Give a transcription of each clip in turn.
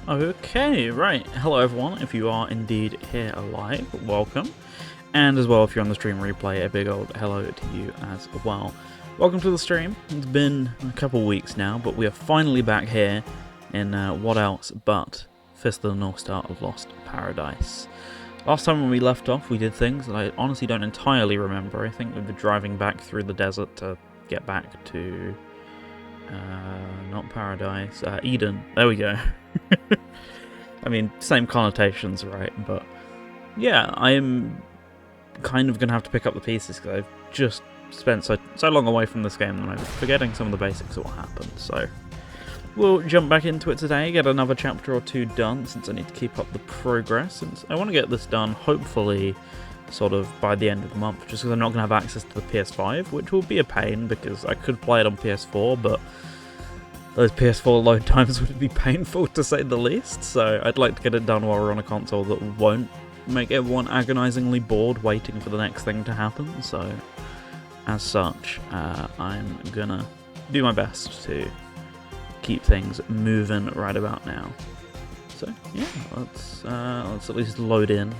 Okay, right. Hello everyone, if you are indeed here alive, welcome. And as well, if you're on the stream replay, a big old hello to you as well. Welcome to the stream. It's been a couple weeks now, but we are finally back here in what else but Fist of the North Star of Lost Paradise. Last time when we left off, we did things that I honestly don't entirely remember. I think we were driving back through the desert to get back to... not Paradise, Eden. There we go. I mean, same connotations, right? But yeah, I am kind of going to have to pick up the pieces because I've just spent so long away from this game that I'm forgetting some of the basics of what happened. So we'll jump back into it today, get another chapter or two done since I need to keep up the progress. Since I want to get this done, hopefully, sort of by the end of the month, just because I'm not going to have access to the PS5, which will be a pain because I could play it on PS4, but those PS4 load times would be painful to say the least, so I'd like to get it done while we're on a console that won't make everyone agonizingly bored waiting for the next thing to happen. So as such, I'm gonna do my best to keep things moving right about now. So yeah, let's at least load in.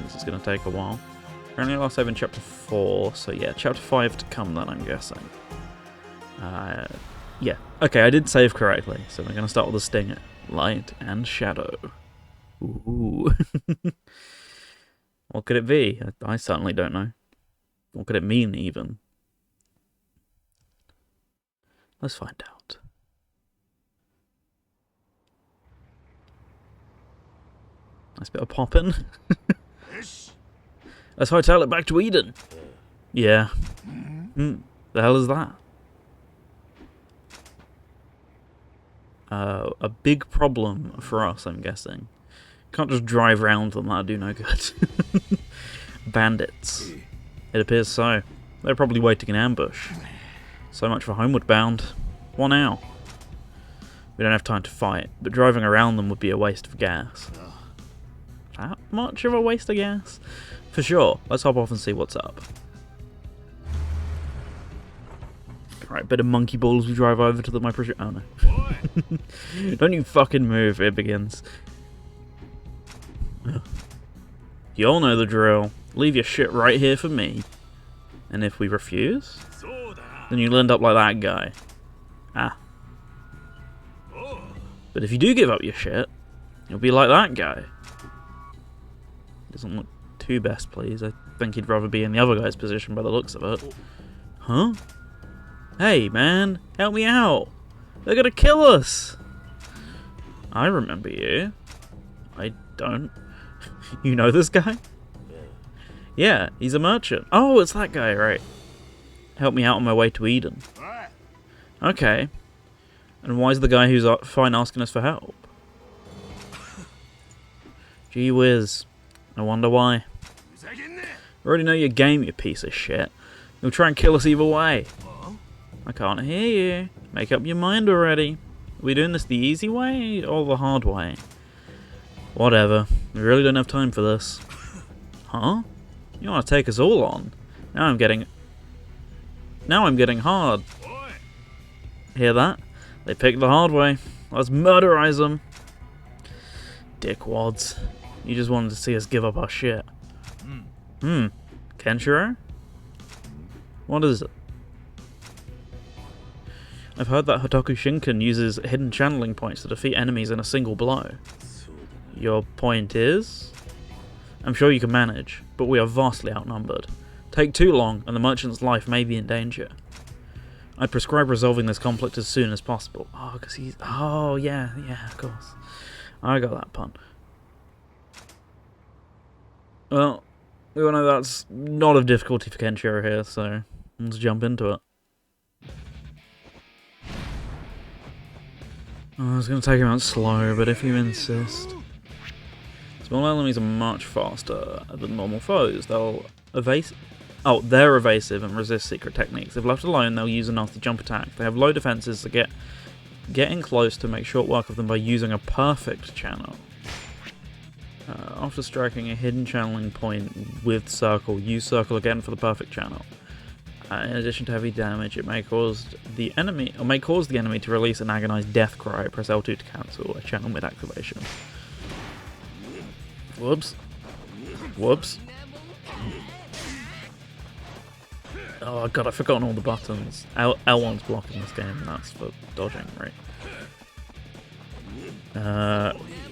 This is gonna take a while. Currently last save in chapter 4, so yeah, chapter 5 to come then, I'm guessing. Yeah, okay, I did save correctly, so we're gonna start with the stinger. Light and shadow. Ooh. What could it be? I certainly don't know. What could it mean, even? Let's find out. Nice bit of popping. Let's hightail it back to Eden. Yeah. The hell is that? A big problem for us, I'm guessing. Can't just drive around them, that'll do no good. Bandits. It appears so. They're probably waiting in ambush. So much for Homeward Bound. What now? We don't have time to fight, but driving around them would be a waste of gas. That much of a waste of gas? For sure. Let's hop off and see what's up. Right, bit of monkey ball as we drive over to my pressure. Oh no. Don't you fucking move, it begins. You all know the drill. Leave your shit right here for me. And if we refuse, then you'll end up like that guy. Ah. But if you do give up your shit, you'll be like that guy. Doesn't look too best pleased. I think he'd rather be in the other guy's position by the looks of it. Huh? Hey, man, help me out. They're gonna kill us. I remember you. I don't. You know this guy? Yeah, he's a merchant. Oh, it's that guy, right. Help me out on my way to Eden. Okay. And why is the guy who's fine asking us for help? Gee whiz. I wonder why. I already know your game, you piece of shit. You'll try and kill us either way. I can't hear you. Make up your mind already. Are we doing this the easy way or the hard way? Whatever. We really don't have time for this. Huh? You want to take us all on? Now I'm getting hard. Hear that? They picked the hard way. Let's murderize them. Dickwads. You just wanted to see us give up our shit. Kenshiro? What is it? I've heard that Hotoku Shinken uses hidden channeling points to defeat enemies in a single blow. Your point is? I'm sure you can manage, but we are vastly outnumbered. Take too long, and the merchant's life may be in danger. I'd prescribe resolving this conflict as soon as possible. Oh, because he's... Oh, yeah, of course. I got that pun. Well, we all know that's not of difficulty for Kenshiro here, so let's jump into it. Oh, I was going to take him out slow, but if you insist. Small enemies are much faster than normal foes. They're evasive and resist secret techniques. If left alone, they'll use a nasty jump attack. They have low defenses, so get in close to make short work of them by using a perfect channel. After striking a hidden channeling point with circle, use circle again for the perfect channel. In addition to heavy damage, it may cause the enemy to release an agonized death cry. Press L2 to cancel a channel mid activation. Whoops. Whoops. Oh god, I've forgotten all the buttons. L1's blocking this game, and that's for dodging, right?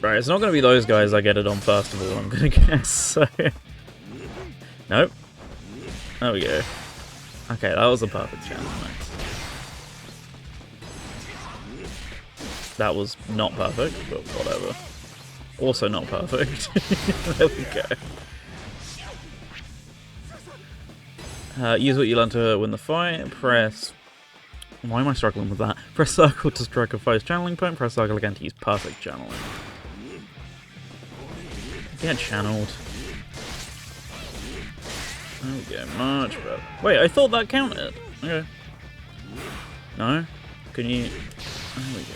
Right, it's not going to be those guys I get it on first of all, I'm going to guess, so... Nope. There we go. Okay, that was a perfect chance, nice. That was not perfect, but whatever. Also not perfect. There we go. Use what you learn to win the fight. Press... Why am I struggling with that? Press circle to strike a foe's channeling point. Press circle again to use perfect channeling. Get channeled. There we go, much better. Wait, I thought that counted. Okay. No? Can you... There we go.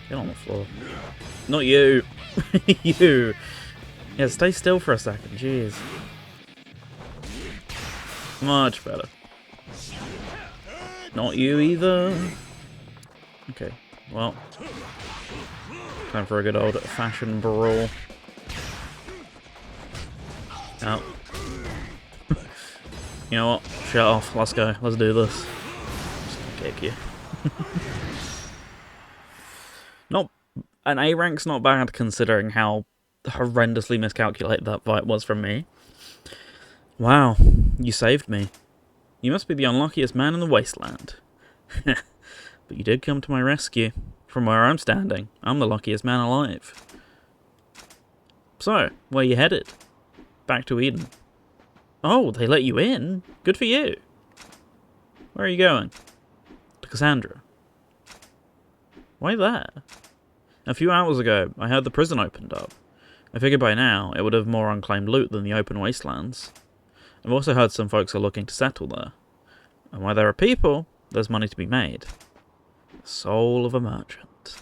Get on the floor. Not you! You! Yeah, stay still for a second, jeez. Much better. Not you either. Okay, well. Time for a good old-fashioned brawl. Oh. You know what? Shut off. Let's go. Let's do this. Just gonna kick you. Not an A rank's not bad considering how horrendously miscalculated that fight was from me. Wow, you saved me. You must be the unluckiest man in the wasteland. But you did come to my rescue. From where I'm standing, I'm the luckiest man alive. So, where you headed? Back to Eden. Oh, they let you in? Good for you. Where are you going? To Cassandra. Why there? A few hours ago, I heard the prison opened up. I figured by now, it would have more unclaimed loot than the open wastelands. I've also heard some folks are looking to settle there. And where there are people, there's money to be made. The soul of a merchant.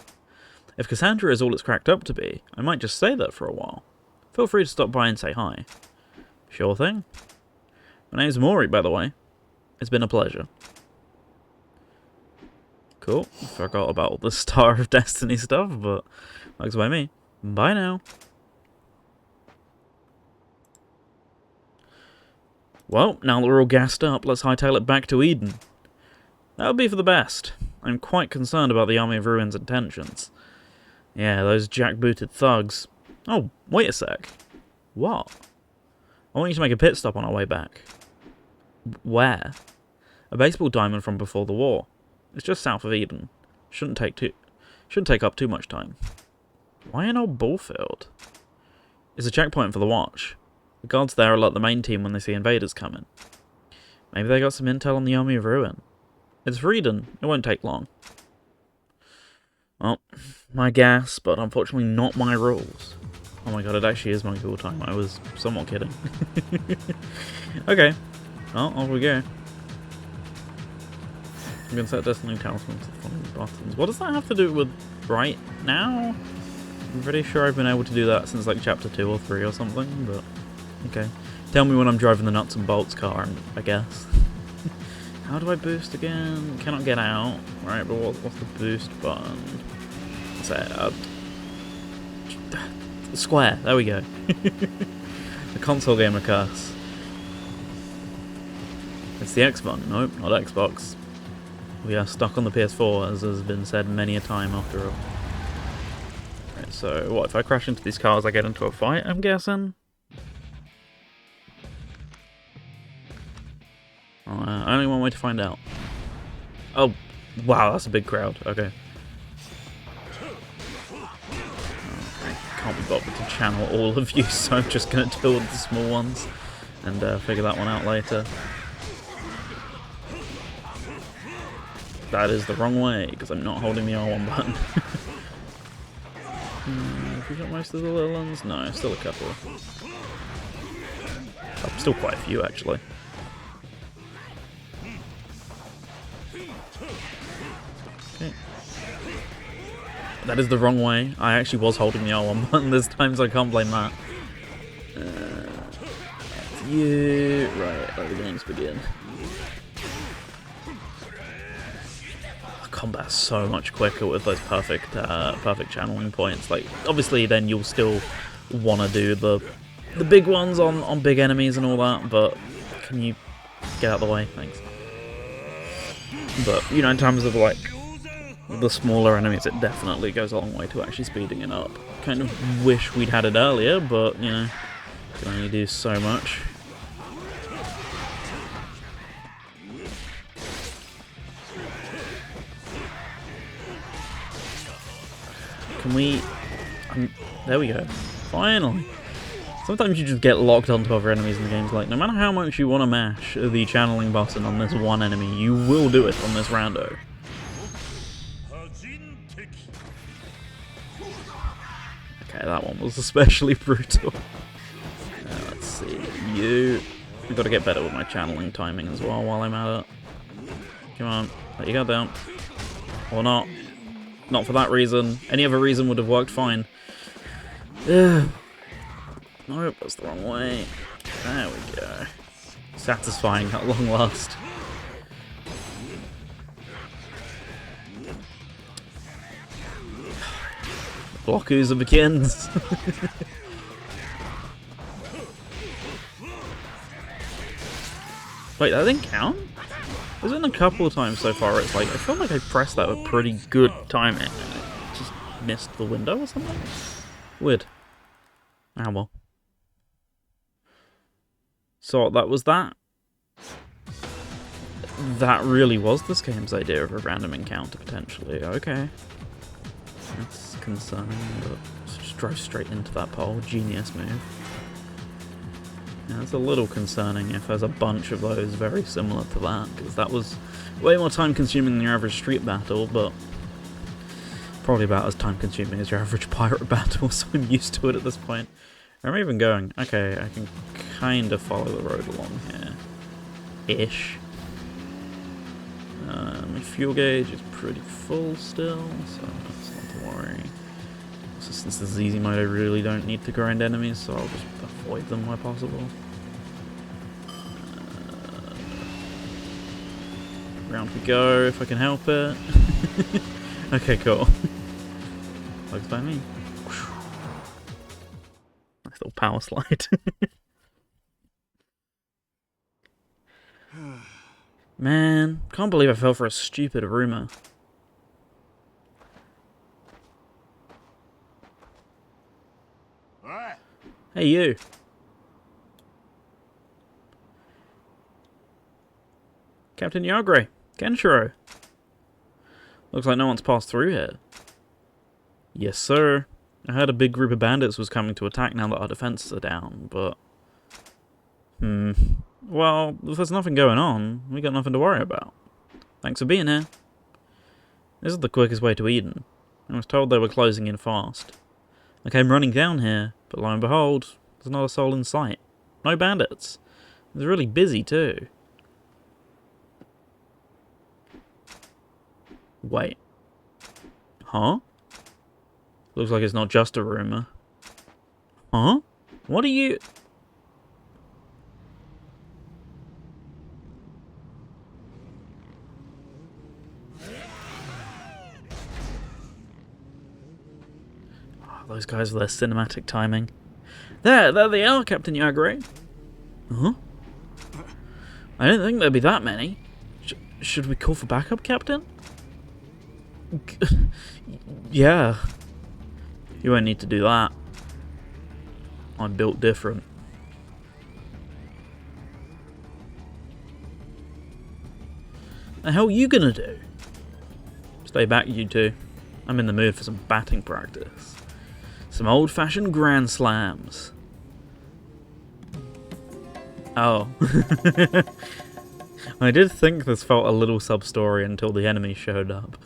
If Cassandra is all it's cracked up to be, I might just stay there for a while. Feel free to stop by and say hi. Sure thing. My name's Mori, by the way. It's been a pleasure. Cool. Forgot about all the Star of Destiny stuff, but works by me. Bye now. Well, now that we're all gassed up, let's hightail it back to Eden. That would be for the best. I'm quite concerned about the Army of Ruin's intentions. Yeah, those jackbooted thugs. Oh, wait a sec. What? I want you to make a pit stop on our way back. Where? A baseball diamond from before the war. It's just south of Eden. Shouldn't take up too much time. Why an old ball field? It's a checkpoint for the watch. The guards there alert the main team when they see invaders coming. Maybe they got some intel on the Army of Ruin. It's for Eden. It won't take long. Well, my guess, but unfortunately not my rules. Oh my god, it actually is my cool time. I was somewhat kidding. Okay. Well, off we go. I'm going to set Destiny Talismans to the buttons. What does that have to do with right now? I'm pretty sure I've been able to do that since like chapter 2 or 3 or something, but okay. Tell me when I'm driving the nuts and bolts car, I guess. How do I boost again? Cannot get out. Right, but what's the boost button? What's that? Square. There we go. The console gamer curse. It's the X button. Nope, not Xbox. We are stuck on the PS4, as has been said many a time after all. Right, so what, if I crash into these cars I get into a fight, I'm guessing? Only one way to find out. Oh, wow, that's a big crowd. Okay. Can't be bothered to channel all of you, so I'm just going to deal with the small ones and figure that one out later. That is the wrong way, because I'm not holding the R1 button. Have we got most of the little ones? No, still a couple. Oh, still quite a few, actually. Okay. That is the wrong way. I actually was holding the R1 button this time, so I can't blame that. you. Right, let the games begin. Combat's so much quicker with those perfect channeling points. Like, obviously then you'll still want to do the big ones on big enemies and all that, but can you get out of the way? Thanks. But, you know, in terms of, like, the smaller enemies, it definitely goes a long way to actually speeding it up. Kind of wish we'd had it earlier, but, you know, can only do so much. Can we... there we go. Finally. Sometimes you just get locked onto other enemies in the games. Like, no matter how much you want to mash the channeling button on this one enemy, you will do it on this rando. Okay, that one was especially brutal. Let's see. We've got to get better with my channeling timing as well while I'm at it. Come on. Let you go down. Or not. Not for that reason. Any other reason would have worked fine. Ugh. Nope, that's the wrong way. There we go. Satisfying at long last. Blockuza begins. Wait, that didn't count? There's been a couple of times so far it's like, I feel like I pressed that with pretty good timing and it just missed the window or something? Weird. Ah well. So that was that. That really was this game's idea of a random encounter, potentially. Okay. That's concerning, but just drove straight into that pole. Genius move. Yeah, it's a little concerning if there's a bunch of those very similar to that, because that was way more time consuming than your average street battle, but probably about as time consuming as your average pirate battle, so I'm used to it at this point. Where am I even going? Okay, I can kind of follow the road along here. Ish. My fuel gauge is pretty full still, so that's not to worry. So since this is easy mode, I really don't need to grind enemies, so I'll just avoid them where possible. Round we go, if I can help it. Okay, cool. Bugs by me. Nice little power slide. Man, can't believe I fell for a stupid rumor. Hey, you. Captain Yagre, Kenshiro. Looks like no one's passed through here. Yes, sir. I heard a big group of bandits was coming to attack now that our defenses are down, but... Well, if there's nothing going on, we got nothing to worry about. Thanks for being here. This is the quickest way to Eden. I was told they were closing in fast. I came running down here, but lo and behold, there's not a soul in sight. No bandits. It's really busy too. Wait. Huh? Looks like it's not just a rumor. Huh? What are you... Those guys with their cinematic timing. There they are, Captain Yagre. Huh? I didn't think there'd be that many. Should we call for backup, Captain? Yeah. You won't need to do that. I'm built different. The hell are you gonna do? Stay back, you two. I'm in the mood for some batting practice. Some old-fashioned grand slams. Oh. I did think this felt a little sub-story until the enemy showed up.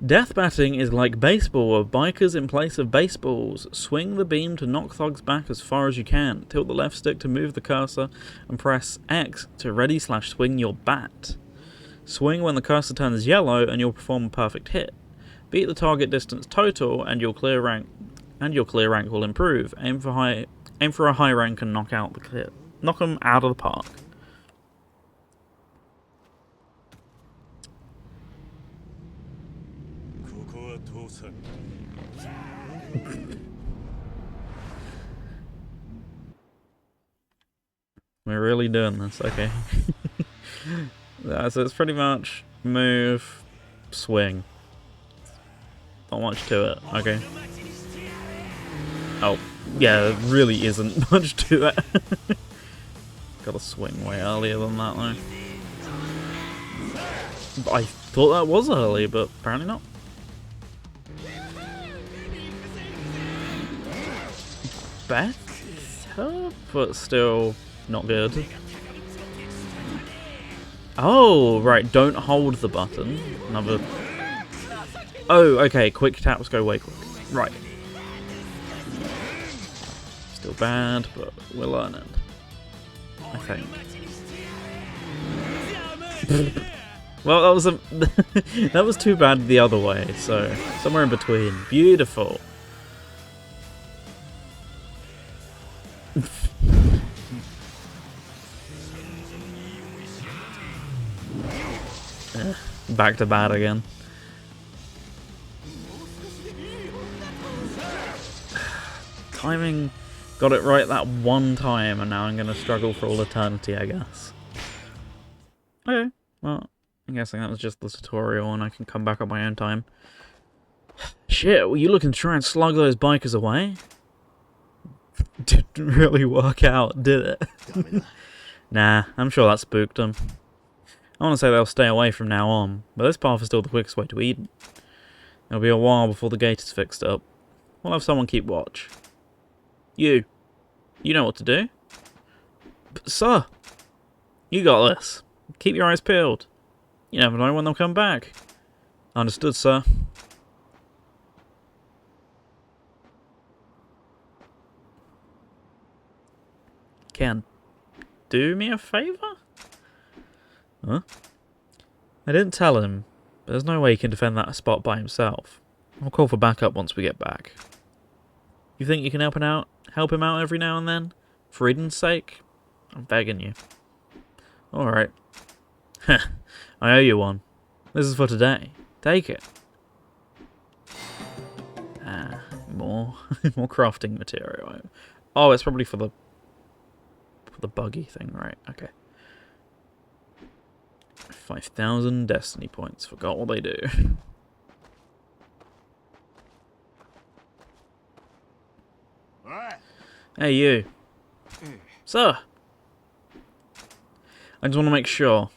Death batting is like baseball, with bikers in place of baseballs. Swing the beam to knock thugs back as far as you can. Tilt the left stick to move the cursor, and press X to ready/swing your bat. Swing when the cursor turns yellow, and you'll perform a perfect hit. Beat the target distance total, and your clear rank will improve. Aim for a high rank and knock out the hit. Knock them out of the park. We're really doing this, okay. So it's pretty much move, swing. Not much to it, okay. Oh, yeah, there really isn't much to it. Gotta swing way earlier than that though. I thought that was early, but apparently not. Better, but still not good. Oh, right, don't hold the button. Another... Oh, okay, quick taps go way quick. Right. Still bad, but we're learning. I think. Well, that was a that was too bad the other way, so somewhere in between. Beautiful. Back to bad again. Timing got it right that one time, and now I'm going to struggle for all eternity, I guess. Okay, well, I'm guessing that was just the tutorial, and I can come back on my own time. Shit, were you looking to try and slug those bikers away? Didn't really work out, did it? Nah, I'm sure that spooked them. I want to say they'll stay away from now on, but this path is still the quickest way to Eden. It'll be a while before the gate is fixed up. We'll have someone keep watch. You know what to do. But, sir, you got this. Keep your eyes peeled. You never know when they'll come back. Understood, sir. Ken, do me a favour? Huh? I didn't tell him, but there's no way he can defend that spot by himself. I'll call for backup once we get back. You think you can help him out every now and then? For Eden's sake? I'm begging you. Alright. Heh, I owe you one. This is for today. Take it. Ah, more crafting material. Oh, it's probably for the buggy thing, right? Okay. 5,000 destiny points. Forgot what they do. Hey, you. Sir. I just want to make sure.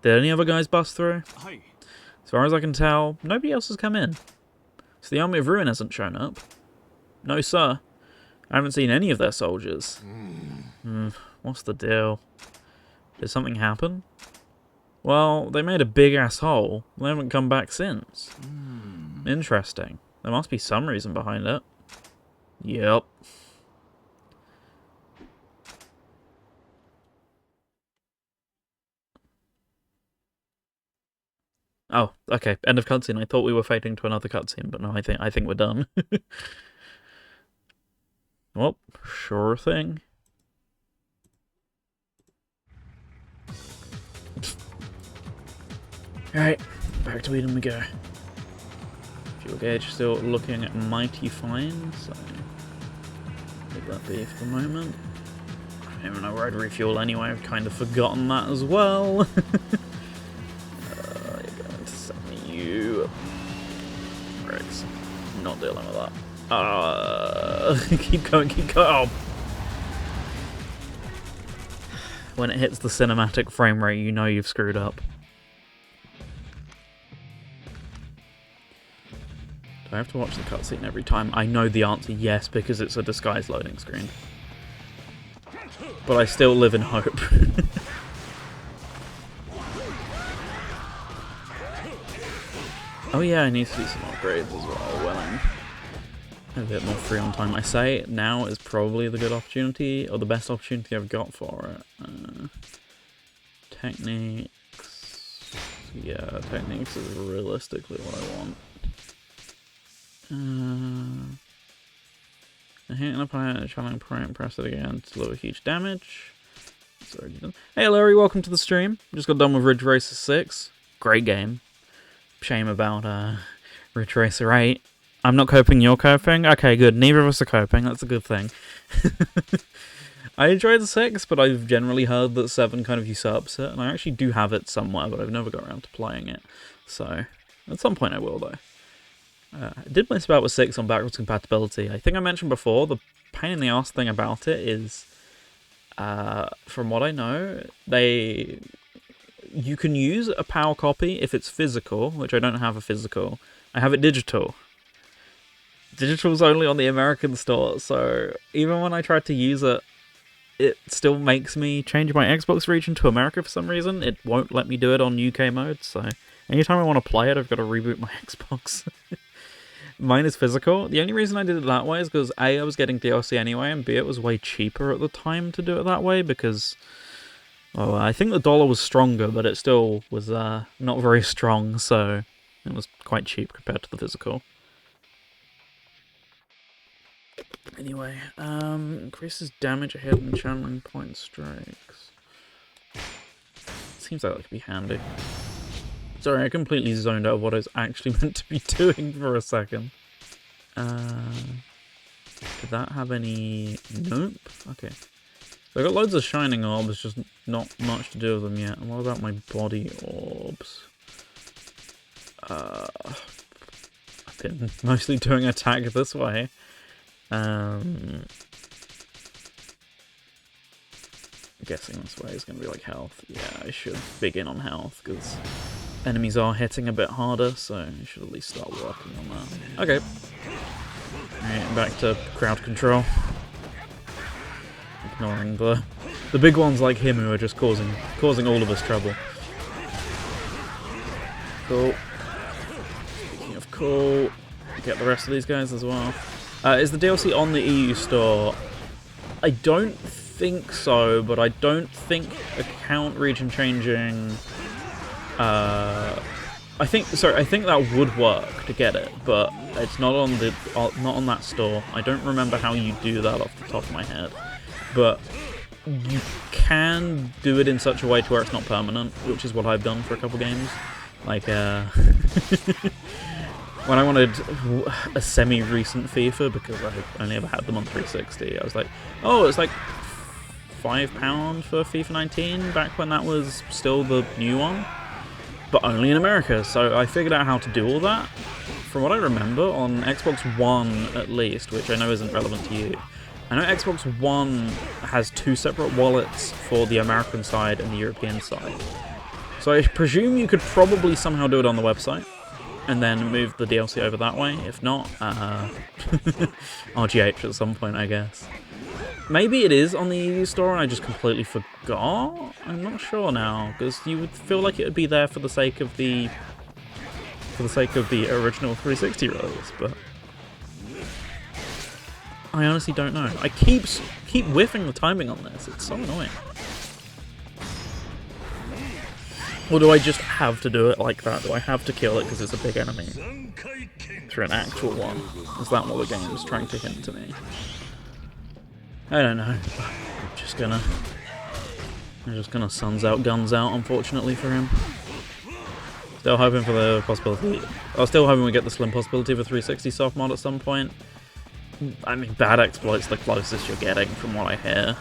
Did any other guys bust through? As far as I can tell, nobody else has come in. So the Army of Ruin hasn't shown up. No, sir. I haven't seen any of their soldiers. What's the deal? Did something happen? Well, they made a big-ass hole. They haven't come back since. Interesting. There must be some reason behind it. Yep. Oh, okay. End of cutscene. I thought we were fading to another cutscene, but no, I think we're done. Well, sure thing. Alright, back to Eden we go. Fuel gauge still looking mighty fine, so leave that be for the moment. I don't even know where I'd refuel anyway, I've kind of forgotten that as well. You're going to send me you. Bricks. Not dealing with that. Keep going, keep going. Oh. When it hits the cinematic frame rate, you know you've screwed up. Do I have to watch the cutscene every time? I know the answer yes, because it's a disguised loading screen. But I still live in hope. Oh yeah, I need to do some upgrades as well when I'm a bit more free on time. I say now is probably the good opportunity, or the best opportunity I've got for it. Techniques. Yeah, techniques is realistically what I want. I hit an opponent, challenge press it again to deliver huge damage. Hey Larry, welcome to the stream. Just got done with Ridge Racer 6. Great game. Shame about Ridge Racer 8. I'm not coping, you're coping? Okay, good. Neither of us are coping. That's a good thing. I enjoyed the 6, but I've generally heard that 7 kind of usurps it, and I actually do have it somewhere, but I've never got around to playing it. So, at some point I will, though. I did miss about with 6 on backwards compatibility. I think I mentioned before, the pain in the ass thing about it is, from what I know, you can use a PAL copy if it's physical, which I don't have a physical. I have it digital. Digital's only on the American store, so even when I tried to use it, it still makes me change my Xbox region to America for some reason. It won't let me do it on UK mode, so anytime I want to play it, I've got to reboot my Xbox. Mine is physical. The only reason I did it that way is because A, I was getting DLC anyway, and B, it was way cheaper at the time to do it that way, because, well, I think the dollar was stronger, but it still was not very strong, so it was quite cheap compared to the physical. Anyway, increases damage ahead and channeling point strikes. Seems like that could be handy. Sorry, I completely zoned out of what I was actually meant to be doing for a second. Did that have any... Nope. Okay. So I got loads of shining orbs, just not much to do with them yet. And what about my body orbs? I've been mostly doing attack this way. I'm guessing this way is going to be like health. Yeah, I should begin on health, because enemies are hitting a bit harder, so I should at least start working on that. Okay. Alright, back to crowd control. Ignoring the big ones like him who are just causing all of us trouble. Cool. Speaking of cool, get the rest of these guys as well. Is the DLC on the EU store? I don't think so, but I don't think account region changing... I think that would work to get it, but it's not on the not on that store. I don't remember how you do that off the top of my head, but you can do it in such a way to where it's not permanent, which is what I've done for a couple games. Like when I wanted a semi-recent FIFA, because I only ever had them on 360, I was like, oh, it's like £5 for FIFA 19 back when that was still the new one. But only in America, so I figured out how to do all that. From what I remember, on Xbox One at least, which I know isn't relevant to you, I know Xbox One has 2 separate wallets for the American side and the European side. So I presume you could probably somehow do it on the website, and then move the DLC over that way. If not, RGH at some point, I guess. Maybe it is on the EU store and I just completely forgot? I'm not sure now, because you would feel like it would be there for the sake of the original 360 release, but I honestly don't know. I keep whiffing the timing on this. It's so annoying. Or do I just have to do it like that? Do I have to kill it because it's a big enemy? Through an actual one? Is that what the game is trying to hint to me? I don't know. I'm just gonna suns out, guns out, unfortunately for him. Still hoping for the possibility. I was still hoping we get the slim possibility of a 360 soft mod at some point. I mean, Bad Exploit's the closest you're getting from what I hear.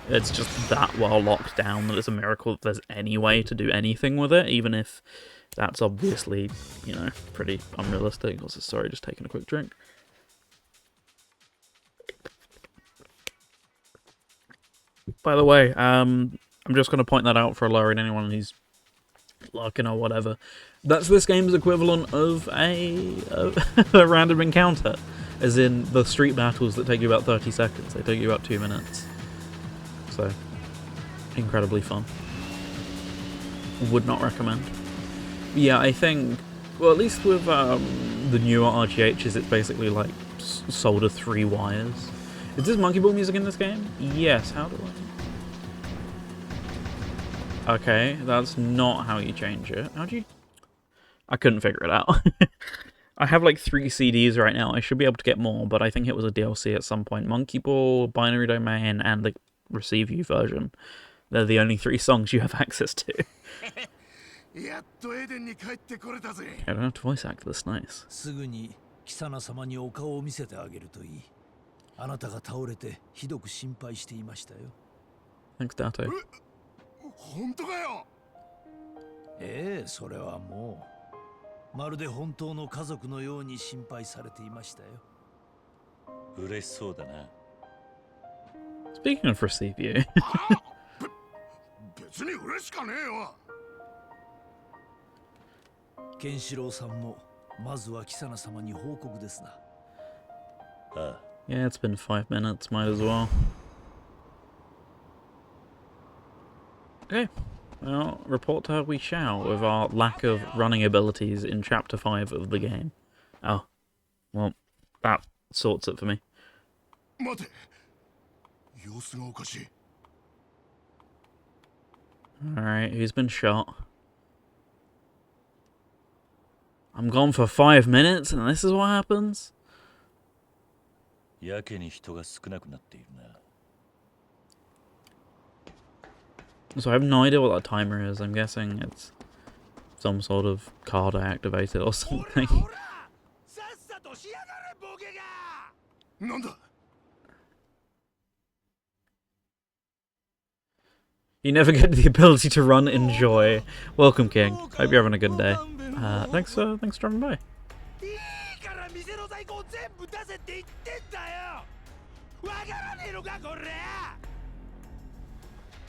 It's just that well locked down that it's a miracle that there's any way to do anything with it, even if that's obviously, you know, pretty unrealistic. Also, sorry, just taking a quick drink. By the way, I'm just going to point that out for Larry and anyone who's lurking or whatever. That's this game's equivalent of a random encounter. As in, the street battles that take you about 30 seconds. They take you about 2 minutes. So, incredibly fun. Would not recommend. Yeah, I think... Well, at least with the newer RGHs, it's basically like solder 3 wires. Is this Monkey Ball music in this game? Yes, how do I... Okay, that's not how you change it. How do you... I couldn't figure it out. I have like 3 CDs right now. I should be able to get more, but I think it was a DLC at some point. Monkey Ball, Binary Domain, and the Receive You version. They're the only 3 songs you have access to.やっとエデンに帰ってこれたぜ。 I don't have to voice act this nice. すぐにキサナ様にお顔を見せてあげるといい。あなたが倒れてひどく心配していましたよ。Thanks, Dato. 本当かよ。ええ、それはもうまるで本当の家族のように心配されていましたよ。嬉しそうだな。Speaking of receive you. 別に嬉しかねえよ。ケンシロウさんもまずはキサナ様に報告ですな。ああ、 Yeah, it's been 5 minutes, might as well. Okay, well, report to her we shall with our lack of running abilities in Chapter 5 of the game. Oh, well, that sorts it for me. 待て。様子がおかしい。 Alright, who's been shot? I'm gone for 5 minutes and this is what happens? やけに人が少なくなっているな。 So I have no idea what that timer is. I'm guessing it's some sort of card I activated or something. さっさとしやがれボケが。なんだ。 You never get the ability to run in joy. Welcome, King. Hope you're having a good day. Thanks for dropping by. いいから店の在庫を全部出せって言ってんだよ。わからねえのかこれ。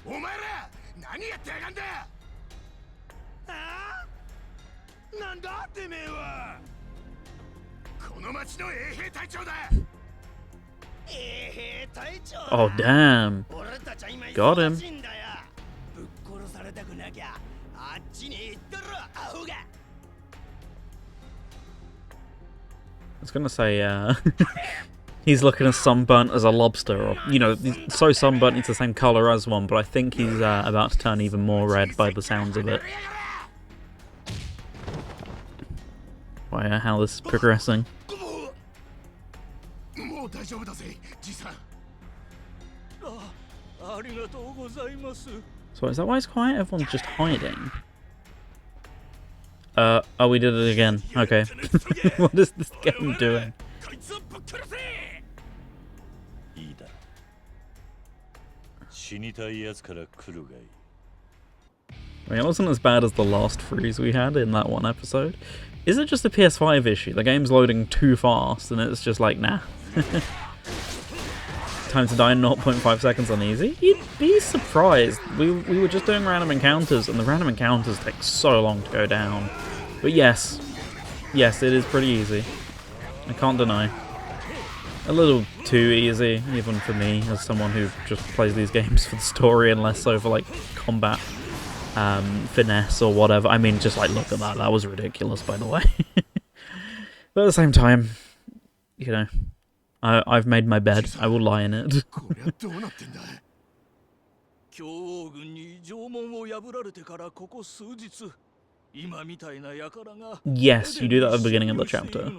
お前ら何やってやがんだ。ああ？なんだてめえは。この町の衛兵隊長だ。衛兵隊長。 Oh, damn. 俺たちは今 Got him. 忙しいんだよ。ぶっ殺されたくなきゃあっちに行ったろアホが。 I was gonna say, he's looking as sunburnt as a lobster, or, you know, he's so sunburnt he's the same colour as one, but I think he's about to turn even more red by the sounds of it. Wow, how this is progressing. もう大丈夫だぜ、じいさん。ありがとうございます。 So is that why it's quiet? Everyone's just hiding. Oh, we did it again. Okay. What is this game doing? こいつをぶっ殺せ。いいだ。死にたいやつから来るがいい。 I mean, it wasn't as bad as the last freeze we had in that one episode. Is it just a PS5 issue? The game's loading too fast and it's just like, nah. Time to die in 0.5 seconds on easy? You'd be surprised. We were just doing random encounters and the random encounters take so long to go down. But yes, it is pretty easy. I can't deny. A little too easy, even for me, as someone who just plays these games for the story and less so for like combat finesse or whatever. I mean, just like, look at that. That was ridiculous, by the way. But at the same time, you know, I've made my bed. I will lie in it. こりゃどうなってんだ。強王軍に城門を破られてからここ数日、今みたいな輩が Yes, you do that at the beginning of the chapter.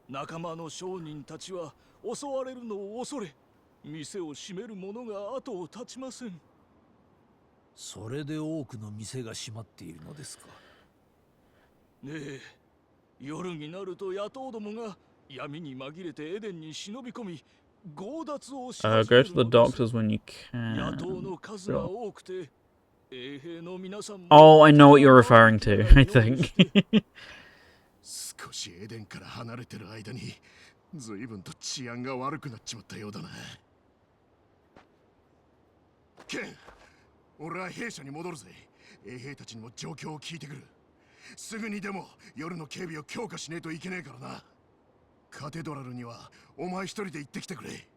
仲間の商人たちは襲われるのを恐れ、店を閉める者が後を絶ちません。それで多くの店が閉まっているのですか。ねえ、夜になると野党どもが闇に紛れてエデンに忍び込み、強奪をし始め Go る to の the です。 doctors when you 野党 can. の数が多くて、衛兵の皆さんも Oh, I know what you're referring to, I think. 少しエデンから離れてる間に随分と治安が悪くなっちまったようだな。ケン、俺は兵舎に戻るぜ。衛兵たちにも状況を聞いてくる。すぐにでも夜の警備を強化しねえといけねえからな。カテドラルにはお前一人で行ってきてくれ。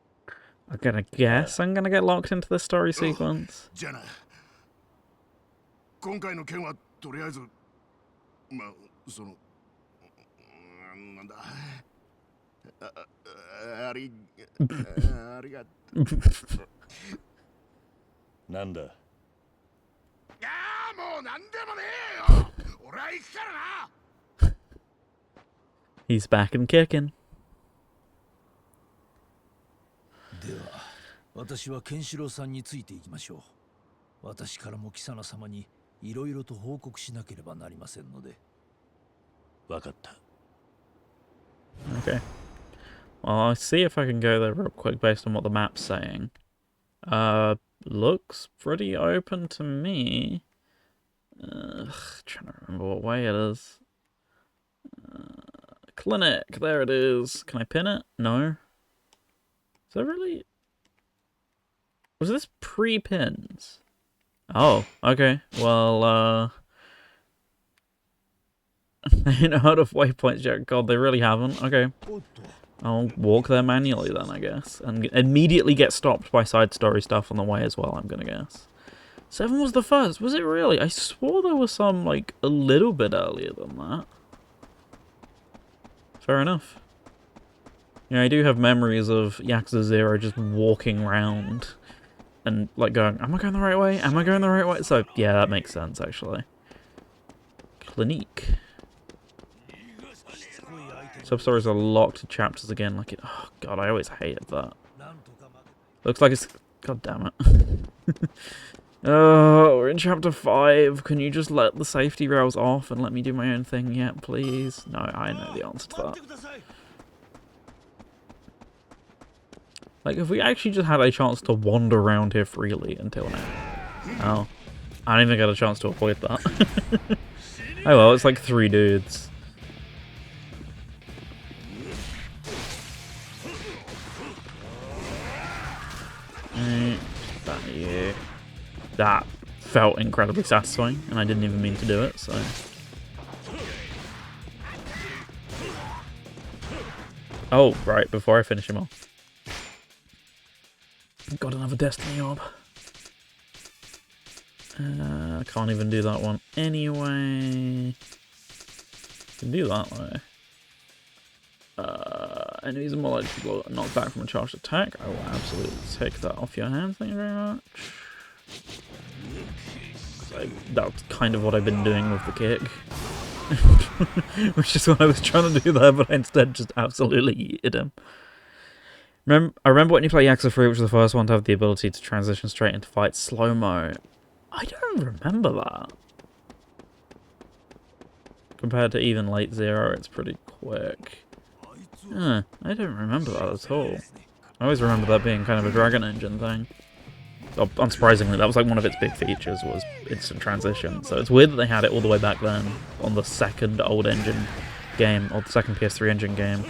I'm gonna guess I'm gonna get locked into the story sequence. じゃあな。今回の件はとりあえず、まあ、その、なんだ。ありがとう。なんだ。いやーもうなんでもねえよ。俺は行くからな。 He's back and kicking. では、私はケンシロウさんについていきましょ私からもキサナ様にいろいろと報告しなければなりませんので。わかった。 Okay. Well, I'll see if I can go there real quick based on what the map's saying. Looks pretty open to me. Trying to remember what way it is. Clinic, there it is. Can I pin it? No. Is that really... Was this pre-pins? Oh, okay. Well, they know how to waypoints yet. God, they really haven't. Okay. I'll walk there manually then, I guess. And immediately get stopped by side story stuff on the way as well, I'm gonna guess. 7 was the first. Was it really? I swore there was some, like, a little bit earlier than that. Fair enough. Yeah, I do have memories of Yakuza 0 just walking around and, like, going, am I going the right way? Am I going the right way? So, yeah, that makes sense, actually. Clinique. Sub-stories are locked chapters again, like it... Oh, God, I always hated that. Looks like it's... God damn it. Oh, we're in chapter 5. Can you just let the safety rails off and let me do my own thing yet, please? No, I know the answer to that. Like, if we actually just had a chance to wander around here freely until now. Oh. I didn't even get a chance to avoid that. Oh well, it's like 3 dudes. Yeah. That felt incredibly satisfying, and I didn't even mean to do it, so... Oh, right, before I finish him off. Got another Destiny orb. I can't even do that one anyway. Can do that though. Enemies are more likely to get knocked back from a charged attack. I will absolutely take that off your hands, thank you very much. That's kind of what I've been doing with the kick. Which is what I was trying to do there, but I instead just absolutely yeeted him. I remember when you play Yakuza 3, which was the first one to have the ability to transition straight into fight slow-mo. I don't remember that. Compared to even late 0, it's pretty quick. I don't remember that at all. I always remember that being kind of a Dragon Engine thing. Oh, unsurprisingly, that was like one of its big features, was instant transition. So it's weird that they had it all the way back then on the second old engine game, or the second PS3 engine game.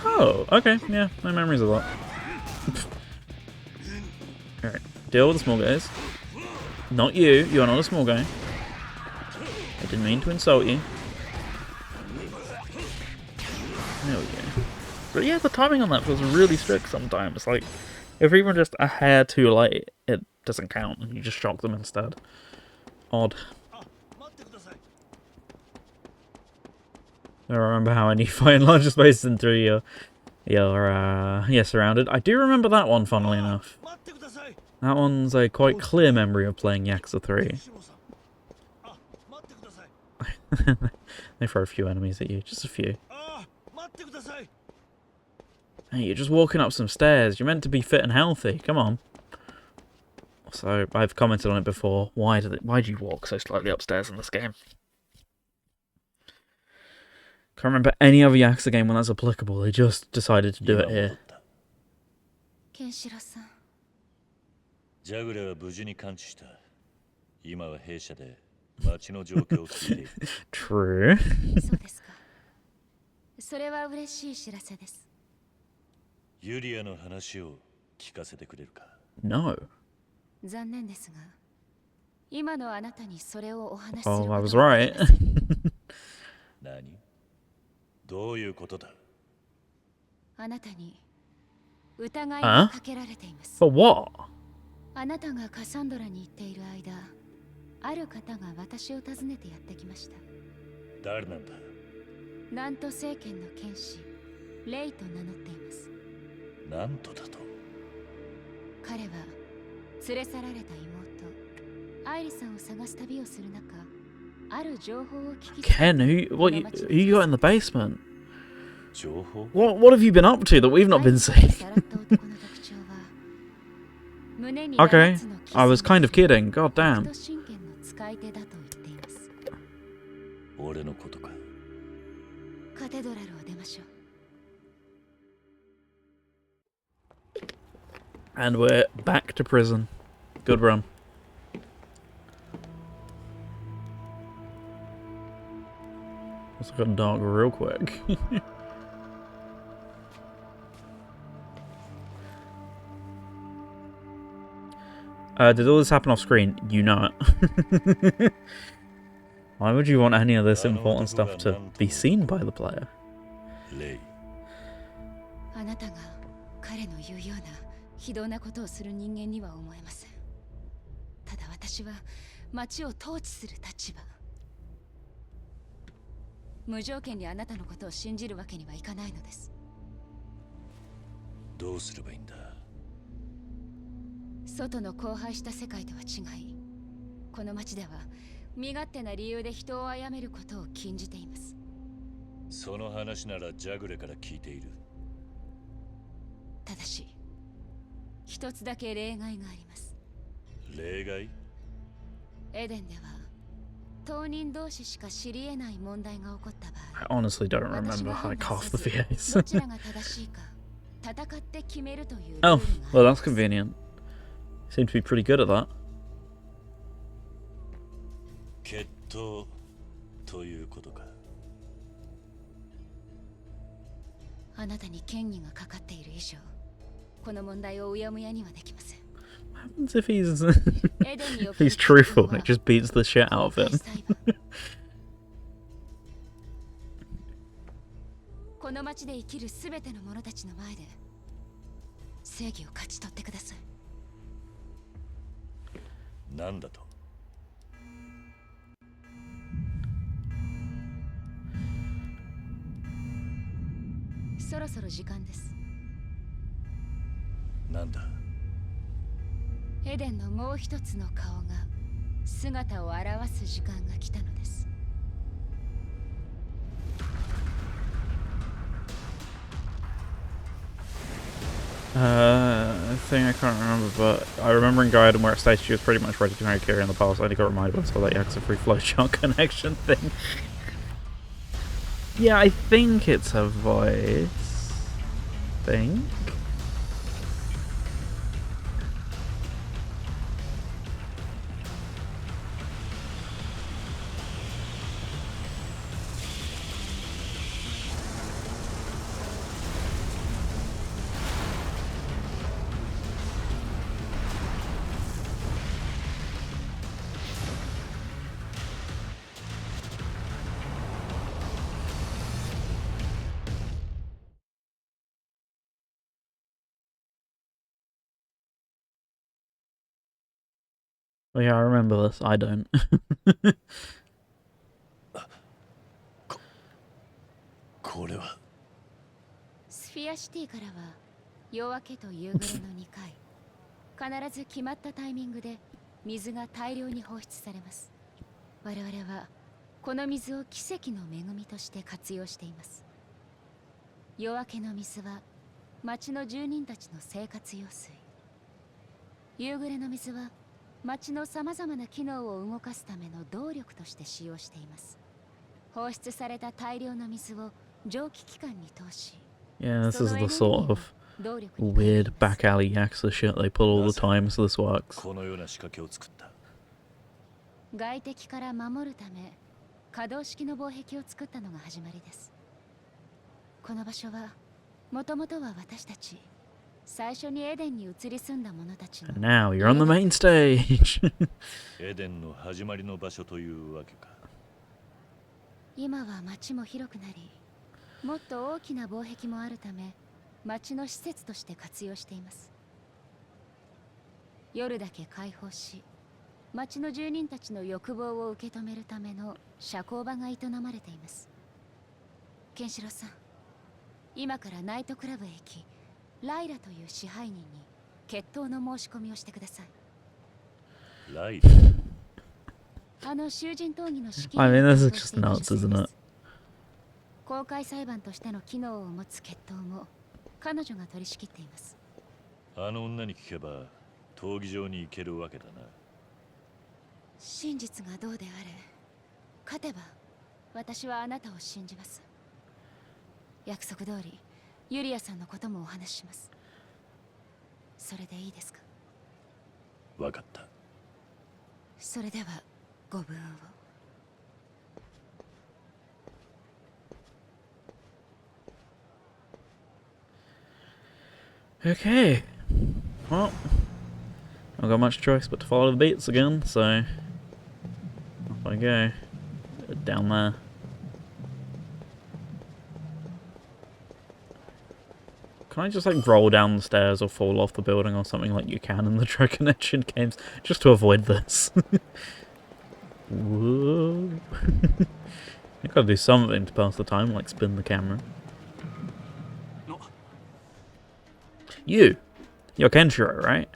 Oh, okay, yeah, no memories of that. Alright, deal with the small guys. Not you, you are not a small guy. I didn't mean to insult you. There we go. But yeah, the timing on that feels really strict sometimes. Like, if you're even just a hair too late, it doesn't count, and you just shock them instead. Odd. I remember how when you find larger spaces in 3, you're surrounded. I do remember that one, funnily enough. That one's a quite clear memory of playing Yakuza 3. They throw a few enemies at you, just a few. Hey, you're just walking up some stairs. You're meant to be fit and healthy. Come on. So, I've commented on it before. Why do you walk so slightly upstairs in this game? Can't remember any other Yakuza game when that's applicable. They just decided to do it here. Kenshiro-san. ジャグレは無事に完治した。今は弊社で町の状況を聞いている。True. そうですか。それは嬉しい知らせです。ユリアの話を聞かせてくれるか。No. 残念ですが、今のあなたにそれをお話しする Oh, I こ was とはで right. きません。何？どういうことだ？あなたに疑いがかけられています。 But what? あなたがカサンドラに行っている間、ある方が私を訪ねてやってきました。誰なんだ？なんと政権の剣士、レイと名乗っています。なんとだと？彼は連れ去られた妹、アイリさんを探す旅をする中、ある情報を聞きつけ Ken, who you got in the basement? 情報？ What have you been up to that we've not been seeing? さらった男の特徴は胸に Okay, 7つの基礎 I was kind of kidding. God 北 damn. 斗神拳の使い手だと言っています。俺のことか。カテドラルを出ましょう。And we're back to prison. Good run. It's got dark real quick. Did all this happen off screen? You know it. Why would you want any of this important stuff to be seen by the player? レイ、あなたが彼の言うような非道なことをする人間には思えません。ただ私は町を統治する立場。無条件にあなたのことを信じるわけにはいかないのです。どうすればいいんだ。外の荒廃した世界とは違い、この町では身勝手な理由で人を殺めることを禁じています。その話ならジャグレから聞いている。ただし一つだけ例外があります。例外？エデンでは当人同士しか知り得ない問題が起こった場 I 合、 honestly don't 私 remember が判 like 断 half せ the ず VAs. どちらが正しいか戦って決めるというルール Oh, が well, あ that's ります。 convenient. Seem to be pretty good at that. 決闘ということか。あなたに権威がかかっている以上、この問題をうやむやにはできません。 What happens if he's エデンにお if ける he's truthful 決闘 and は it just beats the shit out of 公開 him? 裁判。この町で生きるすべての者たちの前で正義を勝ち取ってください。なんだと。そろそろ時間です。なんだ。エデンのもう一つの顔が姿を現す時間が来たのです。I think I can't remember, but I remember in Gaiden where it states she was pretty much ready to marry Kiri in the past. I only got reminded when I saw that Yakuza Free Flowchart connection thing. Yeah, I think it's her voice. Think. Oh yeah, I remember this. I don't. これは。スフィアシティからは夜明けと夕暮れの2回必ず決まったタイミングで水が大量に放出されます。我々はこの水を奇跡の恵みとして活用しています。夜明けの水は町の住人たちの生活用水、夕暮れの水は町のさまざまな機能を動かすための動力として使用しています。放出された大量の水を蒸気機関に通し、 Yeah, this is the sort of weird back alley Yakuza shit they pull all the time, so this works. このような仕掛けを作った。外敵から守るため可動式の防壁を作ったのが始まりです。この場所はもともとは私たち最初にエデンに移り住んだ者たちの And now you're on the main stage. エデンの始まりの場所というわけか。今は町も広くなり、もっと大きな防壁もあるため町の施設として活用しています。夜だけ開放し、町の住人たちの欲望を受け止めるための社交場が営まれています。ケンシロウさん、今からナイトクラブへ行き、ライラという支配人に決闘の申し込みをしてください。ライラ。あの囚人闘技の資金 I mean, this is を just nuts, isn't it? 公開裁判としての機能を持つ決闘も彼女が取り仕切っています。あの女に聞けば闘技場に行けるわけだな。真実がどうであれ、勝てば私はあなたを信じます。約束通りユリアさんのこともお話しします。それでいいですか？わかった。それではご武運を。Okay. Well, I've got much choice but to follow the beats again, so off I go. Down there. Can I just like roll down the stairs or fall off the building or something like you can in the Dragon Age games just to avoid this? Whoa. I gotta do something to pass the time, like spin the camera. You're Kenshiro, right?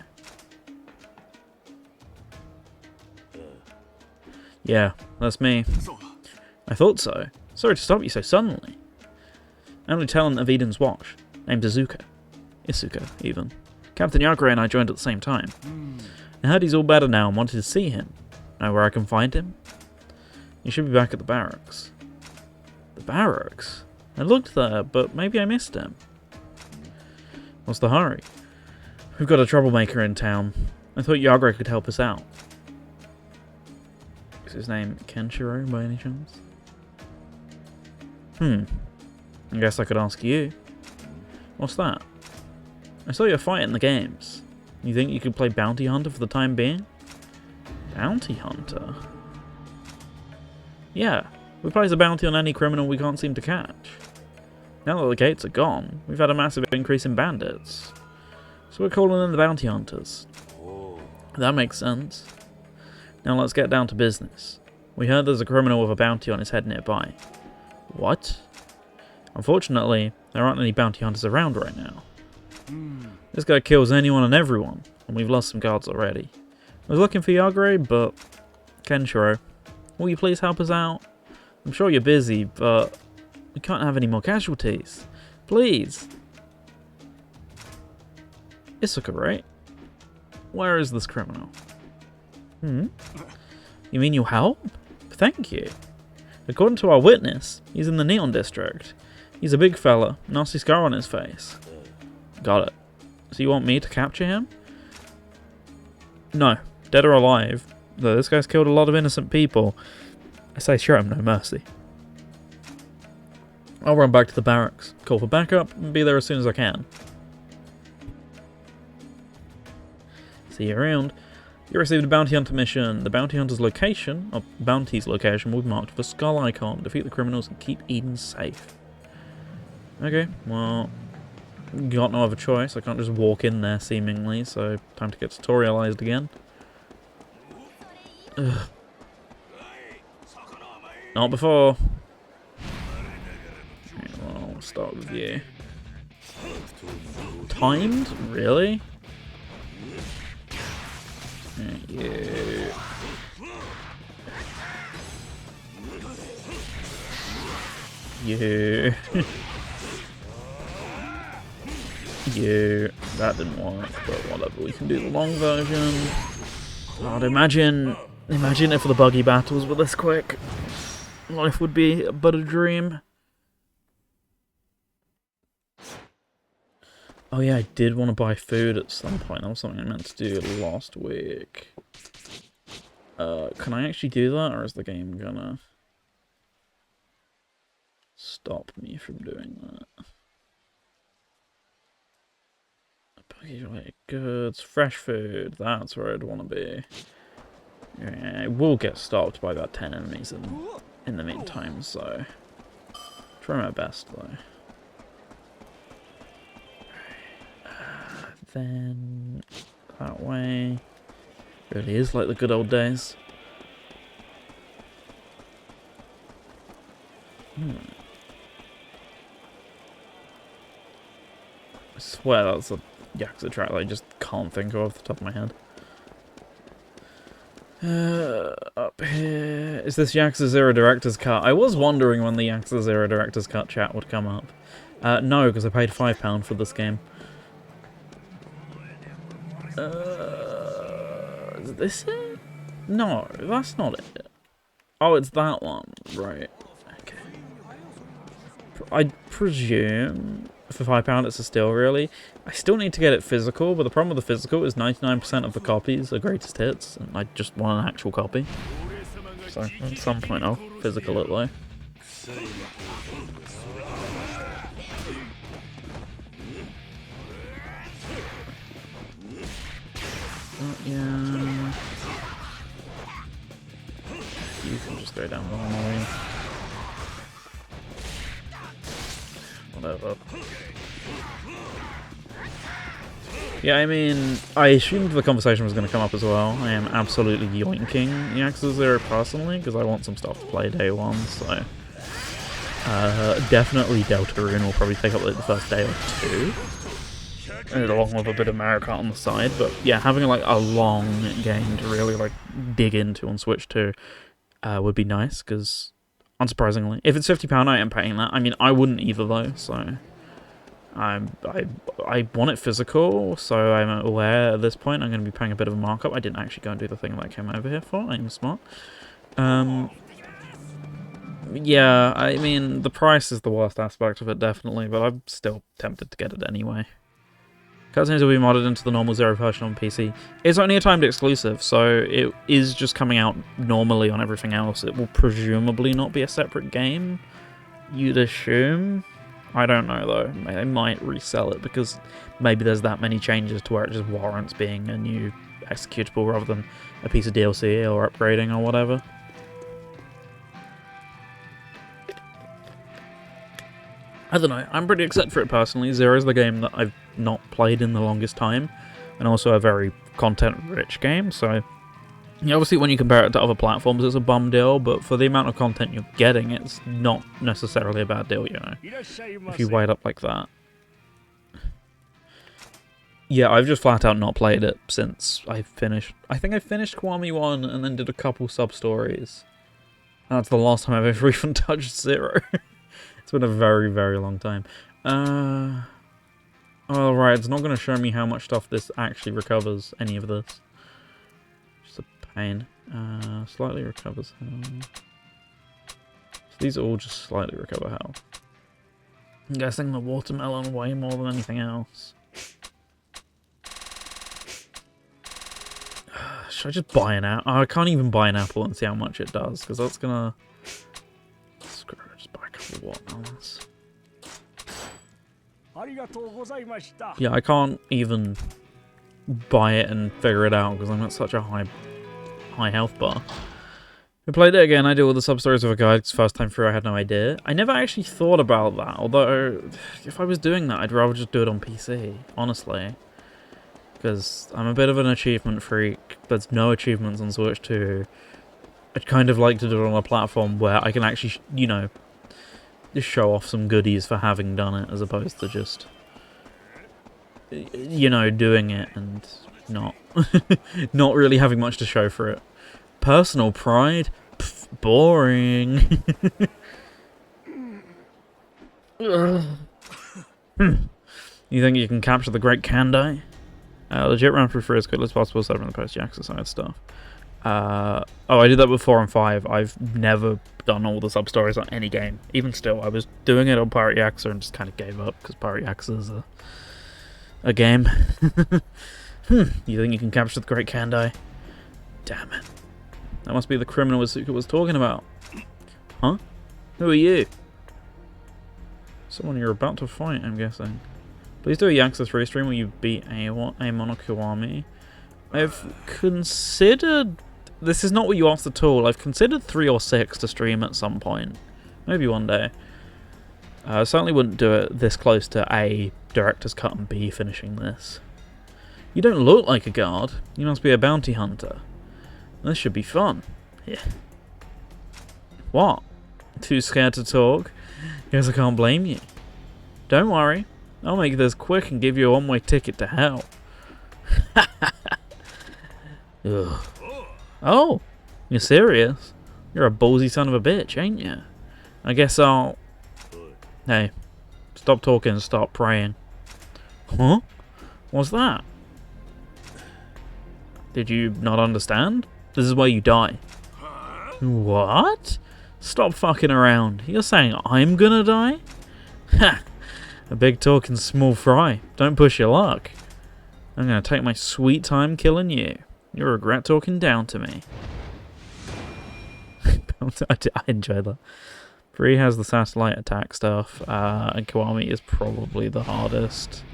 Yeah, that's me. I thought so. Sorry to stop you so suddenly. Only talent of Eden's Watch, named Izuka. Isuka, even. Captain Yagure and I joined at the same time. I heard he's all better now and wanted to see him. Know where I can find him? You should be back at the barracks. The barracks? I looked there, but maybe I missed him. What's the hurry? We've got a troublemaker in town. I thought Yagure could help us out. Is his name Kenshiro by any chance? I guess I could ask you. What's that? I saw your fight in the games. You think you could play Bounty Hunter for the time being? Bounty Hunter? Yeah, we place a bounty on any criminal we can't seem to catch. Now that the gates are gone, we've had a massive increase in bandits. So we're calling in the bounty hunters. That makes sense. Now let's get down to business. We heard there's a criminal with a bounty on his head nearby. What? Unfortunately, there aren't any bounty hunters around right now. This guy kills anyone and everyone, and we've lost some guards already. I was looking for Yagure, but... Kenshiro, will you please help us out? I'm sure you're busy, but... we can't have any more casualties. Please. Isuka, right? Where is this criminal? You mean you'll help? Thank you. According to our witness, he's in the Neon District. He's a big fella, nasty scar on his face. Got it. So you want me to capture him? No. Dead or alive. Though this guy's killed a lot of innocent people. I say show him no mercy. I'll run back to the barracks, call for backup, and be there as soon as I can. See you around. You received a bounty hunter mission. The bounty hunter's location, or bounty's location, will be marked with a skull icon. Defeat the criminals and keep Eden safe. Okay, well, got no other choice. I can't just walk in there, seemingly, so time to get tutorialized again. Ugh. Not before. Okay, well, I'll start with you. Timed? Really? You. You. You. That didn't work, but whatever. We can do the long version. God, imagine if the buggy battles were this quick. Life would be but a dream. Oh yeah, I did want to buy food at some point. That was something I meant to do last week. Can I actually do that, or is the game gonna stop me from doing that? Buggy goods, fresh food, that's where I'd want to be. Yeah, it will get stopped by about 10 enemies in the meantime, so try my best though. Then that way. Really is like the good old days. I swear that's a Yakuza track that I just can't think of off the top of my head. Up here. Is this Yakuza 0 Director's Cut? I was wondering when the Yakuza 0 Director's Cut chat would come up. No, because I paid £5 for this game. this it? No, that's not it. Oh, it's that one. Right. Okay. I presume for £5 it's a steal, really. I still need to get it physical, but the problem with the physical is 99% of the copies are greatest hits, and I just want an actual copy. So at some point I'll physical it though. Yeah. You can just go down normally. Whatever. Yeah, I mean, I assumed the conversation was going to come up as well. I am absolutely yoinking Yakuza 0 personally, because I want some stuff to play day one, so... definitely Deltarune will probably take up like the first day or two. Along with a bit of Mario Kart on the side, but yeah, having like a long game to really like dig into on Switch 2 would be nice, because unsurprisingly, if it's £50 I am paying that. I mean, I wouldn't either though, so... I want it physical, so I'm aware at this point I'm going to be paying a bit of a markup. I didn't actually go and do the thing that I came over here for. I'm smart. Yeah, I mean, the price is the worst aspect of it, definitely, but I'm still tempted to get it anyway. Cutscenes will be modded into the normal Zero version on PC. It's only a timed exclusive, so it is just coming out normally on everything else. It will presumably not be a separate game, you'd assume. I don't know though, they might resell it because maybe there's that many changes to where it just warrants being a new executable rather than a piece of DLC or upgrading or whatever. I don't know, I'm pretty excited for it personally. Zero is the game that I've not played in the longest time, and also a very content-rich game, so... Yeah, obviously when you compare it to other platforms it's a bum deal, but for the amount of content you're getting, it's not necessarily a bad deal, you know, if you weigh it up like that. Yeah, I've just flat out not played it since I finished... I think I finished Kiwami 1 and then did a couple sub-stories. That's the last time I've ever even touched Zero. It's been a very, very long time. Oh, right, it's not going to show me how much stuff this actually recovers, any of this. Pain. Slightly recovers health. So these all just slightly recover health. I'm guessing the watermelon way more than anything else. Should I just buy an apple? Oh, I can't even buy an apple and see how much it does, because that's gonna... Screw it, just buy a couple of watermelons. Yeah, I can't even buy it and figure it out, because I'm at such a high health bar. I played it again, I do all the sub-stories of a guide, because first time through I had no idea. I never actually thought about that, although if I was doing that I'd rather just do it on PC, honestly. Because I'm a bit of an achievement freak, there's no achievements on Switch 2. I'd kind of like to do it on a platform where I can actually, you know, just show off some goodies for having done it, as opposed to just, you know, doing it and not not really having much to show for it. Personal pride? Pff, boring. You think you can capture the Great Kandai? Legit run through 3 as quickly as possible, aside from the post-Yakuza side stuff. Oh, I did that with 4 and 5. I've never done all the sub-stories on any game. Even still, I was doing it on Pirate Yakuza and just kind of gave up, because Pirate Yakuza is a game. You think you can capture the Great Kandai? Damn it. That must be the criminal Asuka was talking about. Huh? Who are you? Someone you're about to fight, I'm guessing. Please do a Yakuza 3 stream where you beat Amon or Kiwami. I've considered... This is not what you asked at all. I've considered 3 or 6 to stream at some point. Maybe one day. I certainly wouldn't do it this close to A, Director's Cut, and B, finishing this. You don't look like a guard. You must be a bounty hunter. This should be fun. Yeah. What? Too scared to talk? Guess I can't blame you. Don't worry. I'll make this quick and give you a one-way ticket to hell. Ugh. Oh, you're serious? You're a ballsy son of a bitch, ain't you? I guess I'll... Hey, stop talking and start praying. Huh? What's that? Did you not understand? This is where you die. What? Stop fucking around. You're saying I'm gonna die? Ha! A big talking small fry. Don't push your luck. I'm gonna take my sweet time killing you. You'll regret talking down to me. I enjoy that. Free has the satellite attack stuff, and Kiwami is probably the hardest.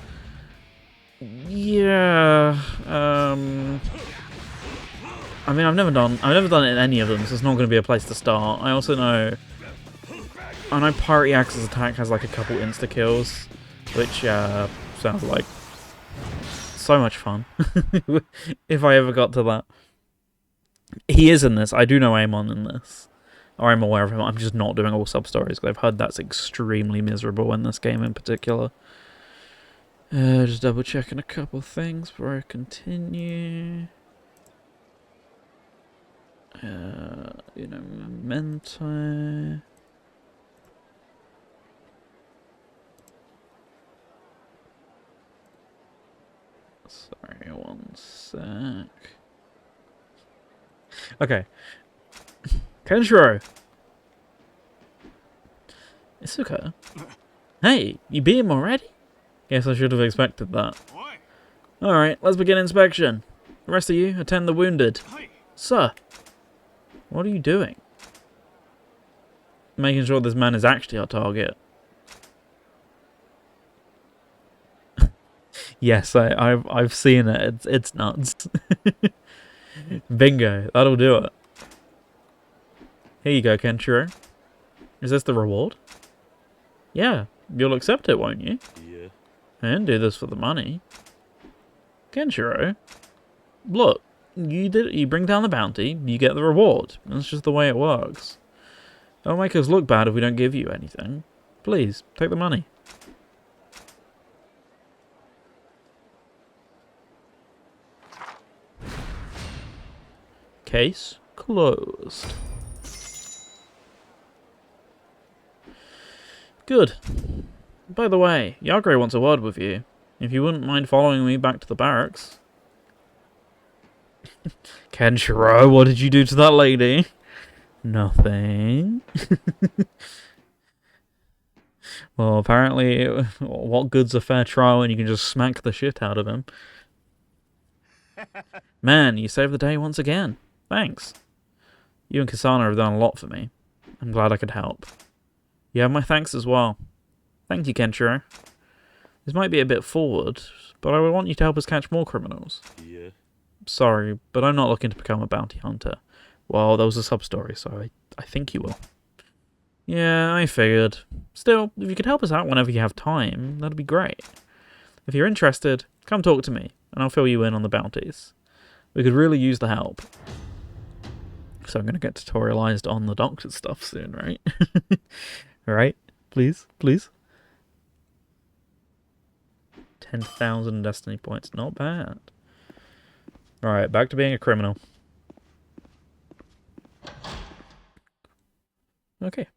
Yeah. I mean, I've never done it in any of them, so it's not going to be a place to start. I also know, Pirate Yax's attack has like a couple insta kills, which sounds like so much fun. If I ever got to that. He is in this. I do know Amon in this, or I'm aware of him. I'm just not doing all sub stories because I've heard that's extremely miserable in this game in particular. Just double checking a couple things before I continue. Memento. Sorry, one sec. Okay. Kenshiro. Isuka. Hey, you beat him already? Guess I should have expected that. Alright, let's begin inspection. The rest of you, attend the wounded. Sir. What are you doing? Making sure this man is actually our target. Yes, I've seen it. It's nuts. Bingo, that'll do it. Here you go, Kenshiro. Is this the reward? Yeah, you'll accept it, won't you? Yeah. And do this for the money. Kenshiro, look. You bring down the bounty, you get the reward. That's just the way it works. Don't make us look bad if we don't give you anything. Please, take the money. Case closed. Good. By the way, Yagre wants a word with you. If you wouldn't mind following me back to the barracks. Kenshiro, what did you do to that lady? Nothing. Well, apparently, what good's a fair trial when you can just smack the shit out of him? Man, you saved the day once again. Thanks. You and Kasana have done a lot for me. I'm glad I could help. You have my thanks as well. Thank you, Kenshiro. This might be a bit forward, but I would want you to help us catch more criminals. Yeah. Sorry, but I'm not looking to become a bounty hunter. Well, that was a sub-story, so I think you will. Yeah, I figured. Still, if you could help us out whenever you have time, that'd be great. If you're interested, come talk to me, and I'll fill you in on the bounties. We could really use the help. So I'm going to get tutorialized on the doctor stuff soon, right? Right? Please? Please? 10,000 destiny points. Not bad. Alright, back to being a criminal. Okay.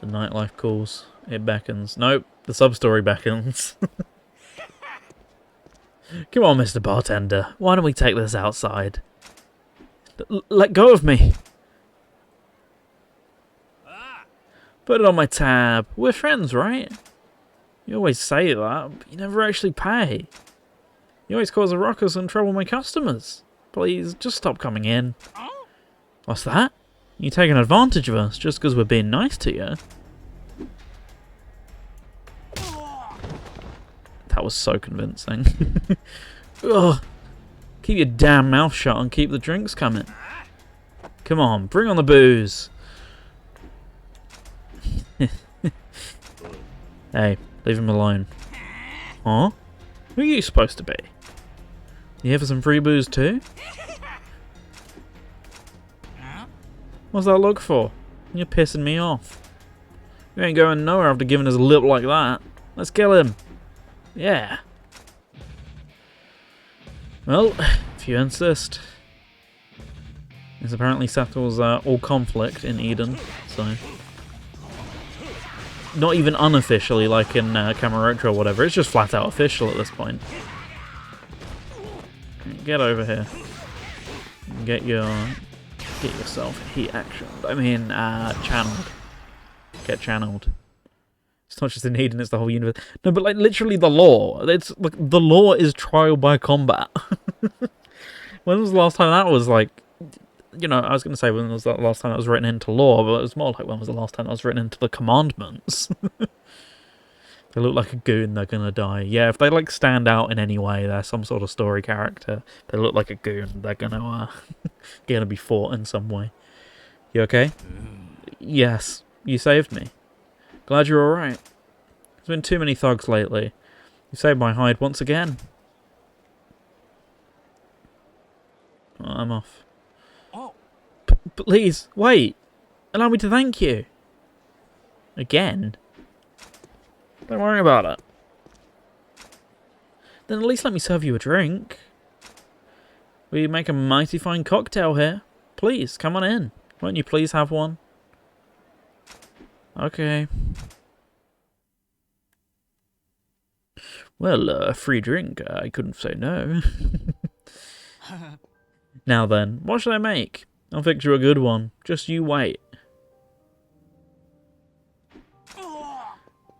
The nightlife calls. It beckons. Nope, the sub-story beckons. Come on, Mr. Bartender. Why don't we take this outside? Let go of me. Put it on my tab. We're friends, right? You always say that, but you never actually pay. You always cause a ruckus and trouble my customers. Please, just stop coming in. What's that? You taking advantage of us just because we're being nice to you? That was so convincing. Ugh. Keep your damn mouth shut and keep the drinks coming. Come on, bring on the booze. Hey, leave him alone. Huh? Who are you supposed to be? You here for some free booze too? What's that look for? You're pissing me off. You ain't going nowhere after giving us a lip like that. Let's kill him. Yeah. Well, if you insist. This apparently settles all conflict in Eden, so... Not even unofficially like in Kamurocho or whatever, it's just flat out official at this point. get over here. Get yourself heat actioned. I mean, channeled. Get channeled. It's not just in Eden, it's the whole universe. No, but like literally the law. It's like the law is trial by combat. When was the last time that was like, you know, I was going to say when was the last time that was written into law, but it was more like when was the last time that was written into the commandments. They look like a goon, they're going to die. Yeah, if they like stand out in any way, they're some sort of story character. They look like a goon, they're going to be fought in some way. You okay? Yes, you saved me. Glad you're alright. There's been too many thugs lately. You saved my hide once again. Oh, I'm off. Oh. Please, wait. Allow me to thank you. Again? Don't worry about it. Then at least let me serve you a drink. We make a mighty fine cocktail here. Please, come on in. Won't you please have one? Okay. Well, a free drink. I couldn't say no. Now then, what should I make? I'll fix you a good one. Just you wait.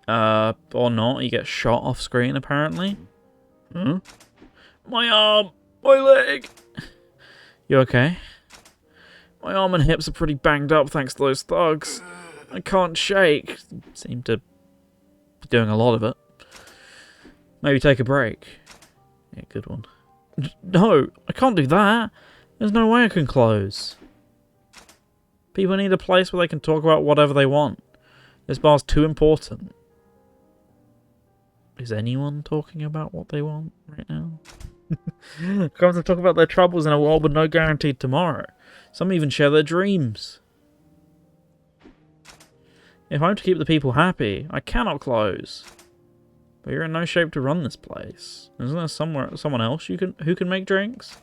Or not. You get shot off screen, apparently. Hmm? My arm! My leg! You okay? My arm and hips are pretty banged up thanks to those thugs. I can't shake. Seem to be doing a lot of it. Maybe take a break. Yeah, good one. No, I can't do that. There's no way I can close. People need a place where they can talk about whatever they want. This bar's too important. Is anyone talking about what they want right now? Come to talk about their troubles in a world with no guaranteed tomorrow. Some even share their dreams. If I'm to keep the people happy, I cannot close. But you're in no shape to run this place. Isn't there someone else who can make drinks?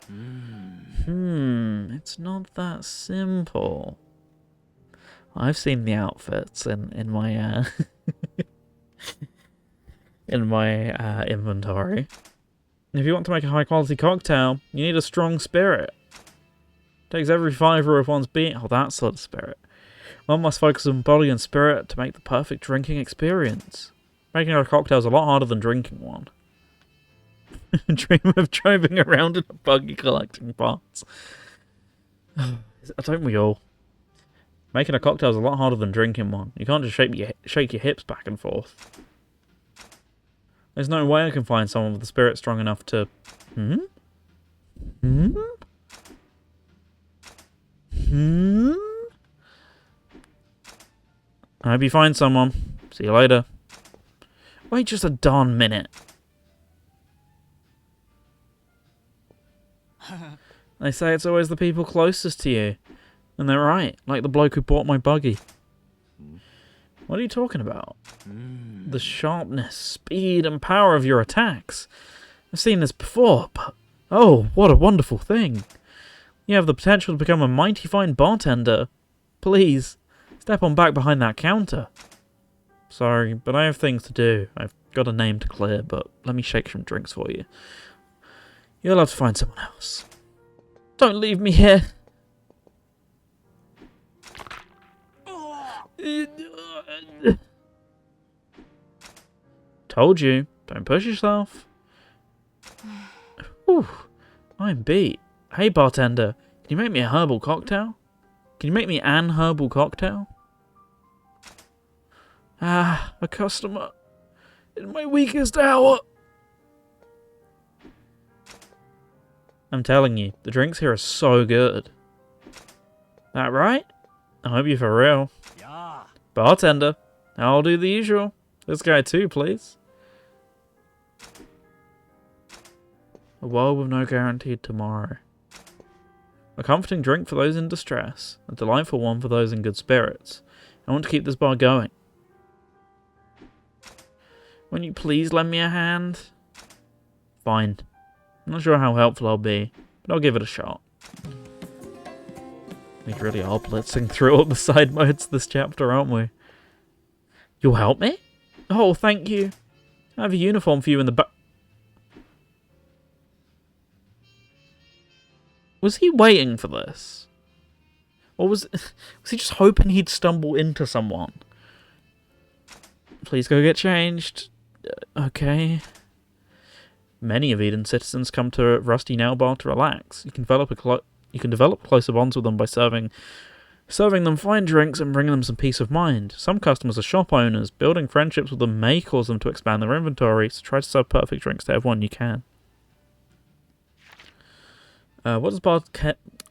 It's not that simple. I've seen the outfits in my in my inventory. If you want to make a high quality cocktail, you need a strong spirit. Takes every fibre of one's being. Oh, that sort of spirit. One must focus on body and spirit to make the perfect drinking experience. Making a cocktail is a lot harder than drinking one. Dream of driving around in a buggy collecting parts. Don't we all? Making a cocktail is a lot harder than drinking one. You can't just shake your hips back and forth. There's no way I can find someone with a spirit strong enough to... I hope you find someone. See you later. Wait just a darn minute. They say it's always the people closest to you. And they're right, like the bloke who bought my buggy. What are you talking about? The sharpness, speed, and power of your attacks. I've seen this before, but... oh, what a wonderful thing. You have the potential to become a mighty fine bartender. Please, step on back behind that counter. Sorry, but I have things to do. I've got a name to clear, but let me shake some drinks for you. You'll have to find someone else. Don't leave me here. Told you, don't push yourself. Whew, I'm beat. Hey bartender, can you make me a herbal cocktail? Can you make me an herbal cocktail? Ah, a customer. In my weakest hour. I'm telling you, the drinks here are so good. That right? I hope you're for real. Yeah. Bartender, I'll do the usual. This guy too, please. A world with no guaranteed tomorrow. A comforting drink for those in distress. A delightful one for those in good spirits. I want to keep this bar going. Won't you please lend me a hand? Fine. I'm not sure how helpful I'll be, but I'll give it a shot. We really are blitzing through all the side modes this chapter, aren't we? You'll help me? Oh, thank you. I have a uniform for you in the back. Was he waiting for this? Or was he just hoping he'd stumble into someone? Please go get changed. Okay. Many of Eden's citizens come to Rusty Nail Bar to relax. You can develop closer bonds with them by serving them fine drinks and bringing them some peace of mind. Some customers are shop owners. Building friendships with them may cause them to expand their inventory, so try to serve perfect drinks to everyone you can. What does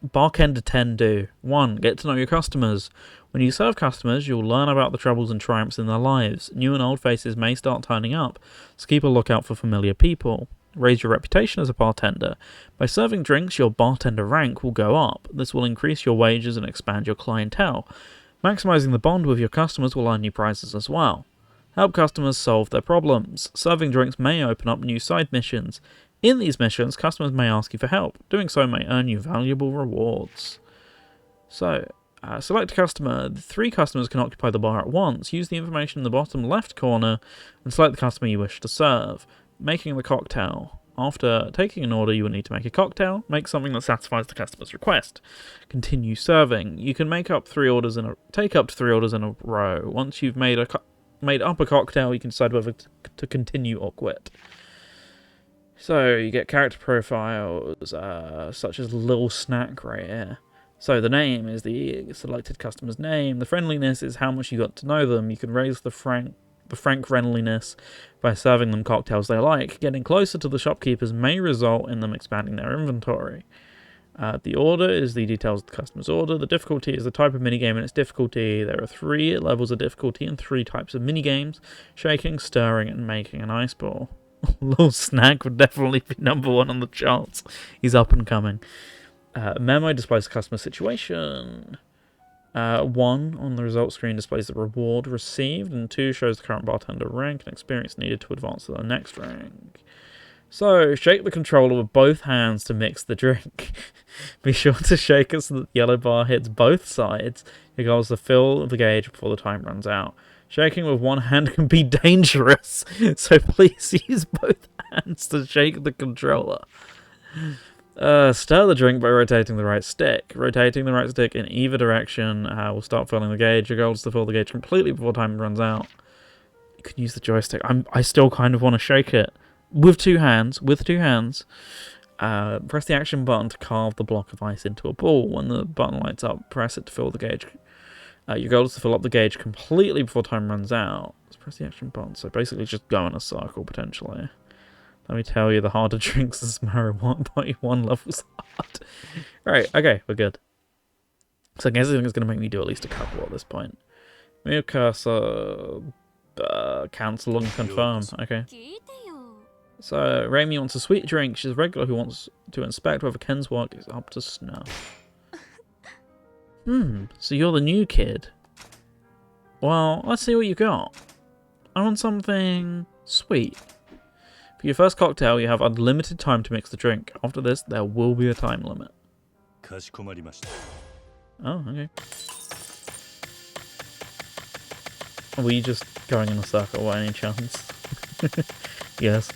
Bartender 10 do? 1. Get to know your customers. When you serve customers, you'll learn about the troubles and triumphs in their lives. New and old faces may start turning up, so keep a lookout for familiar people. Raise your reputation as a bartender. By serving drinks, your bartender rank will go up. This will increase your wages and expand your clientele. Maximizing the bond with your customers will earn you prizes as well. Help customers solve their problems. Serving drinks may open up new side missions. In these missions, customers may ask you for help. Doing so may earn you valuable rewards. So, select a customer. 3 customers can occupy the bar at once. Use the information in the bottom left corner and select the customer you wish to serve. Making the cocktail. After taking an order, you will need to make a cocktail. Make something that satisfies the customer's request. Continue serving. You can take up to 3 orders in a row. Once you've made up a cocktail, you can decide whether to continue or quit. So, you get character profiles, such as Lil Snack right here. So, the name is the selected customer's name. The friendliness is how much you got to know them. You can raise the frank friendliness by serving them cocktails they like. Getting closer to the shopkeepers may result in them expanding their inventory. The order is the details of the customer's order. The difficulty is the type of minigame and its difficulty. There are 3 levels of difficulty and 3 types of minigames: shaking, stirring, and making an ice ball. Little Snack would definitely be number 1 on the charts. He's up and coming. Memo displays the customer situation. 1 on the results screen displays the reward received, and 2 shows the current bartender rank and experience needed to advance to the next rank. So, shake the controller with both hands to mix the drink. Be sure to shake it so that the yellow bar hits both sides. Your goal is to fill the gauge before the time runs out. Shaking with one hand can be dangerous, so please use both hands to shake the controller. Stir the drink by rotating the right stick. Rotating the right stick in either direction will start filling the gauge. Your goal is to fill the gauge completely before time runs out. You can use the joystick. I still kind of want to shake it. With two hands. Press the action button to carve the block of ice into a ball. When the button lights up, press it to fill the gauge. Your goal is to fill up the gauge completely before time runs out. Let's press the action button. So basically just go in a circle, potentially. Let me tell you, the harder drinks is marijuana 1 levels hard. Right, okay, we're good. So I guess it's going to make me do at least a couple at this point. Move cursor, cancel and confirm. Okay. So Raimi wants a sweet drink. She's a regular who wants to inspect whether Ken's work is up to snuff. So you're the new kid. Well, let's see what you got. I want something sweet. For your first cocktail, you have unlimited time to mix the drink. After this, there will be a time limit. Oh, okay. Are we just going in a circle by any chance? Yes.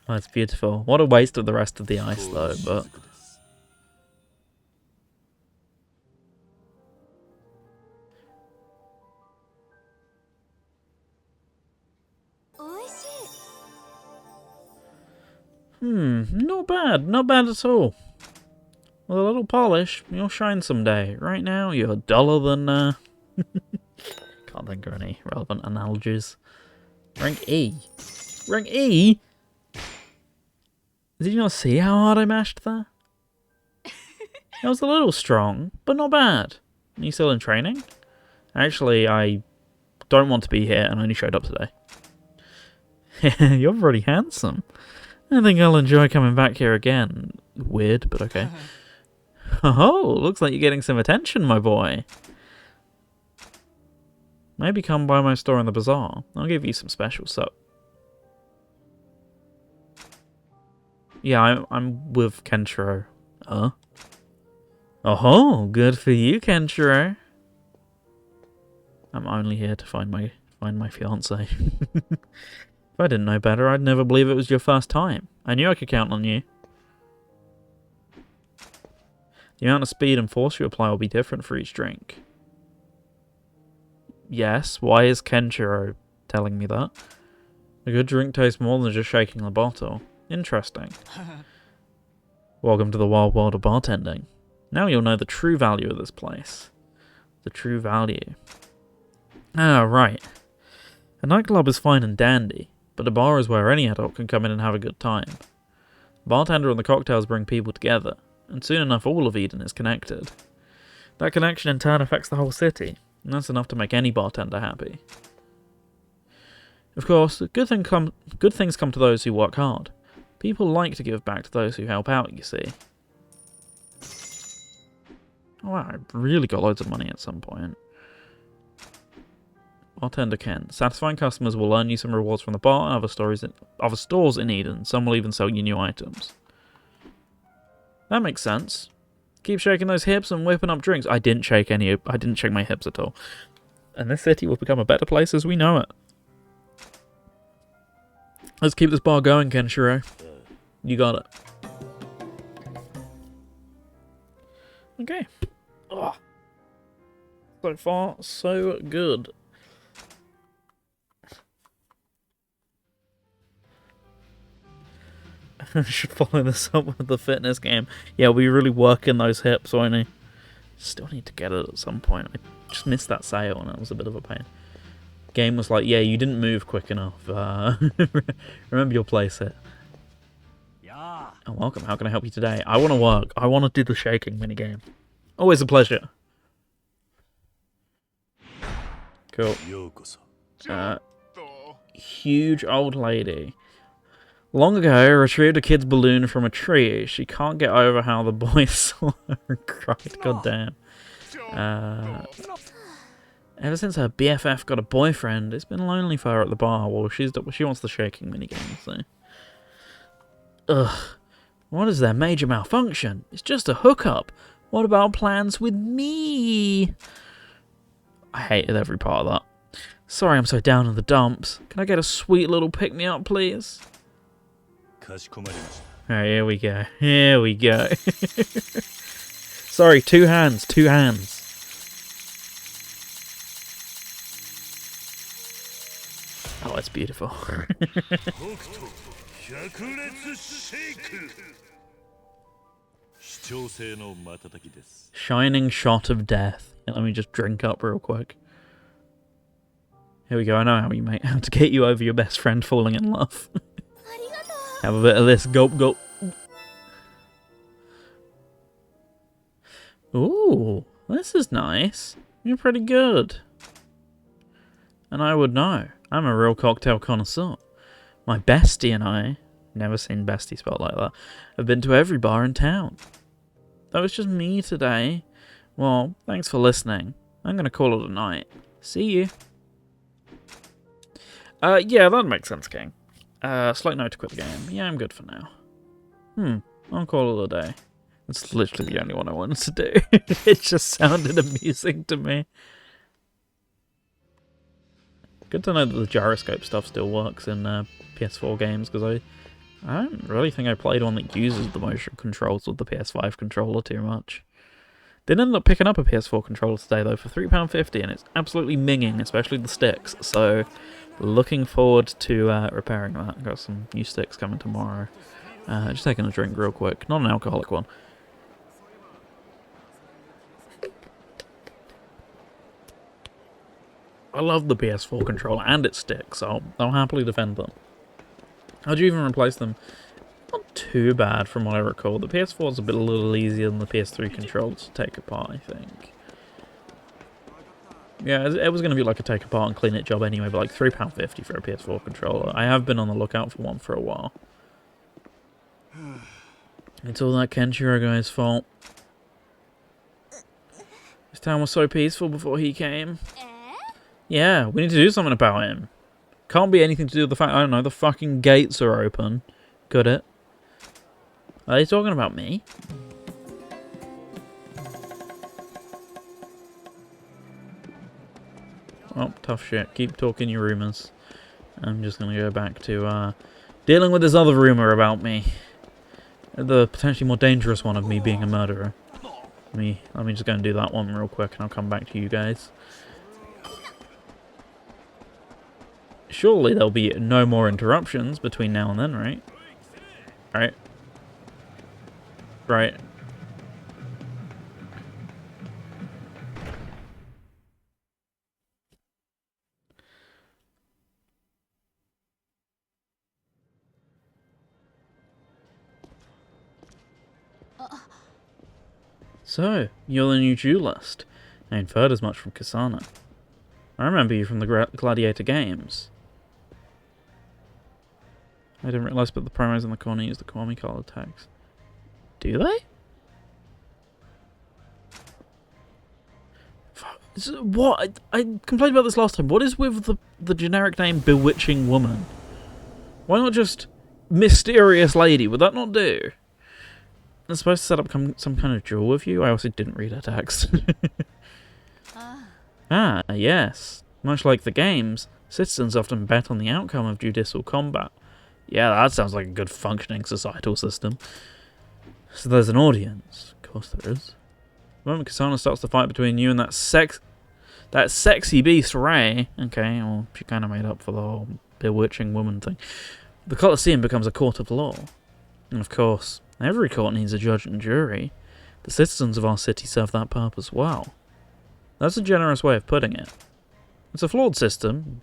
Oh, it's beautiful. What a waste of the rest of the ice, though, but... Not bad. Not bad at all. With a little polish, you'll shine someday. Right now, you're duller than, Can't think of any relevant analogies. Rank E. Rank E? Did you not see how hard I mashed there? It was a little strong, but not bad. Are you still in training? Actually, I don't want to be here and only showed up today. You're pretty handsome. I think I'll enjoy coming back here again. Weird, but okay. Oh, looks like you're getting some attention, my boy. Maybe come by my store in the bazaar. I'll give you some special soap. Yeah, I'm with Kenshiro. Oh, good for you, Kenshiro. I'm only here to find my fiance. If I didn't know better, I'd never believe it was your first time. I knew I could count on you. The amount of speed and force you apply will be different for each drink. Yes, why is Kenshiro telling me that? A good drink tastes more than just shaking the bottle. Interesting. Welcome to the wild world of bartending. Now you'll know the true value of this place. The true value. Ah, right. A nightclub is fine and dandy, but a bar is where any adult can come in and have a good time. The bartender and the cocktails bring people together, and soon enough all of Eden is connected. That connection in turn affects the whole city, and that's enough to make any bartender happy. Of course, good things come to those who work hard. People like to give back to those who help out, you see. Oh wow, I really got loads of money at some point. Bartender Ken. Satisfying customers will earn you some rewards from the bar and other stores in Eden. Some will even sell you new items. That makes sense. Keep shaking those hips and whipping up drinks. I didn't shake my hips at all. And this city will become a better place as we know it. Let's keep this bar going, Kenshiro. You got it. Okay. Oh. So far, so good. I should follow this up with the fitness game. Yeah, we really working those hips, won't we? Still need to get it at some point. I just missed that sale and it was a bit of a pain. Game was like, yeah, you didn't move quick enough. Remember your place here. Oh, welcome. How can I help you today? I want to work. I want to do the shaking minigame. Always a pleasure. Cool. Huge old lady. Long ago, I retrieved a kid's balloon from a tree. She can't get over how the boy saw her and cried. God damn. Ever since her BFF got a boyfriend, it's been lonely for her at the bar. Well, she wants the shaking minigame, so... Ugh. What is their major malfunction? It's just a hookup. What about plans with me? I hated every part of that. Sorry I'm so down in the dumps. Can I get a sweet little pick-me-up, please? Alright, here we go. Here we go. Sorry, two hands. Oh, it's beautiful. Shining shot of death. Let me just drink up real quick. Here we go. I know how to get you over your best friend falling in love. Have a bit of this. Gulp, gulp. Ooh, this is nice. You're pretty good. And I would know. I'm a real cocktail connoisseur. My bestie and I, never seen bestie spelled like that, have been to every bar in town. Though it's just me today. Well, thanks for listening. I'm going to call it a night. See you. Yeah, that makes sense, King. Slight note to quit the game. Yeah, I'm good for now. I'll call it a day. It's literally the only one I wanted to do. It just sounded amusing to me. Good to know that the gyroscope stuff still works in PS4 games, because I don't really think I played one that uses the motion controls with the PS5 controller too much. Did end up picking up a PS4 controller today, though, for £3.50, and it's absolutely minging, especially the sticks, so looking forward to repairing that. Got some new sticks coming tomorrow. Just taking a drink real quick, not an alcoholic one. I love the PS4 controller and its sticks, so I'll happily defend them. How'd you even replace them? Not too bad from what I recall. The PS4 is a little easier than the PS3 controllers to take apart, I think. Yeah, it was going to be like a take apart and clean it job anyway, but like £3.50 for a PS4 controller. I have been on the lookout for one for a while. It's all that Kenshiro guy's fault. This town was so peaceful before he came. Yeah, we need to do something about him. Can't be anything to do with the fact, I don't know, the fucking gates are open. Could it? Are they talking about me? Oh, tough shit. Keep talking your rumors. I'm just gonna go back to dealing with this other rumor about me. The potentially more dangerous one of me being a murderer. Let me just go and do that one real quick and I'll come back to you guys. Surely there'll be no more interruptions between now and then, right? Right. Right. So, you're the new duelist. I inferred as much from Kasana. I remember you from the Gladiator games. I didn't realise, but the promos in the corner use the Kwami colored text. Do they? What? I complained about this last time. What is with the generic name Bewitching Woman? Why not just Mysterious Lady? Would that not do? They're supposed to set up some kind of duel with you? I also didn't read her text. Ah, yes. Much like the games, citizens often bet on the outcome of judicial combat. Yeah, that sounds like a good functioning societal system. So there's an audience. Of course there is. The moment Kasana starts the fight between you and that sexy beast, Ray. Okay, well, she kind of made up for the whole bewitching woman thing. The Colosseum becomes a court of law. And of course, every court needs a judge and jury. The citizens of our city serve that purpose well. That's a generous way of putting it. It's a flawed system.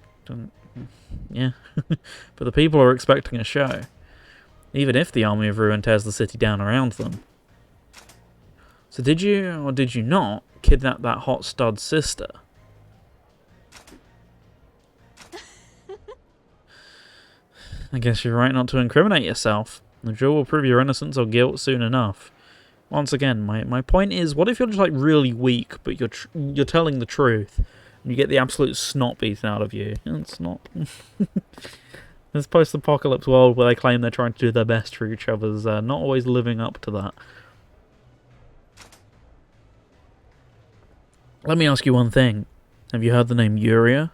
Yeah. But the people are expecting a show. Even if the Army of Ruin tears the city down around them. So did you, or did you not, kidnap that hot stud's sister? I guess you're right not to incriminate yourself. The jury will prove your innocence or guilt soon enough. Once again, my point is, what if you're just like really weak, but you're telling the truth, and you get the absolute snot beaten out of you? It's not. This post-apocalypse world where they claim they're trying to do their best for each other's not always living up to that. Let me ask you one thing. Have you heard the name Yuria?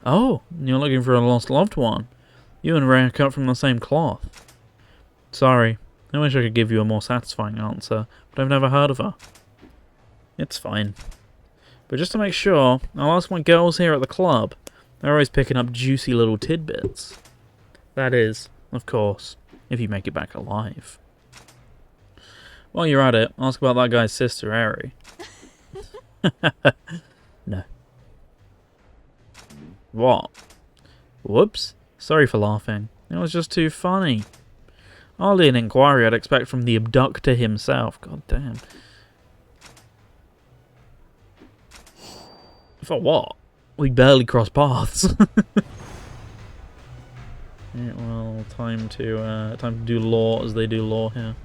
Oh, you're looking for a lost loved one. You and Ray are cut from the same cloth. Sorry, I wish I could give you a more satisfying answer, but I've never heard of her. It's fine. But just to make sure, I'll ask my girls here at the club. They're always picking up juicy little tidbits. That is, of course, if you make it back alive. While you're at it, ask about that guy's sister, Eri. No. What? Whoops. Sorry for laughing. It was just too funny. Hardly an inquiry I'd expect from the abductor himself. God damn. For what? We barely crossed paths. Yeah, well, time to do law as they do law here.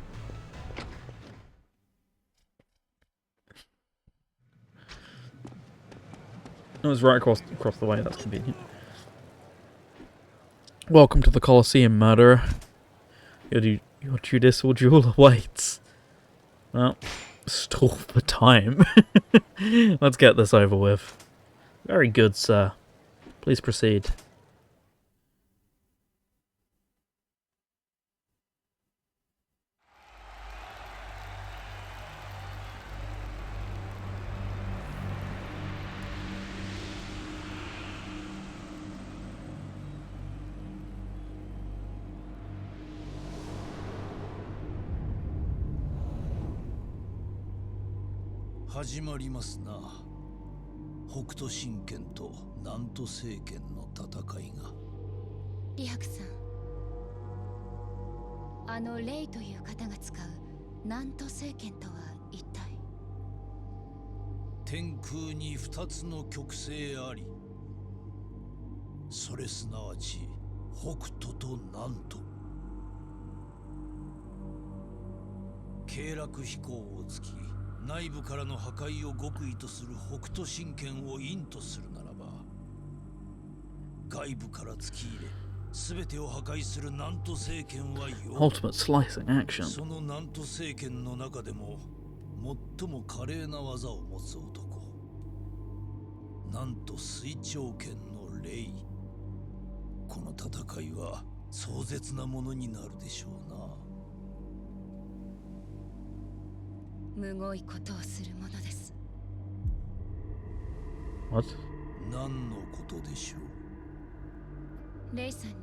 It was right across the way. That's convenient. Welcome to the Colosseum, murderer. Your judicial duel awaits. Well, stall for time. Let's get this over with. Very good, sir. Please proceed.始まりますな。北斗神拳と南都政権の戦いが。リハクさん、レイという方が使う南都政権とは一体？天空に二つの極星あり。それすなわち北斗と南都。経絡飛行を突き。内部からの破壊を極意とする北斗神拳を陰とするならば、外部から突き入れ、すべてを破壊する南都政権はUltimate slicing action. その南都政権の中でも最も華麗な技を持つ男。なんと水長剣のレイ。この戦いは壮絶なものになるでしょうな。むごいことをするものです。 What? 何のことでしょう。レイさんに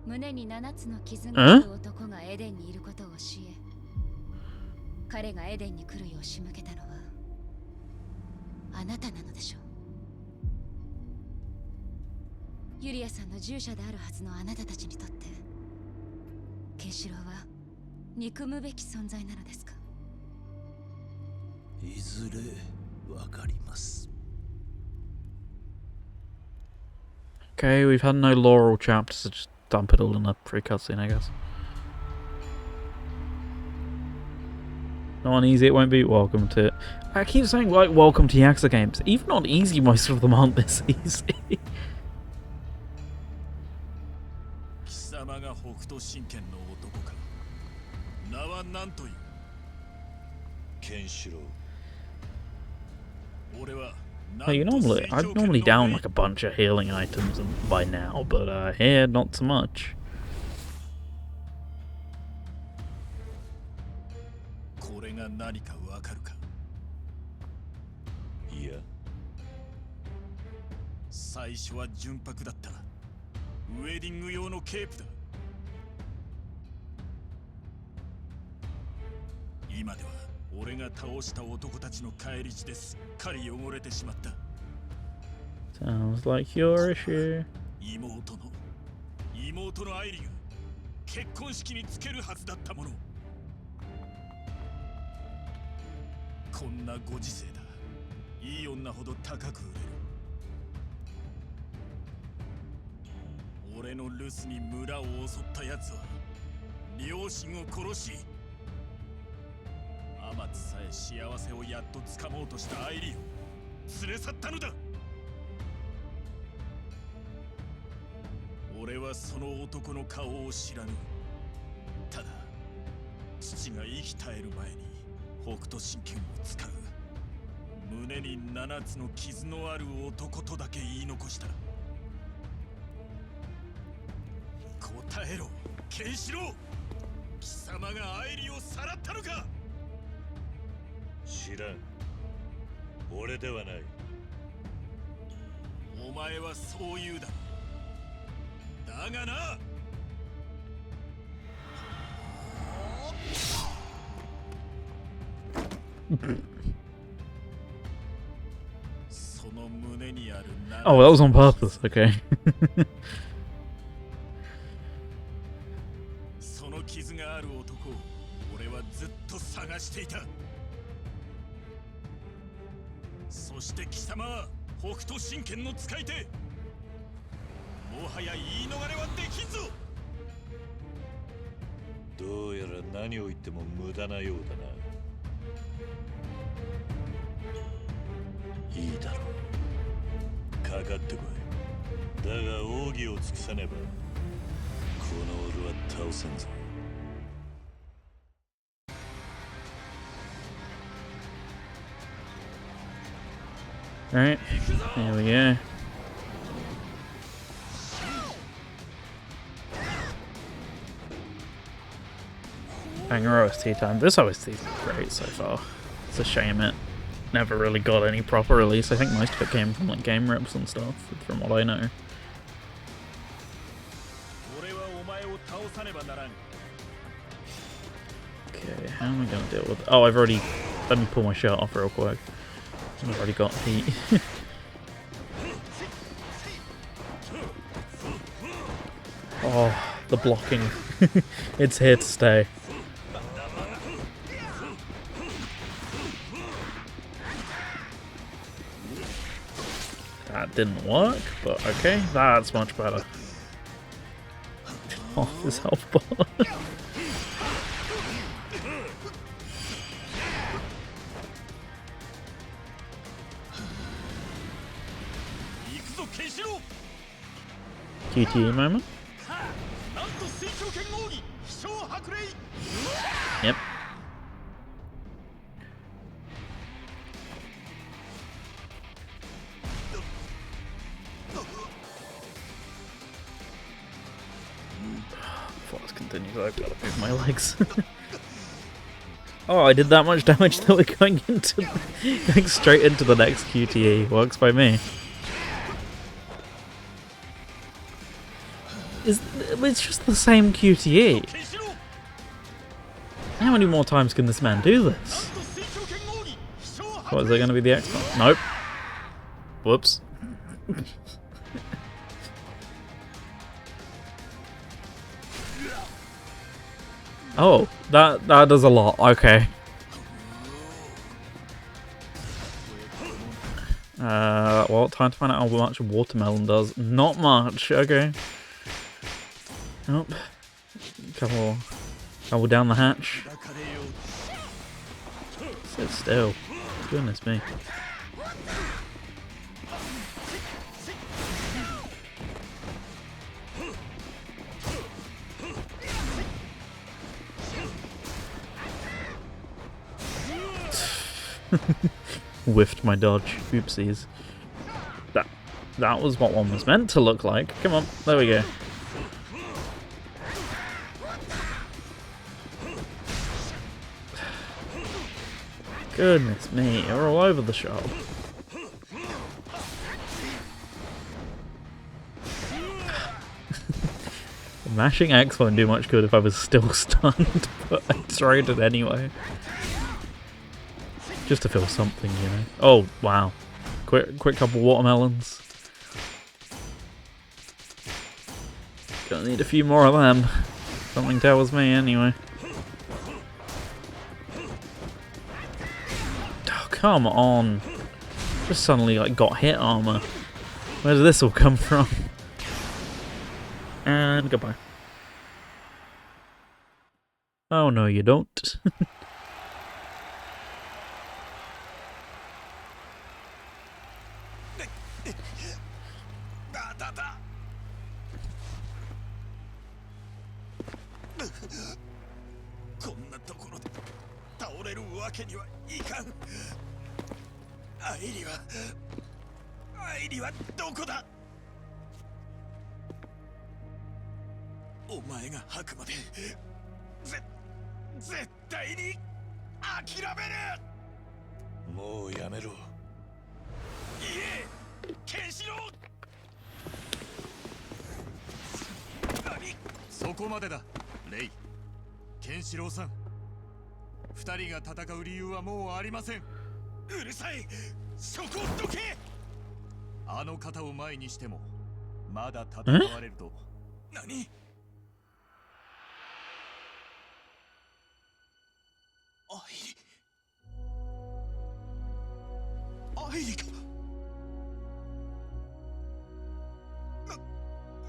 胸に7つの傷がある男がエデンにいることを教え、彼がエデンに来るよう仕向けたのはあなたなのでしょう。ユリアさんの従者であるはずのあなたたちにとってケンシロウは憎むべき存在なのですか。いずれわかります。Okay, we've had no Laurel chapter, so just dump it all in a pre-cutscene, I guess. Not on easy, it won't be. Welcome to... I keep saying, like, welcome to Yakuza games. Even on easy, most of them aren't this easy. 貴様が北斗神拳の男か。名は何という。ケンシロウ。俺は I'd normally down like a bunch of healing items by now, but here, not so much. これが何かわかるか。いや、最初は純白だった。ウェディング用のケープだ。今では俺が倒した男たちの帰り血ですっかり汚れてしまった。Sounds like your issue. 妹のアイリが結婚式につけるはずだったもの。こんなご時世だ。いい女ほど高く売れる。俺の留守に村を襲った奴は両親を殺し、アマツさえ幸せをやっとつかもうとしたアイリーを連れ去ったのだ。俺はその男の顔を知らぬ。ただ父が生き絶える前に北斗神拳を使う。胸に7つの傷のある男とだけ言い残した。答えろ、ケンシロウ。貴様がアイリをさらったのか。知らん。俺ではない。お前はそう言うだろ。だがな。その胸にある Oh, that was on purpose. Okay. その傷がある男を俺はずっと探していた。そして貴様は北斗神拳の使い手。もはや言い逃れはできんぞ。どうやら何を言っても無駄なようだな。いいだろう。かかってこい。だが奥義を尽くさねば、この俺は倒せんぞ。Alright, here we go. Banger OST time. This OST is great so far. It's a shame it never really got any proper release. I think most of it came from like game rips and stuff, from what I know. Okay, how am I gonna deal with it? Oh, let me pull my shirt off real quick. I've already got heat. Oh, the blocking. It's here to stay. That didn't work, but okay, that's much better. Off his health bar. QTE moment. Yep. Let's continue. I've got to move my legs. Oh, I did that much damage that we're going straight into the next QTE. Works by me. It's just the same QTE. How many more times can this man do this? What, is there going to be the X-Box? Nope. Whoops. Oh, that does a lot. Okay. Well, time to find out how much watermelon does. Not much. Okay. Oh. Couple down the hatch. Sit still. Goodness me. Whiffed my dodge. Oopsies. That was what one was meant to look like. Come on, there we go. Goodness me, you're all over the shop. Mashing X won't do much good if I was still stunned, but I tried it anyway. Just to feel something, you know. Oh, wow. Quick couple watermelons. Gonna need a few more of them. Something tells me, anyway. Oh, come on. Just suddenly, like, got hit armor. Where did this all come from? And goodbye. Oh, no, you don't.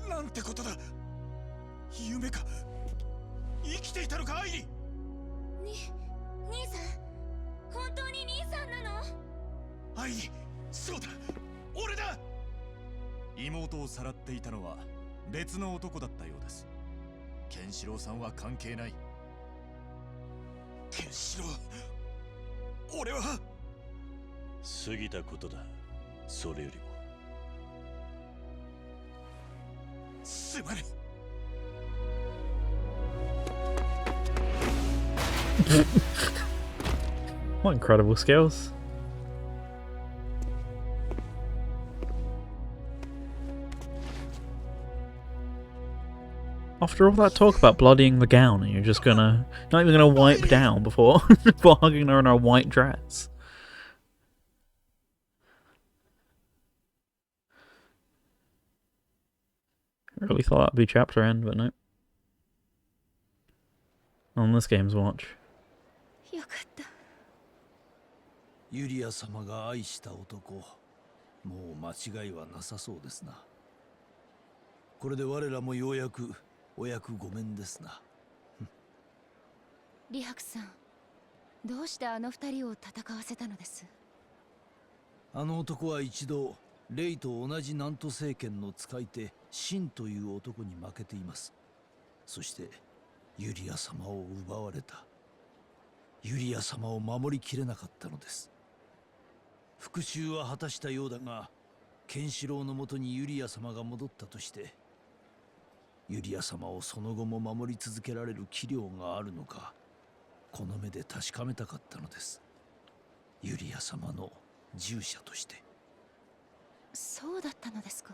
なんてことだ。夢か。生きていたのか、アイリ。兄さん、本当に兄さんなの？アイリ、そうだ、俺だ。妹をさらっていたのは別の男だったようです。ケンシロウさんは関係ない。ケンシロウ、俺は過ぎたことだ。それよりもすまね。What incredible skills. After all that talk about bloodying the gown, and you're just not even gonna wipe down before hugging her in her white dress. I really thought that'd be chapter end, but no. On this game's watch. よかった。ユリア様が愛した男、もう間違いはなさそうですな。これで我らもようやくお役御免ですな。リハクさん、どうしてあの二人を戦わせたのです？あの男は一度レイと同じ南都政権の使い手シンという男に負けています。そしてユリア様を奪われた。ユリア様を守りきれなかったのです。復讐は果たしたようだが、ケンシロウのもとにユリア様が戻ったとして、ユリア様をその後も守り続けられる器量があるのか、この目で確かめたかったのです。ユリア様の従者として。そうだったのですか。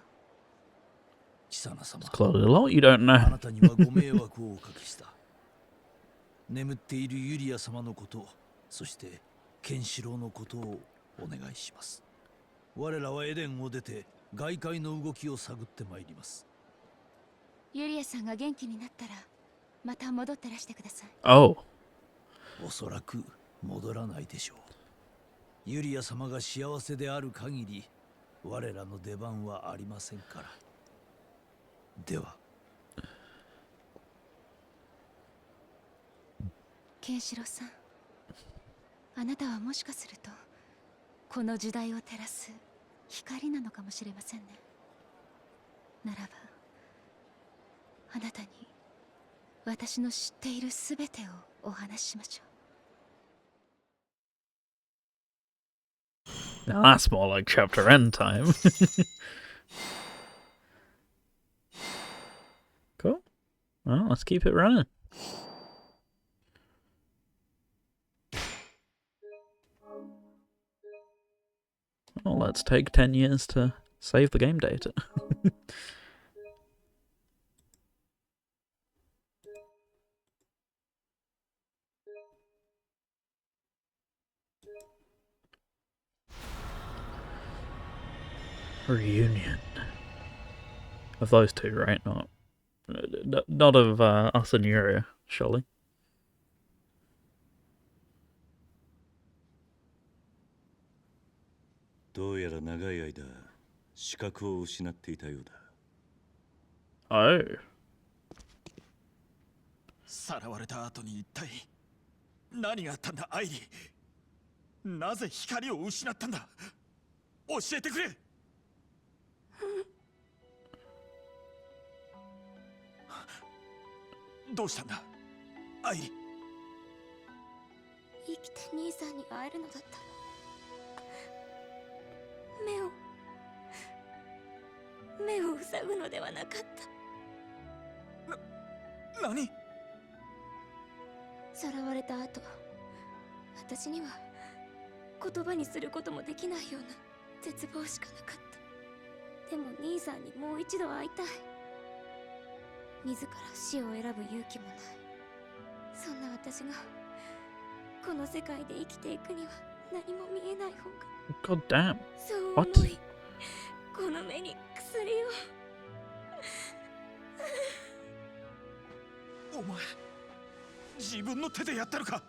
キサナ様、 Clearly a lot you don't あ know. なたにはご迷惑をおかけした。眠っているユリア様のこと、そしてケンシロウのことをお願いします。我らはエデンを出て外界の動きを探ってまいります。ユリアさんが元気になったらまた戻ってらしてください。 Oh. おそらく戻らないでしょう。ユリア様が幸せである限り、我らの出番はありませんから。では。ケンシロウさん、あなたはもしかするとこの時代を照らす光なのかもしれませんね。ならばあなたに私の知っているすべてをお話ししましょう。 Now that's more like chapter end time. Cool. Well, let's keep it running. Well, let's take 10 years to save the game data. Reunion of those two, right? Not of us and Yuria, surely. どうやら長い間視覚を失っていたようだ。 Oh. さらわれた後に一体何があったんだアイリ。なぜ光を失ったんだ、教えてくれ。どうしたんだアイリ。生きて兄さんに会えるのだった。目を塞ぐのではなかった。何。さらわれた後、私には言葉にすることもできないような絶望しかなかった。でも兄さんにもう一度会いたい。自ら死を選ぶ勇気もない。そんな私がこの世界で生きていくには何も見えない方が。 God damn. そう思 What? い、この目に薬を。お前自分の手でやったのか。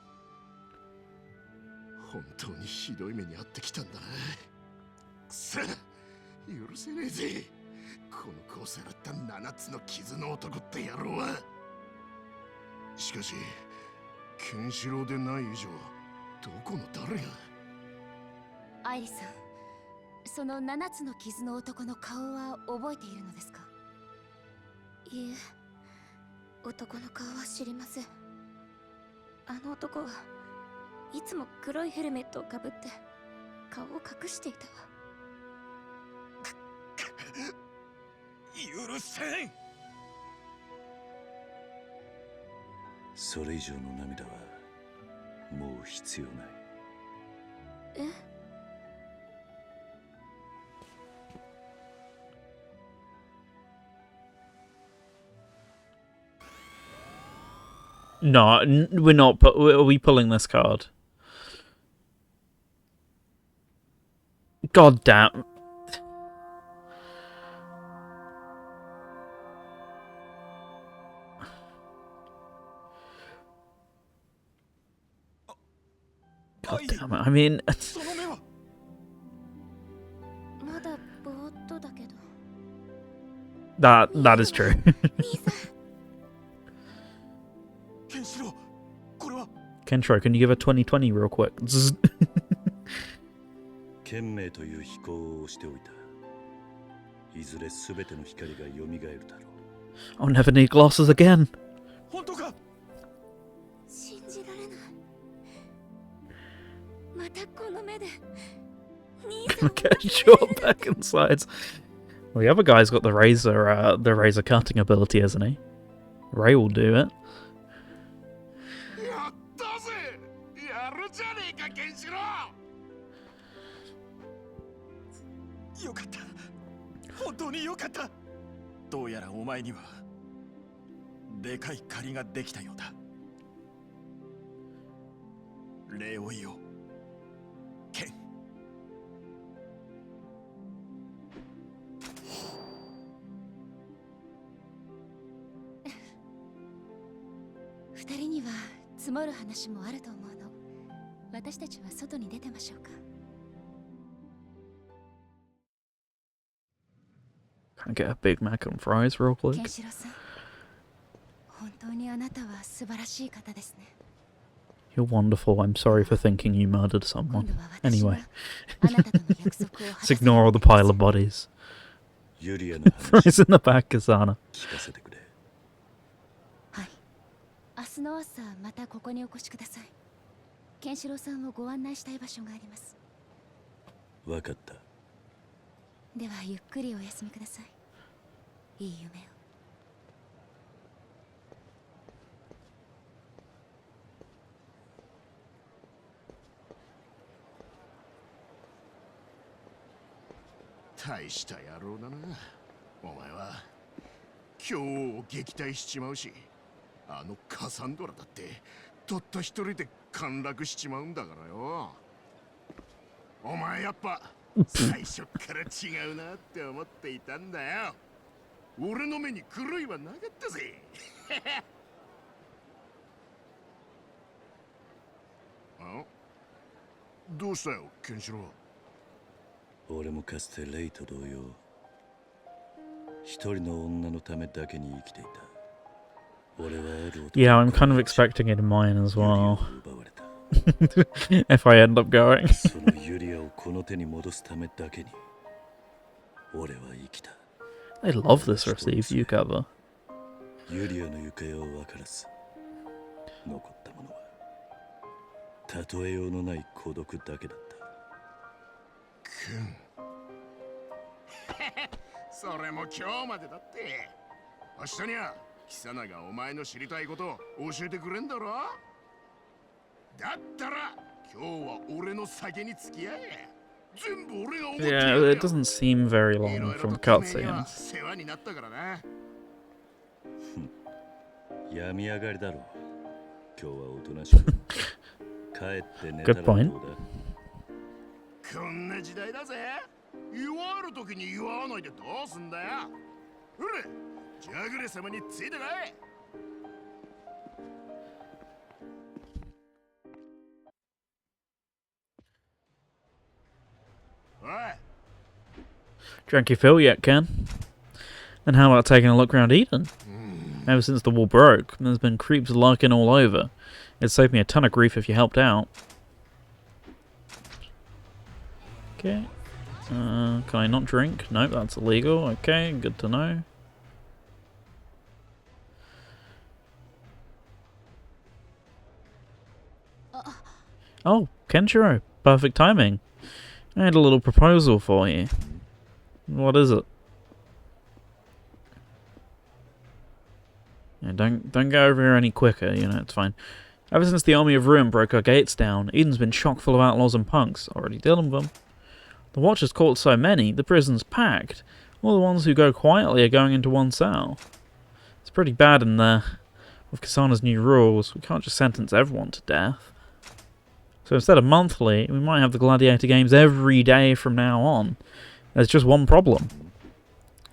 本当にひどい目に遭ってきたんだな。くそ、許せねえぜ。このこうさらった7つの傷の男って野郎は。しかしケンシロウでない以上どこの誰が。アイリさん、その7つの傷の男の顔は覚えているのですか。いえ、男の顔は知りません。あの男はいつも黒いヘルメットをかぶって顔を隠していたわ。許せん。それ以上の涙はもう必要ない。え？ No, we're not. Are we pulling this card? God damn. God damn it. I mean, その目は。まだぼーっとだけど。that is true. 兄さん。ケンシロウ、これは。 Kentro, can you give a 2020 real quick? 懸命という飛行をしておいた。いずれ全ての光が蘇るだろう。 I'll never need glasses again. 本当か。信じられない。またこの目で兄さんを Okay, sure, back and sides. Well, the other guy's got the razor cutting ability, hasn't he? Ray will do it. やったぜ。やるじゃねえか、ケンシロウ。よかった。本当によかった。どうやらお前にはでかい借りができたようだ。礼を言おう。ケン。二人には積もる話もあると思うの。私たちは外に出てましょうか。Can I get a Big Mac and fries real ケ quick? ンシロウさん、本当にあなたは素晴らしい方ですね。 You're wonderful. I'm sorry for thinking you murdered 今 someone. 度は私が Anyway, あなたとの約束を果 let's たせ ignore all the pile of bodies. ユリアの話 Fries in the back, Kasana. 聞かせてくれ。はい。明日の朝またここにお越しください。ケンシロウさんをご案内したい場所があります。わかった。ではゆっくりお休みください。いい夢を。大した野郎だな。お前は今日を撃退しちまうし、あのカサンドラだってたった一人で陥落しちまうんだからよ。お前やっぱ最初から違うなって思っていたんだよ。俺の目に狂いはなかったぜ。あ？どうしたよ、ケンシロウ。俺もかつてレイと同様、一人の女のためだけに生きていた。俺はある男 Yeah, I'm kind of expecting it in mine as ユリアを well. 奪われた。 If I end up going. そのユリアをこの手に戻すためだけに俺は生きた。 I love this Receive You cover. ユリアの行方を分からず残ったものは例えようのない孤独だけだった。ケン。それも今日までだって。明日にはキサナがお前の知りたいことを教えてくれんだろ。だったら今日は俺の酒に付き合え。全部俺が思ってや Yeah, るよ。 it doesn't seem very いろ long いろ from と the てめえには cutscenes. 世話になったからな。病み上がりだろう。今日はおとなしく帰って寝たら Good どう point. だ。こんな時代だぜ。祝う時に祝わないでどうすんだよ。ほれ、ジャグレ様についてこい。おい。 Drank your fill yet, Ken? And how about taking a look around Eden? Ever since the wall broke, there's been creeps lurking all over. It'd save me a ton of grief if you helped out. Okay. Can I not drink? Nope, that's illegal. Okay, good to know. Oh, Kenshiro. Perfect timing. I had a little proposal for you. What is it? Yeah, don't go over here any quicker, you know, it's fine. Ever since the Army of Ruin broke our gates down, Eden's been chock full of outlaws and punks, already dealing with them. The Watch has caught so many, the prison's packed. All the ones who go quietly are going into one cell. It's pretty bad in there. With Kasana's new rules, we can't just sentence everyone to death. So instead of monthly, we might have the Gladiator games every day from now on. There's just one problem.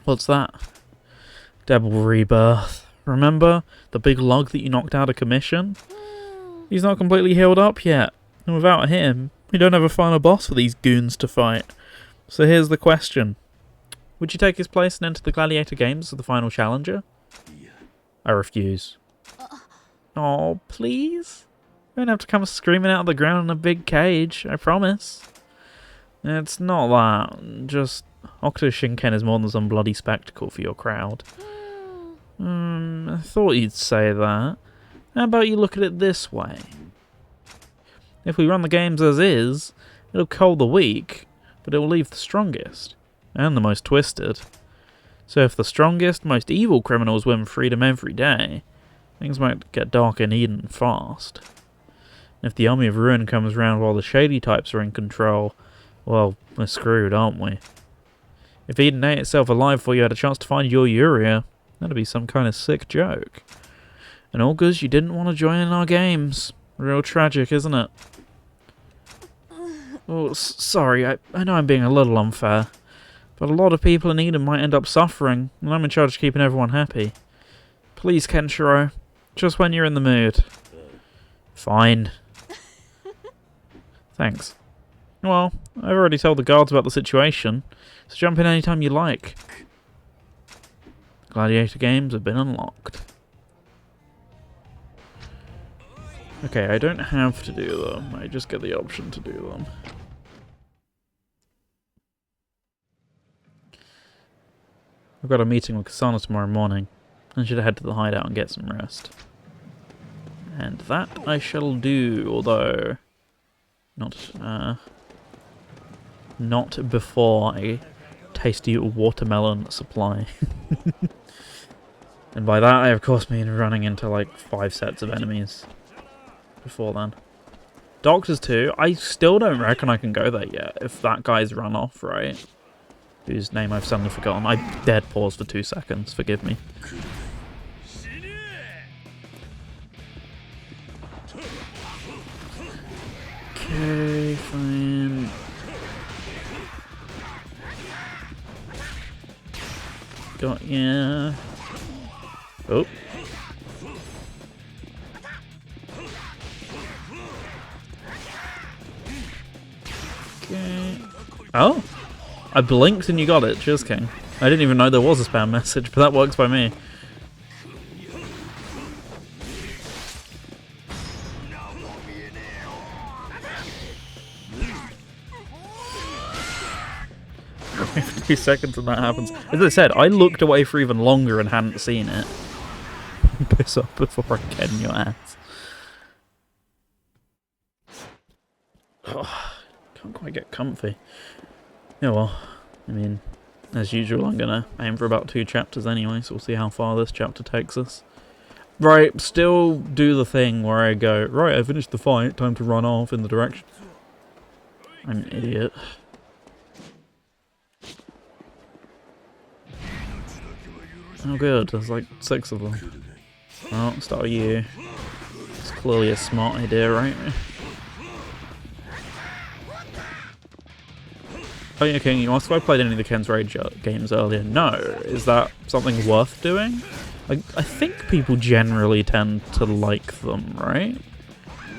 What's that? Devil Rebirth. Remember? The big lug that you knocked out of commission? He's not completely healed up yet. And without him, we don't have a final boss for these goons to fight. So here's the question. Would you take his place and enter the Gladiator games as the final challenger? いや、 I refuse. Oh, please? You don't have to come screaming out of the ground in a big cage, I promise. It's not that. Just Okuto Shinken is more than some bloody spectacle for your crowd. I thought you'd say that. How about you look at it this way? If we run the games as is, it'll cull the weak, but it will leave the strongest. And the most twisted. So if the strongest, most evil criminals win freedom every day, things might get dark in Eden fast. And if the army of ruin comes around while the shady types are in control, well, we're screwed, aren't we? If Eden ate itself alive before you had a chance to find your Uria, that'd be some kind of sick joke. And all because you didn't want to join in our games. Real tragic, isn't it? Oh, sorry, I know I'm being a little unfair, but a lot of people in Eden might end up suffering, and I'm in charge of keeping everyone happy. Please, Kenshiro, just when you're in the mood. Fine. Thanks. Well, I've already told the guards about the situation, so jump in anytime you like. Gladiator games have been unlocked. Okay, I don't have to do them, I just get the option to do them. I've got a meeting with Kasana tomorrow morning. I should head to the hideout and get some rest. And that I shall do, although not before a tasty watermelon supply. And by that I of course mean running into like 5 sets of enemies before then. Doctors 2, I still don't reckon I can go there yet, if that guy's run off, right? Whose name I've suddenly forgotten. I dared pause for 2 seconds, forgive me. Okay, fine. Got ya. Oh. Okay. Oh! I blinked and you got it. Cheers, King. I didn't even know there was a spam message, but that works by me. Few seconds and that happens. As I said, I looked away for even longer and hadn't seen it. Piss off before I get in your ass. Oh, can't quite get comfy. Yeah, well, I mean, as usual, I'm gonna aim for about 2 chapters anyway, so we'll see how far this chapter takes us. Right, still do the thing where I go, right, I finished the fight, time to run off in the direction. I'm an idiot. Oh good, there's like 6 of them. Well, start with you. It's clearly a smart idea, right? Oh yeah, King, you asked if I played any of the Ken's Rage games earlier. No. Is that something worth doing? I think people generally tend to like them, right?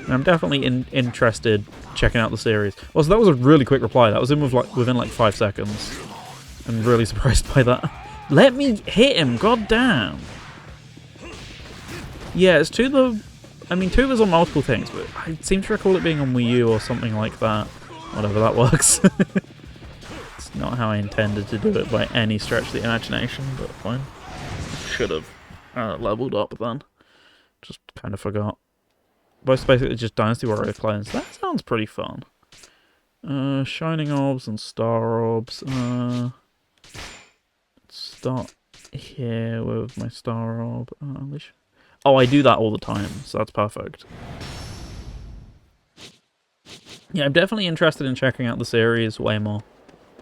And I'm definitely interested checking out the series. Well, so that was a really quick reply. That was within like 5 seconds. I'm really surprised by that. Let me hit him, goddamn. Yeah, it's to is on multiple things, but I seem to recall it being on Wii U or something like that. Whatever, that works. It's not how I intended to do it by any stretch of the imagination, but fine. Should have leveled up then. Just kind of forgot. But it's basically just Dynasty Warrior clones. That sounds pretty fun. Shining Orbs and Star Orbs. Start here with my Star Orb. Oh, I do that all the time, so that's perfect. Yeah, I'm definitely interested in checking out the series way more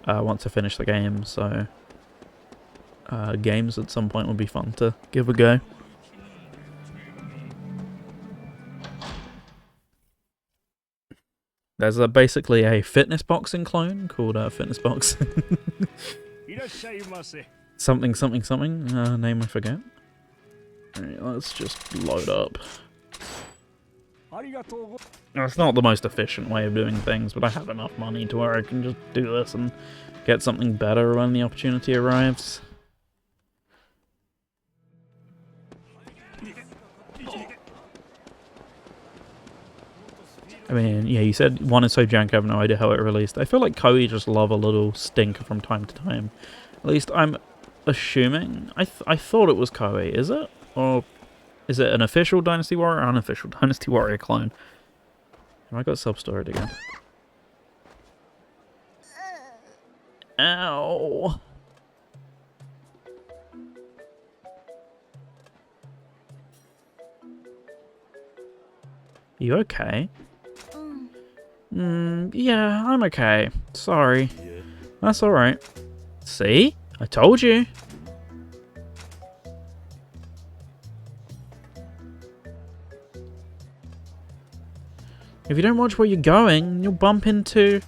once I finish the game, so games at some point would be fun to give a go. There's basically a fitness boxing clone called Fitness Box. Something, something, something. Name I forget. Alright, let's just load up. Now, it's not the most efficient way of doing things, but I have enough money to where I can just do this and get something better when the opportunity arrives. I mean, yeah, you said 1 is so jank, I have no idea how it released. I feel like Koei just love a little stinker from time to time. At least I'm assuming. I thought it was Koei, is it? Or is it an official Dynasty Warrior or unofficial Dynasty Warrior clone? Have I got sub-storied again? Ow! you okay? うん Yeah, I'm okay. Sorry. Yeah. That's alright. See? I told you. If you don't watch where you're going, you'll bump into...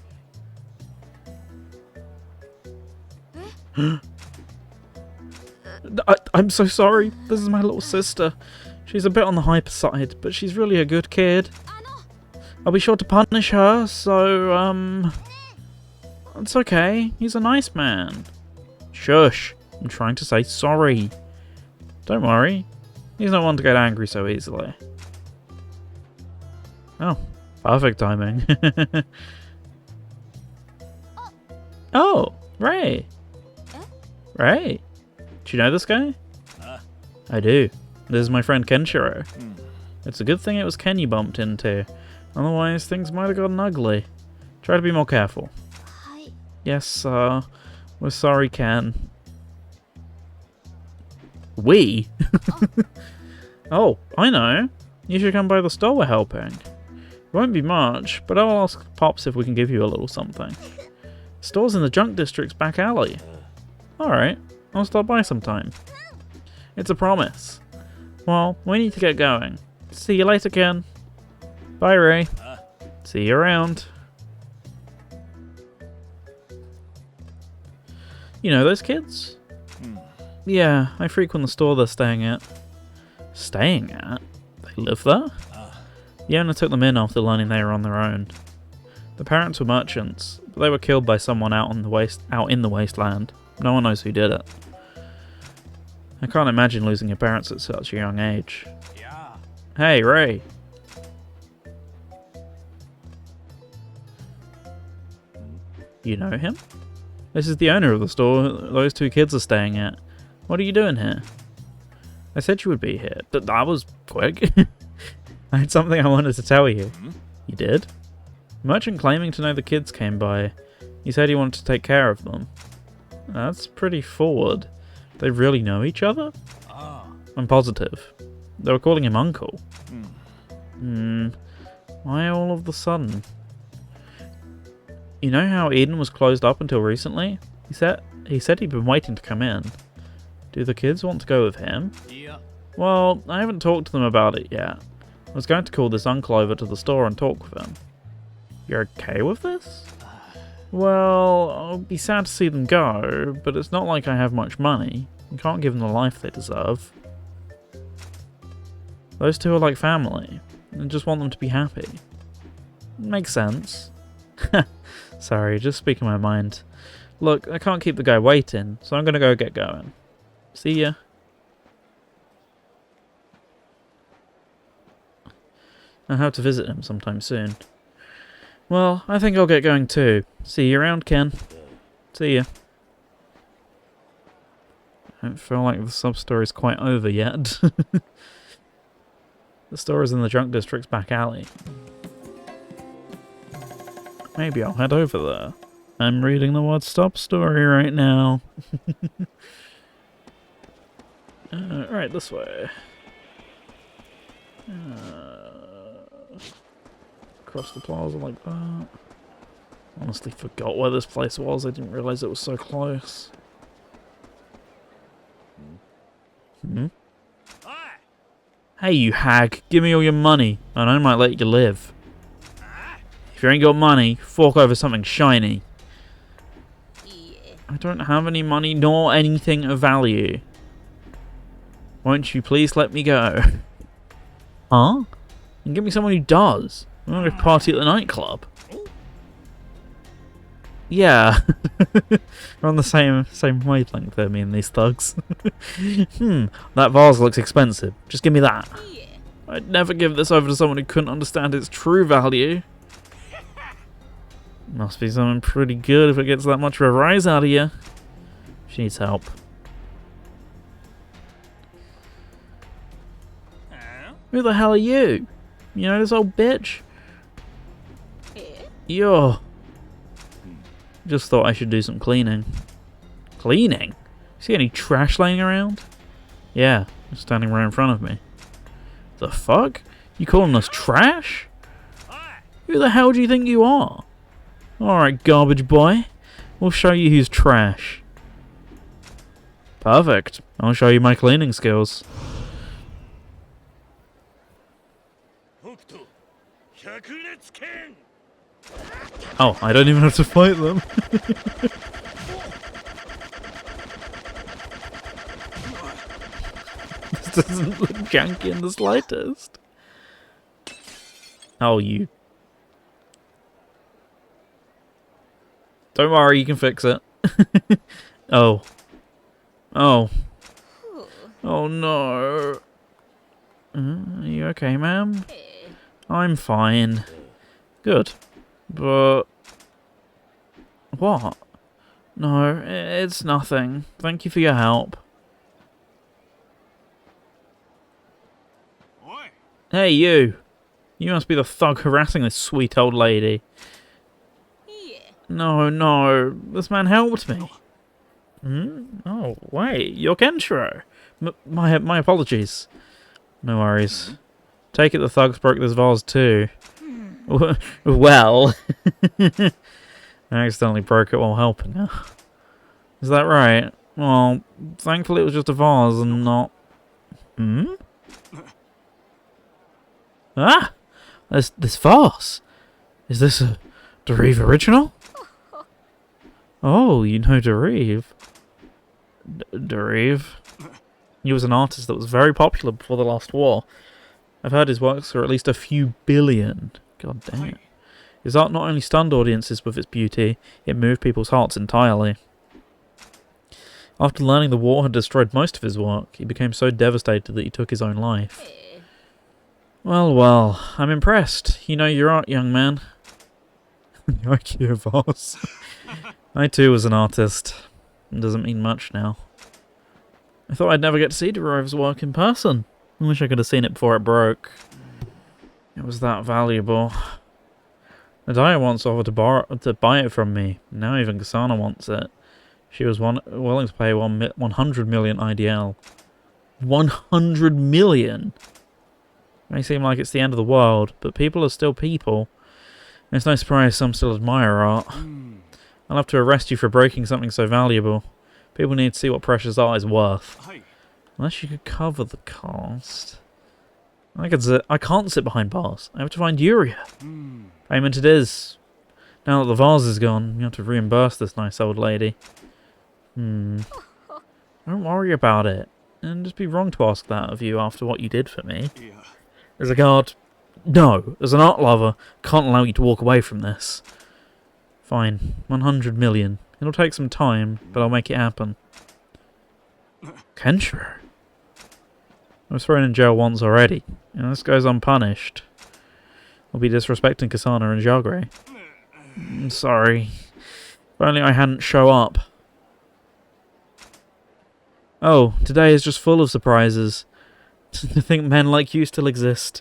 I'm so sorry. This is my little sister. She's a bit on the hyper side, but she's really a good kid. あの I'll be sure to punish her, so, it's okay. He's a nice man. Shush. I'm trying to say sorry. Don't worry. He's not one to get angry so easily. Oh, perfect timing. Oh, Ray. Ray. Do you know this guy? I do. This is my friend Kenshiro. It's a good thing it was Ken you bumped into. Otherwise, things might have gotten ugly. Try to be more careful. はい Yes, we're sorry, Ken. We? Oh, I know. You should come by the store we're helping. It won't be much, but I'll ask Pops if we can give you a little something. Store's in the junk district's back alley. Alright, I'll stop by sometime. It's a promise. Well, we need to get going. See you later, Ken. Bye, Ray. See you around. You know those kids? Yeah, I frequent the store they're staying at. Staying at? They live there? The owner took them in after learning they were on their own. The parents were merchants, but they were killed by someone out in the wasteland. No one knows who did it. I can't imagine losing your parents at such a young age. Hey, Ray. You know him? This is the owner of the store those two kids are staying at. What are you doing here? I said you would be here, but that was quick. I had something I wanted to tell you. You did? The merchant claiming to know the kids came by. He said he wanted to take care of them. That's pretty forward. They really know each other? I'm positive. They were calling him Uncle. Why all of the sudden? You know how Eden was closed up until recently? He said he'd been waiting to come in. Do the kids want to go with him? Yeah. Well, I haven't talked to them about it yet. I was going to call this uncle over to the store and talk with him. You're okay with this? Well, I'll be sad to see them go, but it's not like I have much money. You can't give them the life they deserve. Those two are like family. I just want them to be happy. Makes sense. Sorry, just speaking my mind. Look, I can't keep the guy waiting, so I'm gonna go get going. See ya. I'll have to visit him sometime soon. Well, I think I'll get going too. See you around, Ken. See ya. I don't feel like the sub-story's quite over yet. The store is in the junk district's back alley. Maybe I'll head over there. I'm reading the What's Stop story right now. Right, this way. Across the plaza like that. Honestly forgot where this place was. I didn't realize it was so close. Hey, you hag. Give me all your money, and I might let you live. If you ain't got money, fork over something shiny. I don't have any money nor anything of value. Won't you please let me go? Huh? And give me someone who does. I'm going to party at the nightclub. Yeah. We're on the same wavelength there, me and these thugs. That vase looks expensive. Just give me that. I'd never give this over to someone who couldn't understand its true value. Must be something pretty good if it gets that much of a rise out of you. She needs help. Who the hell are you? You know this old bitch? Yo. Just thought I should do some cleaning. Cleaning? See any trash laying around? Yeah, just standing right in front of me. The fuck? You calling us trash? Who the hell do you think you are? Alright, garbage boy. We'll show you who's trash. Perfect. I'll show you my cleaning skills. Oh, I don't even have to fight them. This doesn't look janky in the slightest. Oh, you. Don't worry, you can fix it. Oh. Oh. Oh no. Are you okay, ma'am? I'm fine. Good. But... What? No, it's nothing. Thank you for your help. Hey, you. You must be the thug harassing this sweet old lady. No, no. This man helped me. Oh, wait. You're Kenshiro. My apologies. No worries. Take it the thugs broke this vase too. Well. I accidentally broke it while helping her. Is that right? Well, thankfully it was just a vase and not... Ah! This vase! Is this a Derive original? Oh, you know Derive. Derive? He was an artist that was very popular before the last war. I've heard his works are at least a few billion. God damn it. His art not only stunned audiences with its beauty, it moved people's hearts entirely. After learning the war had destroyed most of his work, he became so devastated that he took his own life. Well, well, I'm impressed. You know your art, young man. IKEA vase. I too was an artist. It doesn't mean much now. I thought I'd never get to see Derive's work in person. I wish I could have seen it before it broke. It was that valuable. Nadaya once offered to buy it from me. Now even Kasana wants it. She was willing to pay 100 million IDL. 100 million? May seem like it's the end of the world, but people are still people. It's no surprise some still admire art. I'll have to arrest you for breaking something so valuable. People need to see what precious art is worth. Unless you could cover the cost. I can't sit behind bars. I have to find Yuria. Payment it is. Now that the vase is gone, you have to reimburse this nice old lady. Don't worry about it. It'd just be wrong to ask that of you after what you did for me. As a guard, no. As an art lover, can't allow you to walk away from this. Fine. 100 million. It'll take some time, but I'll make it happen. Kenshiro? I was thrown in jail once already, and this goes unpunished. I'll be disrespecting Kasana and Jagre. I'm sorry. If only I hadn't show up. Oh, today is just full of surprises. To think men like you still exist.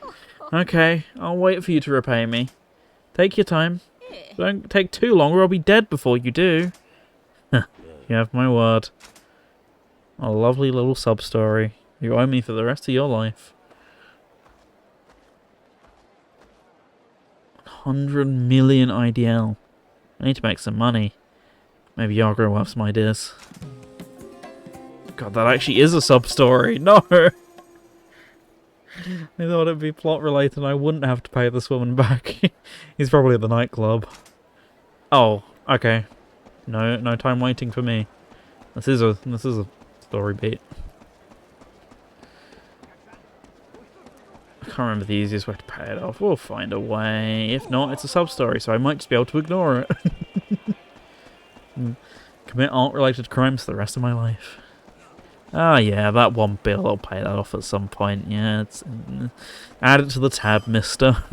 Okay, I'll wait for you to repay me. Take your time. Don't take too long or I'll be dead before you do. You have my word. A lovely little sub-story. You owe me for the rest of your life. 100 million IDL. I need to make some money. Maybe Jagre will have some ideas. God, that actually is a sub-story. No! I thought it'd be plot related and I wouldn't have to pay this woman back. He's probably at the nightclub. Oh, okay. No time waiting for me. This is a story beat. I can't remember the easiest way to pay it off. We'll find a way. If not, it's a sub-story, so I might just be able to ignore it. Commit art-related crimes for the rest of my life. Oh yeah, that one bill, I'll pay that off at some point. Yeah, it's add it to the tab, mister.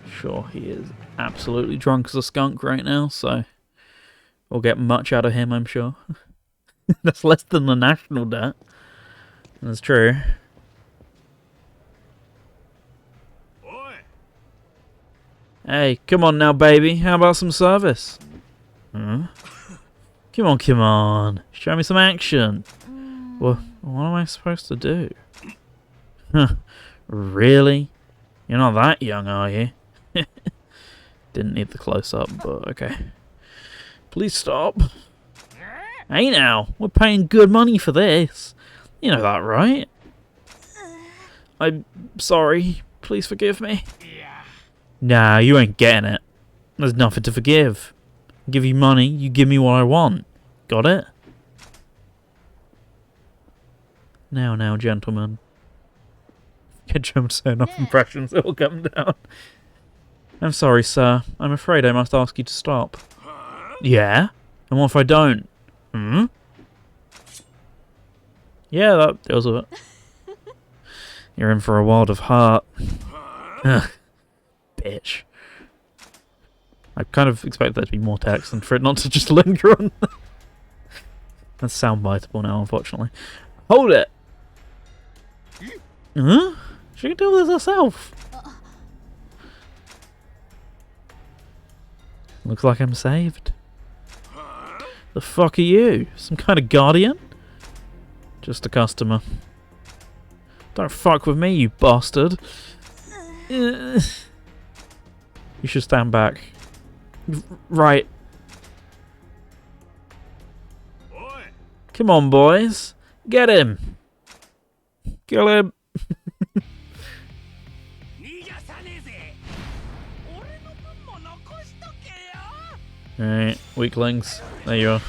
Sure, he is absolutely drunk as a skunk right now, so we'll get much out of him, I'm sure. That's less than the national debt. That's true. Hey, come on now, baby. How about some service? Huh? Come on. Show me some action. What am I supposed to do? Huh. Really? You're not that young, are you? Didn't need the close-up, but okay. Please stop. Hey now, we're paying good money for this. You know that, right? I'm sorry. Please forgive me. Nah, you ain't getting it. There's nothing to forgive. I give you money, you give me what I want. Got it? Now, gentlemen. Get Jim to say enough impressions, it will come down. I'm sorry, sir. I'm afraid I must ask you to stop. Yeah? And what if I don't? Hmm? Yeah, that deals with it. You're in for a world of hurt. Ugh. Bitch. I kind of expected there to be more text and for it not to just linger on. That's soundbiteable now, unfortunately. Hold it! Huh? She can do this herself. Looks like I'm saved. The fuck are you? Some kind of guardian? Just a customer. Don't fuck with me, you bastard. You should stand back. Right. Come on, boys. Get him. Kill him. Alright, weaklings. There you are.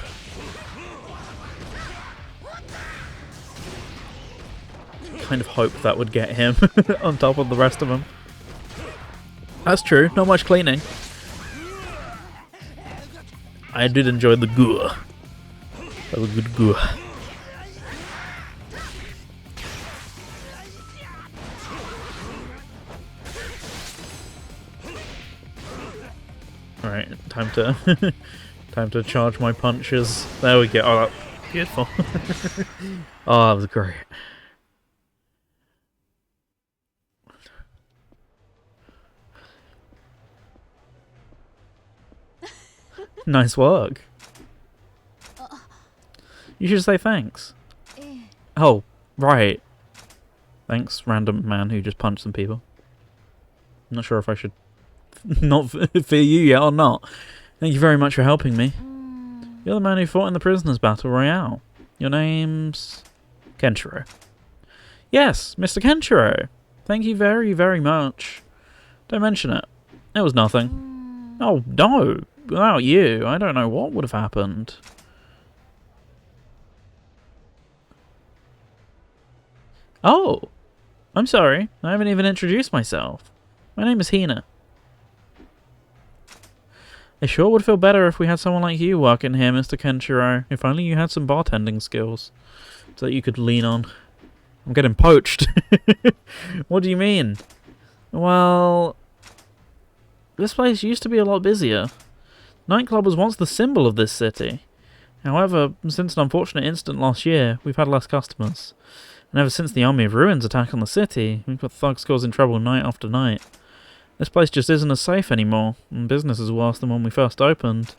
Kind of hoped that would get him on top of the rest of them. That's true, not much cleaning. I did enjoy the gore. That was good gore. Alright, time to charge my punches. There we go. Oh, that's beautiful. Oh, that was great. Nice work. You should say thanks. Oh, right. Thanks, random man who just punched some people. I'm not sure if I should not fear you yet or not. Thank you very much for helping me. You're the man who fought in the prisoners' battle royale. Your name's Kenshiro. Yes, Mr. Kenshiro. Thank you very, very much. Don't mention it. It was nothing. Oh, no. Without you, I don't know what would have happened. Oh, I'm sorry. I haven't even introduced myself. My name is Hina. I sure would feel better if we had someone like you working here, Mr. Kenshiro. If only you had some bartending skills so that you could lean on. I'm getting poached. What do you mean? Well, this place used to be a lot busier. Nightclub was once the symbol of this city. However, since an unfortunate incident last year, we've had less customers. And ever since the Army of Ruins attack on the city, we've got thugs causing trouble night after night. This place just isn't as safe anymore, and business is worse than when we first opened.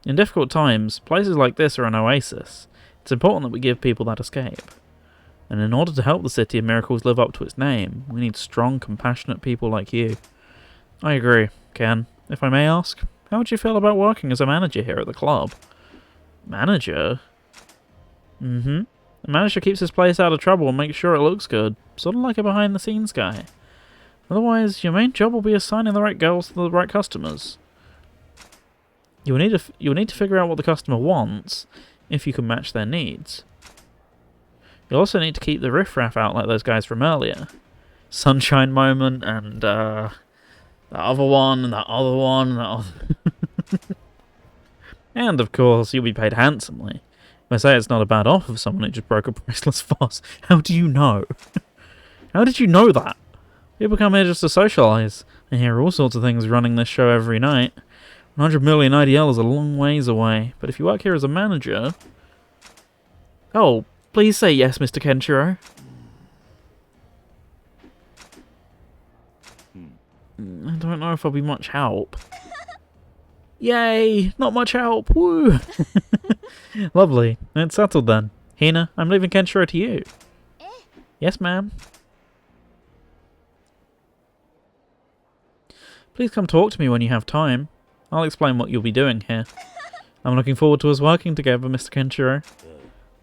In difficult times, places like this are an oasis. It's important that we give people that escape. And in order to help the City of Miracles live up to its name, we need strong, compassionate people like you. I agree, Ken. If I may ask, how would you feel about working as a manager here at the club? Manager? Mm-hmm. The manager keeps this place out of trouble and makes sure it looks good, sort of like a behind-the-scenes guy. Otherwise, your main job will be assigning the right girls to the right customers. You'll need to figure out what the customer wants, if you can match their needs. You'll also need to keep the riffraff out like those guys from earlier. Sunshine Moment and that other one and that other one and that other... And of course, you'll be paid handsomely. If I say it's not a bad offer for someone who just broke a priceless fast, how do you know? How did you know that? People come here just to socialise. I hear all sorts of things running this show every night. 100 million IDL is a long ways away, but if you work here as a manager... Oh, please say yes, Mr. Kenshiro. I don't know if I'll be much help. Yay! Not much help. Woo! Lovely. It's settled then. Hina, I'm leaving Kenshiro to you. Yes, ma'am. Please come talk to me when you have time. I'll explain what you'll be doing here. I'm looking forward to us working together, Mr. Kenshiro.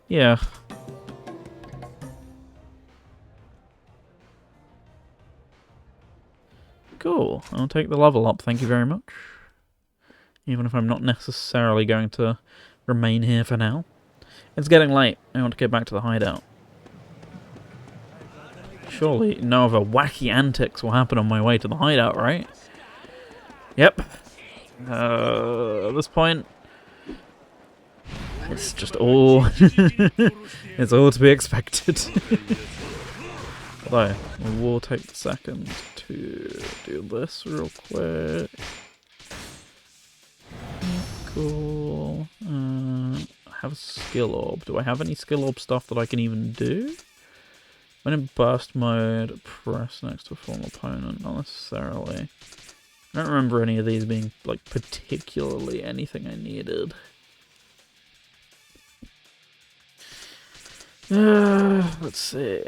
Yeah. Cool. I'll take the level up, thank you very much. Even if I'm not necessarily going to remain here for now. It's getting late. I want to get back to the hideout. Surely no other wacky antics will happen on my way to the hideout, right? Yep. At this point, it's just all... it's all to be expected. Although, we'll take a second to do this real quick. Cool. I have a skill orb. Do I have any skill orb stuff that I can even do? When in burst mode, press next to a former opponent. Not necessarily. I don't remember any of these being, like, particularly anything I needed. Let's see.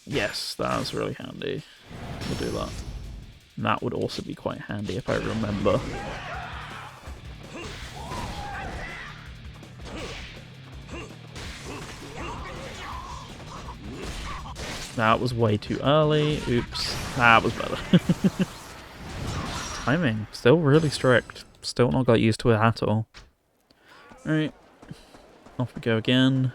Yes, that's really handy. We'll do that. And that would also be quite handy if I remember. That was way too early. Oops. That was better. Timing. Still really strict. Still not got used to it at all. Alright. Off we go again.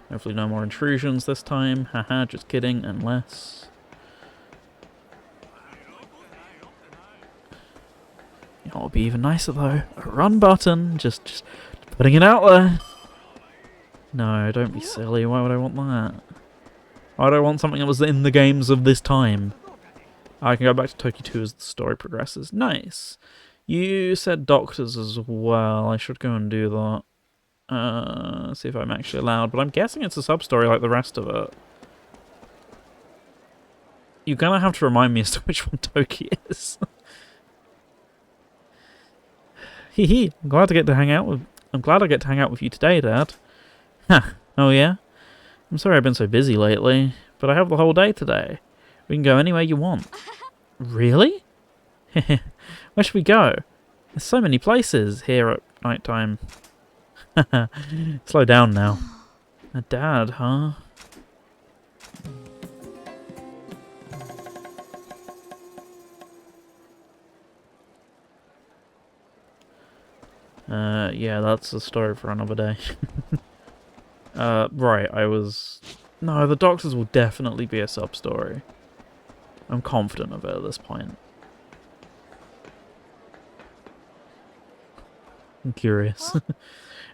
Hopefully no more intrusions this time. Haha, just kidding, unless... It would be even nicer though. A run button. Just putting it out there. No, don't be silly. Why would I want that? Why would I want something that was in the games of this time? I can go back to Toki 2 as the story progresses. Nice. You said doctors as well. I should go and do that. See if I'm actually allowed. But I'm guessing it's a sub-story like the rest of it. You're going to have to remind me as to which one Toki is. Hee I'm glad I get to hang out with you today, Dad. Huh. Oh yeah? I'm sorry I've been so busy lately, but I have the whole day today. We can go anywhere you want. Really? Where should we go? There's so many places here at night time. Slow down now. A dad, huh? Yeah, that's a story for another day. Right, No, the Doctors will definitely be a sub-story. I'm confident of it at this point. I'm curious.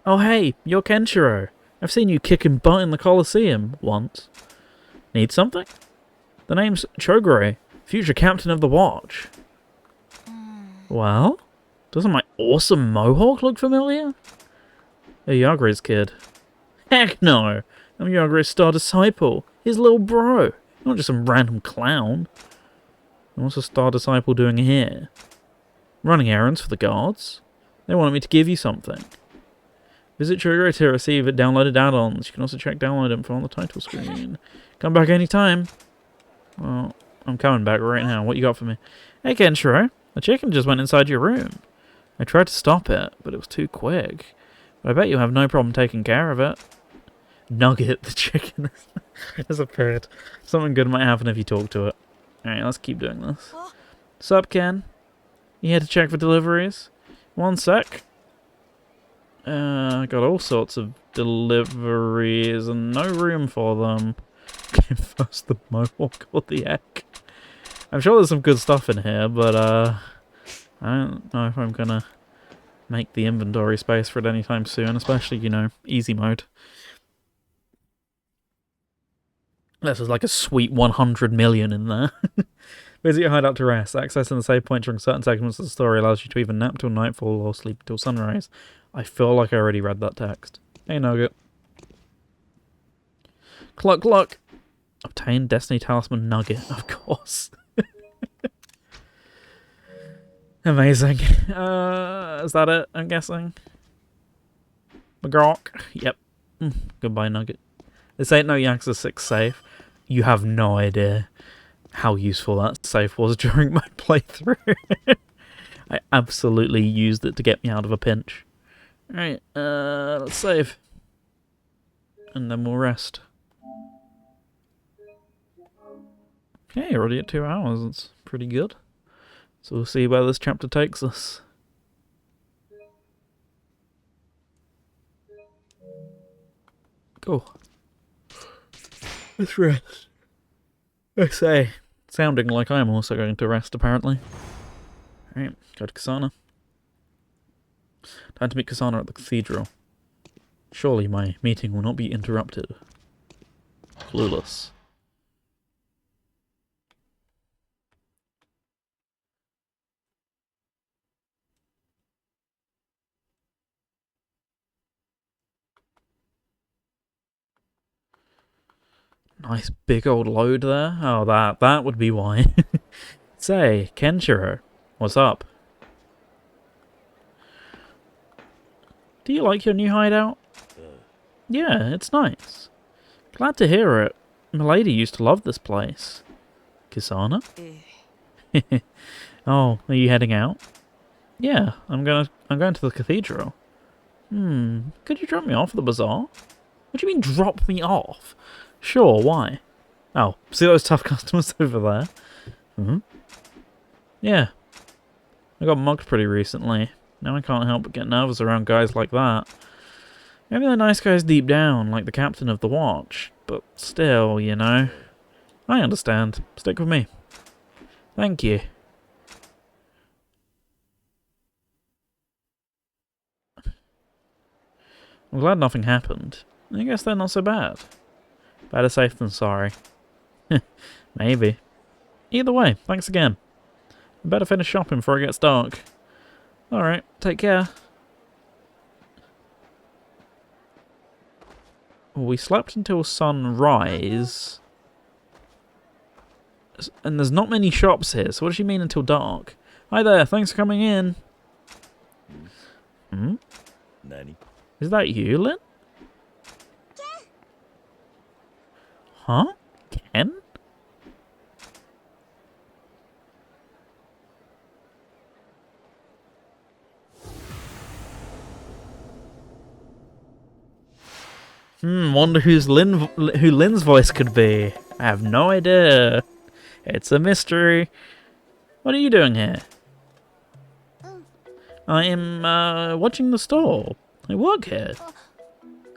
Oh hey, you're Kenshiro. I've seen you kicking butt in the Colosseum once. Need something? The name's Chogure, future captain of the Watch. Well? Doesn't my awesome mohawk look familiar? A Yagure's kid. Heck no! I'm Yagure's star disciple. His little bro. Not just some random clown. And what's a star disciple doing here? Running errands for the guards? They wanted me to give you something. Visit Chogure to receive downloaded add-ons. You can also check download info on the title screen. Come back anytime. Well, I'm coming back right now. What you got for me? Hey Kenshiro, the chicken just went inside your room. I tried to stop it, but it was too quick. But I bet you'll have no problem taking care of it. Nugget, the chicken, has appeared. Something good might happen if you talk to it. Alright, let's keep doing this. Sup, Ken? You here to check for deliveries? One sec. I got all sorts of deliveries and no room for them. Okay, first the mohawk or the egg. I'm sure there's some good stuff in here, but I don't know if I'm gonna make the inventory space for it anytime soon, especially, you know, easy mode. This is like a sweet 100 million in there. Visit your hideout to rest. Accessing the save point during certain segments of the story allows you to either nap till nightfall or sleep till sunrise. I feel like I already read that text. Hey, Nugget. Cluck, cluck. Obtain Destiny Talisman Nugget, of course. Amazing. Is that it, I'm guessing? McGrawk? Yep. Goodbye, Nugget. This ain't no Yakuza 6 safe. You have no idea how useful that safe was during my playthrough. I absolutely used it to get me out of a pinch. Alright, let's save. And then we'll rest. Okay, already at 2 hours. That's pretty good. So we'll see where this chapter takes us. Cool. Let's rest. I say, sounding like I'm also going to rest, apparently. Alright, go to Kasana. Time to meet Kasana at the cathedral. Surely my meeting will not be interrupted. Clueless. Nice big old load there. Oh, that would be why. Say, Kenshiro, what's up? Do you like your new hideout? Yeah, it's nice. Glad to hear it. Milady used to love this place. Kisana? Oh, are you heading out? Yeah, I'm going to the cathedral. Could you drop me off at the bazaar? What do you mean drop me off? Sure, why? Oh, see those tough customers over there? Yeah. I got mugged pretty recently. Now I can't help but get nervous around guys like that. Maybe they're nice guys deep down, like the captain of the watch. But still, you know. I understand. Stick with me. Thank you. I'm glad nothing happened. I guess they're not so bad. Better safe than sorry. Maybe. Either way, thanks again. I better finish shopping before it gets dark. Alright, take care. We slept until sunrise. And there's not many shops here, so what does she mean until dark? Hi there, thanks for coming in. Nani? Is that you, Lynn? Huh? Ken? Wonder who Lynn's voice could be. I have no idea. It's a mystery. What are you doing here? I am watching the store. I work here.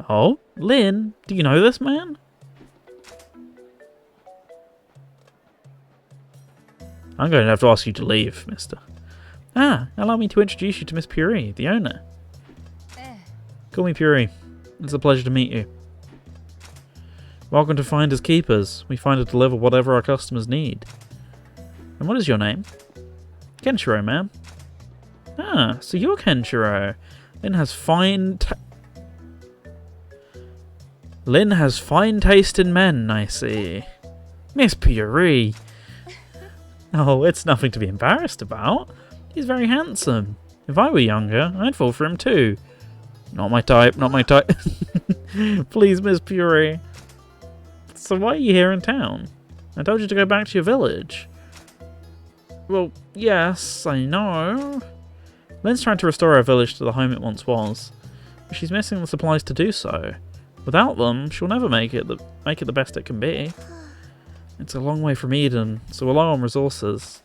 Oh, Lynn, do you know this man? I'm going to have to ask you to leave, mister. Allow me to introduce you to Miss Puri, the owner. Call me Puri. It's a pleasure to meet you. Welcome to Finders Keepers. We find and deliver whatever our customers need. And what is your name? Kenshiro, ma'am. So you're Kenshiro. Lynn has fine taste in men, I see. Miss Puri. Oh, it's nothing to be embarrassed about. He's very handsome. If I were younger, I'd fall for him too. Not my type, not my type. Please, Miss Puri. So why are you here in town? I told you to go back to your village. Well, yes, I know. Lynn's trying to restore our village to the home it once was. But she's missing the supplies to do so. Without them, she'll never make it the best it can be. It's a long way from Eden, so we're low on resources.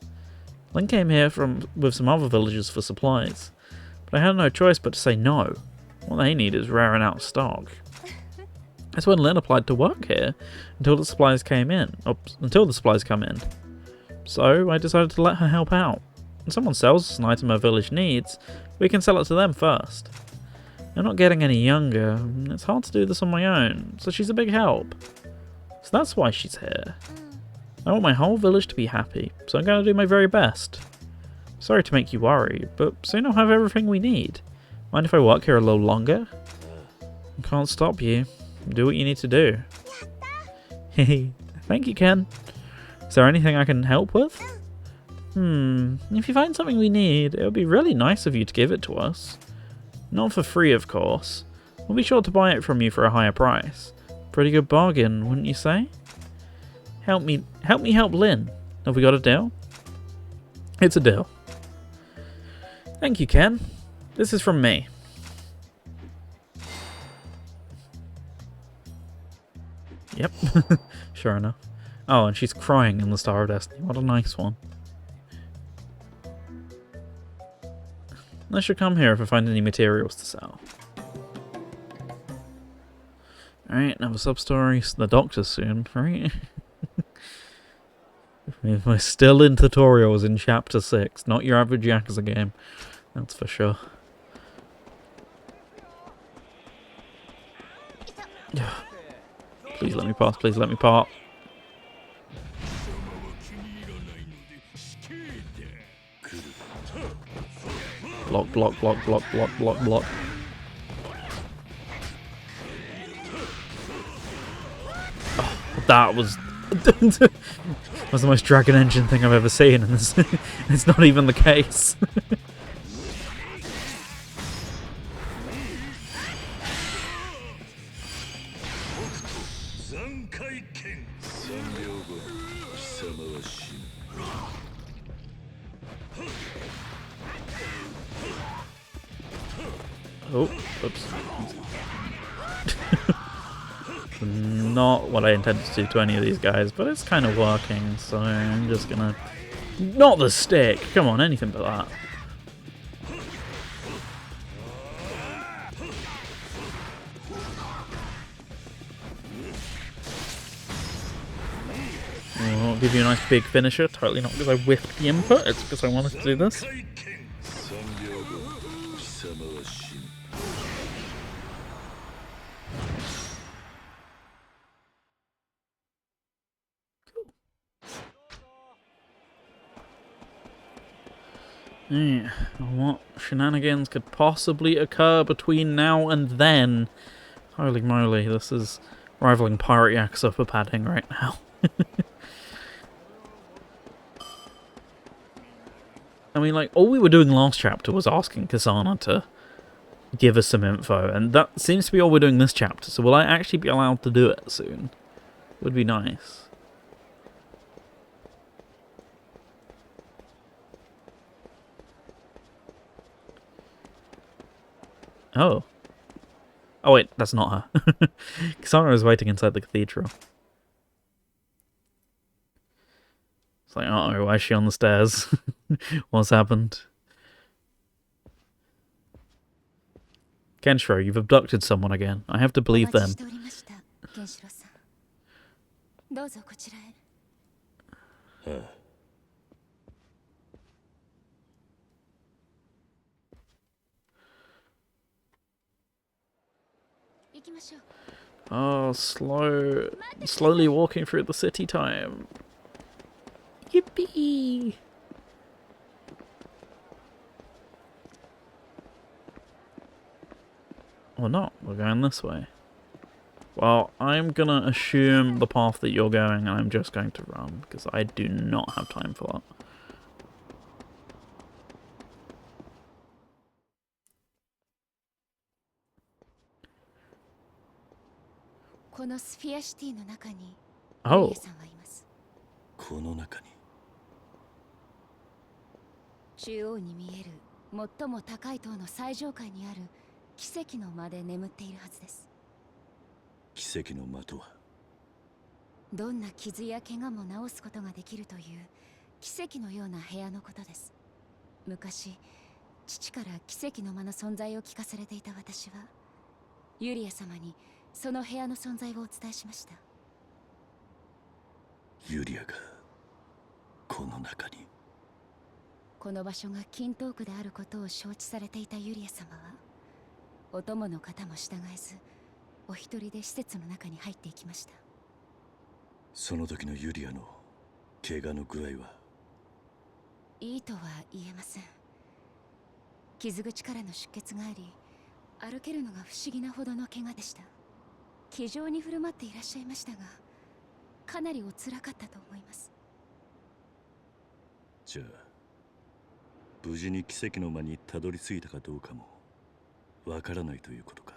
Lynn came here with some other villagers for supplies, but I had no choice but to say no. What they need is rare and out of stock. That's when Lynn applied to work here until the supplies come in. So I decided to let her help out. When someone sells us an item our village needs, we can sell it to them first. I'm not getting any younger, and it's hard to do this on my own, so she's a big help. So that's why she's here. I want my whole village to be happy, so I'm going to do my very best. Sorry to make you worry, but soon I'll have everything we need. Mind if I work here a little longer? I can't stop you. Do what you need to do. Hehe. Thank you, Ken. Is there anything I can help with? If you find something we need, it would be really nice of you to give it to us. Not for free, of course. We'll be sure to buy it from you for a higher price. Pretty good bargain, wouldn't you say? Help me help Lynn. Have we got a deal? It's a deal. Thank you, Ken. This is from me. Yep. Sure enough. Oh, and she's crying in the Star of Destiny. What a nice one. I should come here if I find any materials to sell. Alright, another sub-story. The doctor's soon, right? We're still in tutorials in Chapter 6. Not your average Yakuza game. That's for sure. Please let me pass, please let me pass. Block, block, block, block, block, block, block. Oh, that was the most Dragon Engine thing I've ever seen, and it's not even the case. Oh, oops. Not what I intended to do to any of these guys, but it's kind of working, so I'm just gonna... Not the stick! Come on, anything but that. I'll give you a nice big finisher, totally not because I whiffed the input, it's because I wanted to do this. Yeah, what shenanigans could possibly occur between now and then? Holy moly, this is rivaling Pirate Yakuza for padding right now. I mean, like, all we were doing last chapter was asking Kasana to give us some info, and that seems to be all we're doing this chapter, so will I actually be allowed to do it soon? Would be nice. Oh. Oh wait, that's not her. Kasana is waiting inside the cathedral. It's like, uh-oh, why is she on the stairs? What's happened? Kenshiro, you've abducted someone again. I have to believe them. Oh, slowly walking through the city time. Yippee! Or not, we're going this way. Well, I'm gonna assume the path that you're going, and I'm just going to run, because I do not have time for that. Oh. この中に。中央に見える最も高い塔の最上階にある奇跡の間で眠っているはずです。奇跡の間とはどんな傷や怪我も治すことができるという奇跡のような部屋のことです。昔、父から奇跡の間の存在を聞かされていた私は、ユリア様にその部屋の存在をお伝えしました。ユリアがこの中に。この場所が金東区であることを承知されていたユリア様は、お供の方も従えず、お一人で施設の中に入っていきました。その時のユリアの怪我の具合は？いいとは言えません。傷口からの出血があり、歩けるのが不思議なほどの怪我でした。気丈に振る舞っていらっしゃいましたが、かなりお辛かったと思います。じゃあ無事に奇跡の間にたどり着いたかどうかもわからないということか。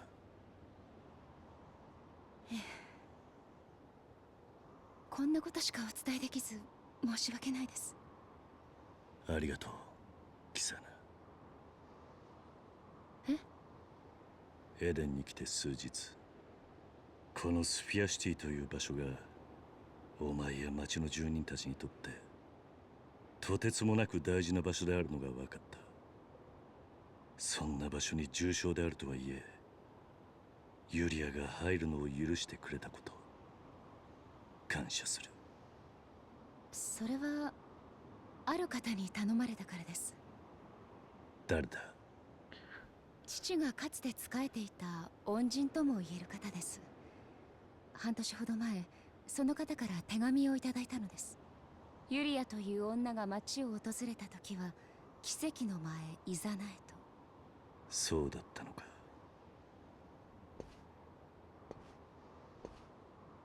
こんなことしかお伝えできず申し訳ないです。ありがとう、キサナ。エデンに来て数日、このスフィアシティという場所がお前や町の住人たちにとってとてつもなく大事な場所であるのが分かった。そんな場所に重傷であるとはいえ、ユリアが入るのを許してくれたこと、感謝する。それはある方に頼まれたからです。誰だ？父がかつて仕えていた恩人とも言える方です。半年ほど前、その方から手紙をいただいたのです。ユリアという女が町を訪れた時は奇跡の間へいざなえと。そうだったのか。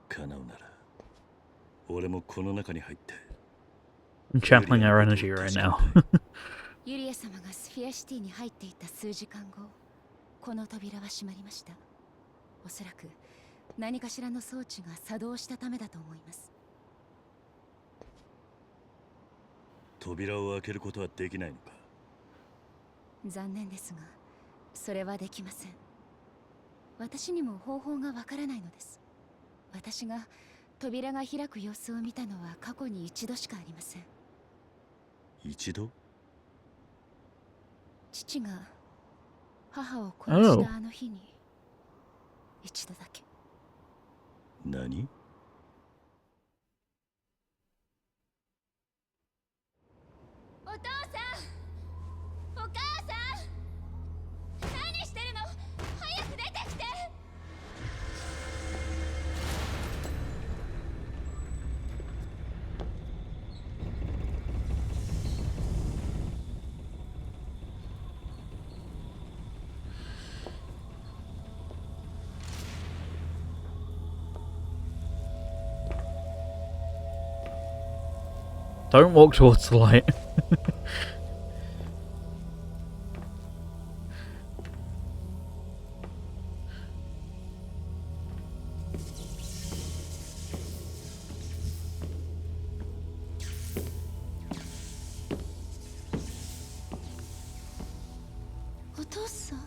叶うなら俺もこの中に入って。 I'm channeling our energy right now. ユリア様がスフィアシティに入っていった数時間後、この扉は閉まりました。おそらく何かしらの装置が作動したためだと思います。扉を開けることはできないのか？残念ですが、それはできません。私にも方法がわからないのです。私が扉が開く様子を見たのは過去に一度しかありません。一度？父が母を殺したあの日に一度だけ。何？お父さん、お母さん、何してるの？早く出てきて。Don't walk towards the light.お父さん。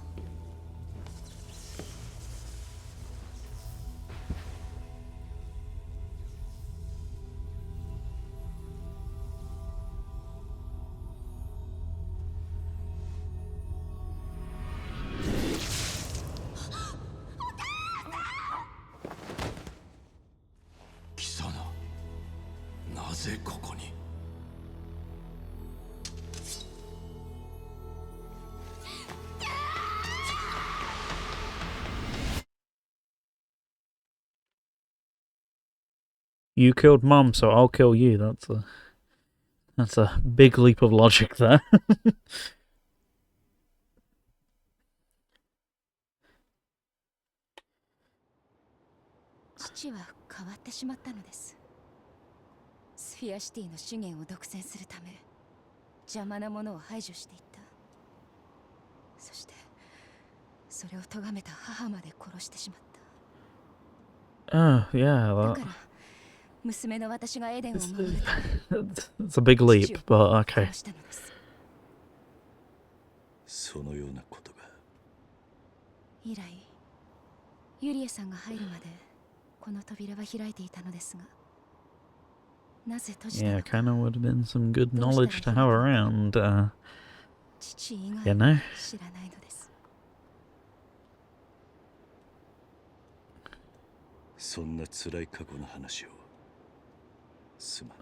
貴様、なぜここに？You killed Mum, so I'll kill you. That's a big leap of logic there. 父は変わってしまったのです。スフィアシティの資源を独占するため、邪魔なものを排除していった。そしてそれを咎めた母まで殺してしまった。 Oh, yeah, だ that, から娘の私がエデンを守るため it's a big leap, but okay. 殺したのです。そのようなことが。以来ユリエさんが入るまでこの扉は開いていたのですが、なぜ閉じた Yeah, のか kind of would have been some good knowledge to have around, 父以 you 外 know? 知らないのです。そんな辛い過去の話をすまん。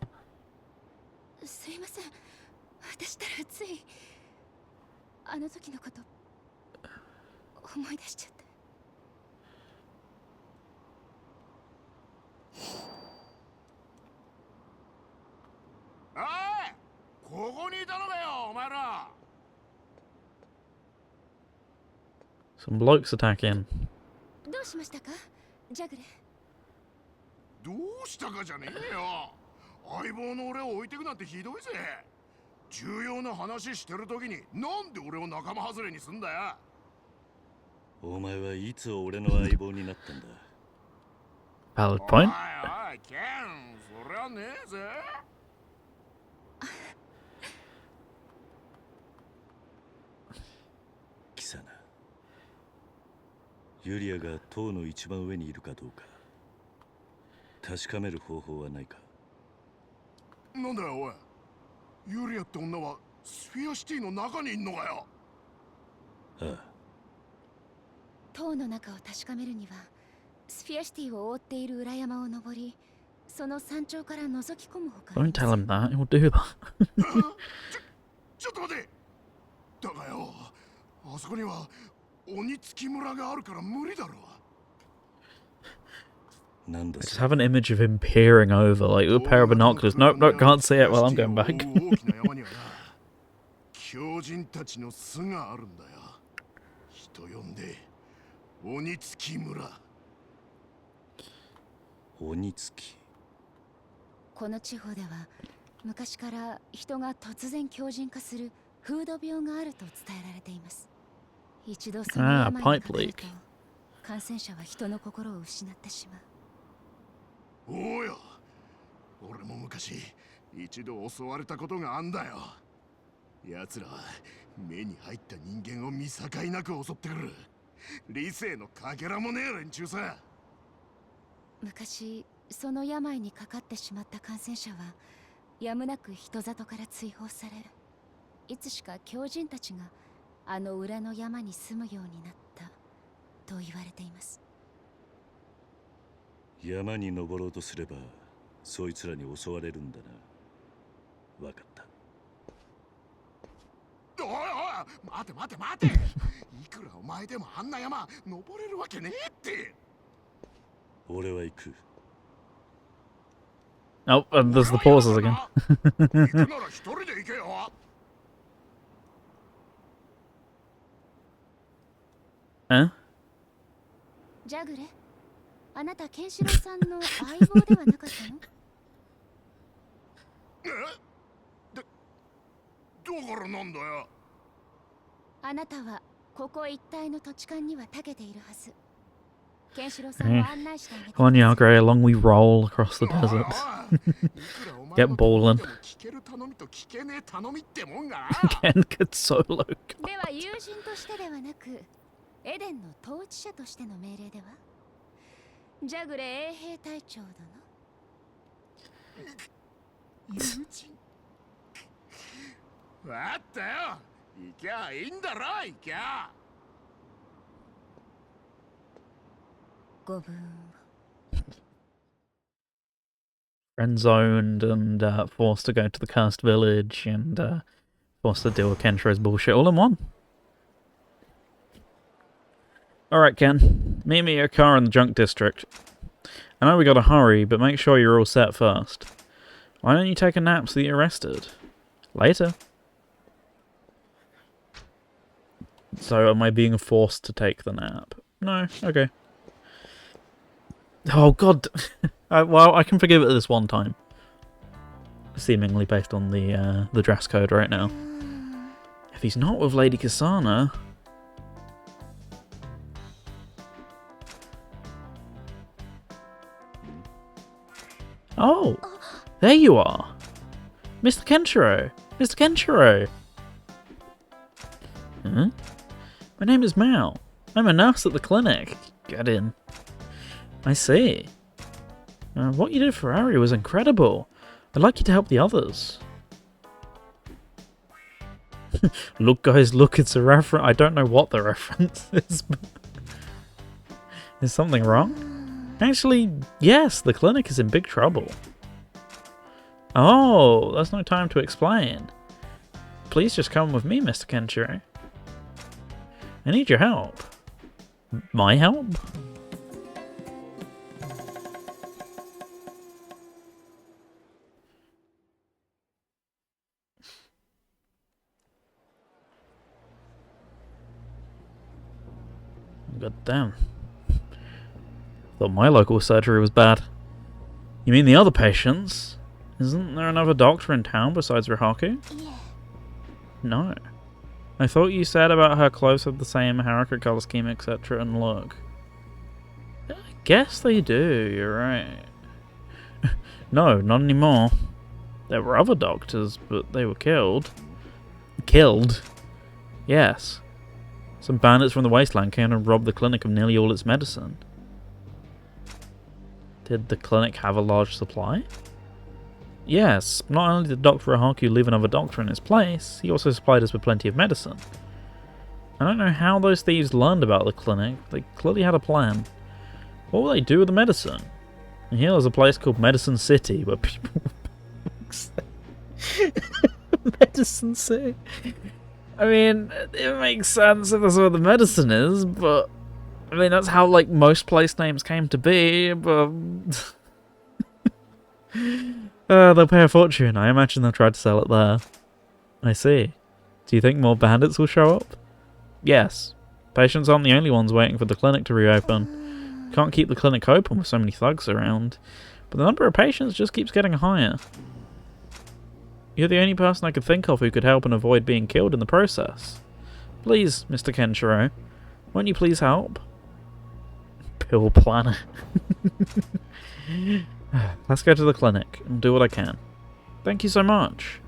すいません、私たらついあの時のこと思い出しちゃって。おい、ここにいたのかよ、お前ら。Some blokes attacking. どうしましたか、ジャグレ。どうしたかじゃねえよ。相棒の俺を置いてくなんてひどいぜ。重要な話してる時になんで俺を仲間外れにすんだよ。お前はいつ俺の相棒になったんだ。 Valid おい point. おいケン、そりゃねえぜ。キサナ、ユリアが塔の一番上にいるかどうか確かめる方法はないか。なんだよおい、ユリアって女はスフィアシティの中にいんのかよ。ああ、塔の中を確かめるにはスフィアシティを覆っている裏山を登り、その山頂から覗き込むほかあり Don't ま tell せん。 him that. He'll do that. ちょっと待て。だがよ、あそこには鬼付村があるから無理だろ。なんだ I just それ。 have an image of him peering over, like with a pair of binoculars. Nope, nope, can't see it. Well, I'm going back. 大きな山にはな、狂人たちの巣があるんだよ。人呼んで鬼付村。鬼付。この地方では昔から人が突然狂人化する風土病があると伝えられています。一度その病にかかる pipe と leak 感染者は人の心を失ってしまう。おうよ、俺も昔一度襲われたことがあんだよ。奴らは目に入った人間を見境なく襲ってくる理性のかけらもねえ連中さ。昔その病にかかってしまった感染者はやむなく人里から追放され、いつしか狂人たちがあの裏の山に住むようになったと言われています。山に登ろうとすればそいつらに襲われるんだな。わかった。おいおい、待て待て待て。いくらお前でもあんな山登れるわけねえって。俺は行く。 Oh, and there's the pauses again. 行くなら一人で行けよ。Eh? ジャグレ、あなたケンシロウさんの相棒ではなかったの？どこからなんだよ。あなたはここ一帯の土地勘には長けているはず。ケンシロウさんを案内してあげてくだ Come on, さい。 Yargrey, along we roll across the desert. Get balling. Ken gets solo. では友人としてではなくエデンの統治者としての命令では？ジャグレ衛兵隊長殿。友人。わったよ。行きゃいいんだろ、行きゃ。ご分 Friend zoned and forced to go to the cursed village and forced to deal with Kenshiro's bullshit all in one. Alright, Ken. Meet me at your car in the junk district. I know we gotta hurry, but make sure you're all set first. Why don't you take a nap so that you're rested? Later. So, am I being forced to take the nap? No? Okay. Oh, God. Well, I can forgive it this one time. Seemingly based on the dress code right now. If he's not with Lady Kasana... Oh! There you are! Mr. Kenshiro! Mr. Kenshiro! Huh? My name is Mao. I'm a nurse at the clinic. Get in. I see. What you did for Ari was incredible. I'd like you to help the others. Look, guys, look, it's a reference. I don't know what the reference is, but... Is something wrong? Actually, yes, the clinic is in big trouble. Oh, there's no time to explain. Please just come with me, Mr. Kenshiro. I need your help. My help? God damn. Thought my local surgery was bad. You mean the other patients? Isn't there another doctor in town besides Rihaku? いえ、No. I thought you said about her clothes have the same Haruka color scheme, etc. and look. I guess they do, you're right. No, not anymore. There were other doctors, but they were killed. Killed? Yes. Some bandits from the wasteland came and robbed the clinic of nearly all its medicine. Did the clinic have a large supply? Yes, not only did Dr. Rahaku leave another doctor in his place, he also supplied us with plenty of medicine. I don't know how those thieves learned about the clinic. They clearly had a plan. What will they do with the medicine? And here there's a place called Medicine City where people... Medicine City? I mean, it makes sense if that's where the medicine is, but... I mean, that's how, like, most place names came to be, but... they'll pay a fortune. I imagine they'll try to sell it there. I see. Do you think more bandits will show up? Yes. Patients aren't the only ones waiting for the clinic to reopen. Can't keep the clinic open with so many thugs around. But the number of patients just keeps getting higher. You're the only person I could think of who could help and avoid being killed in the process. Please, Mr. Kenshiro. Won't you please help? Pill planner. Let's go to the clinic and do what I can. Thank you so much.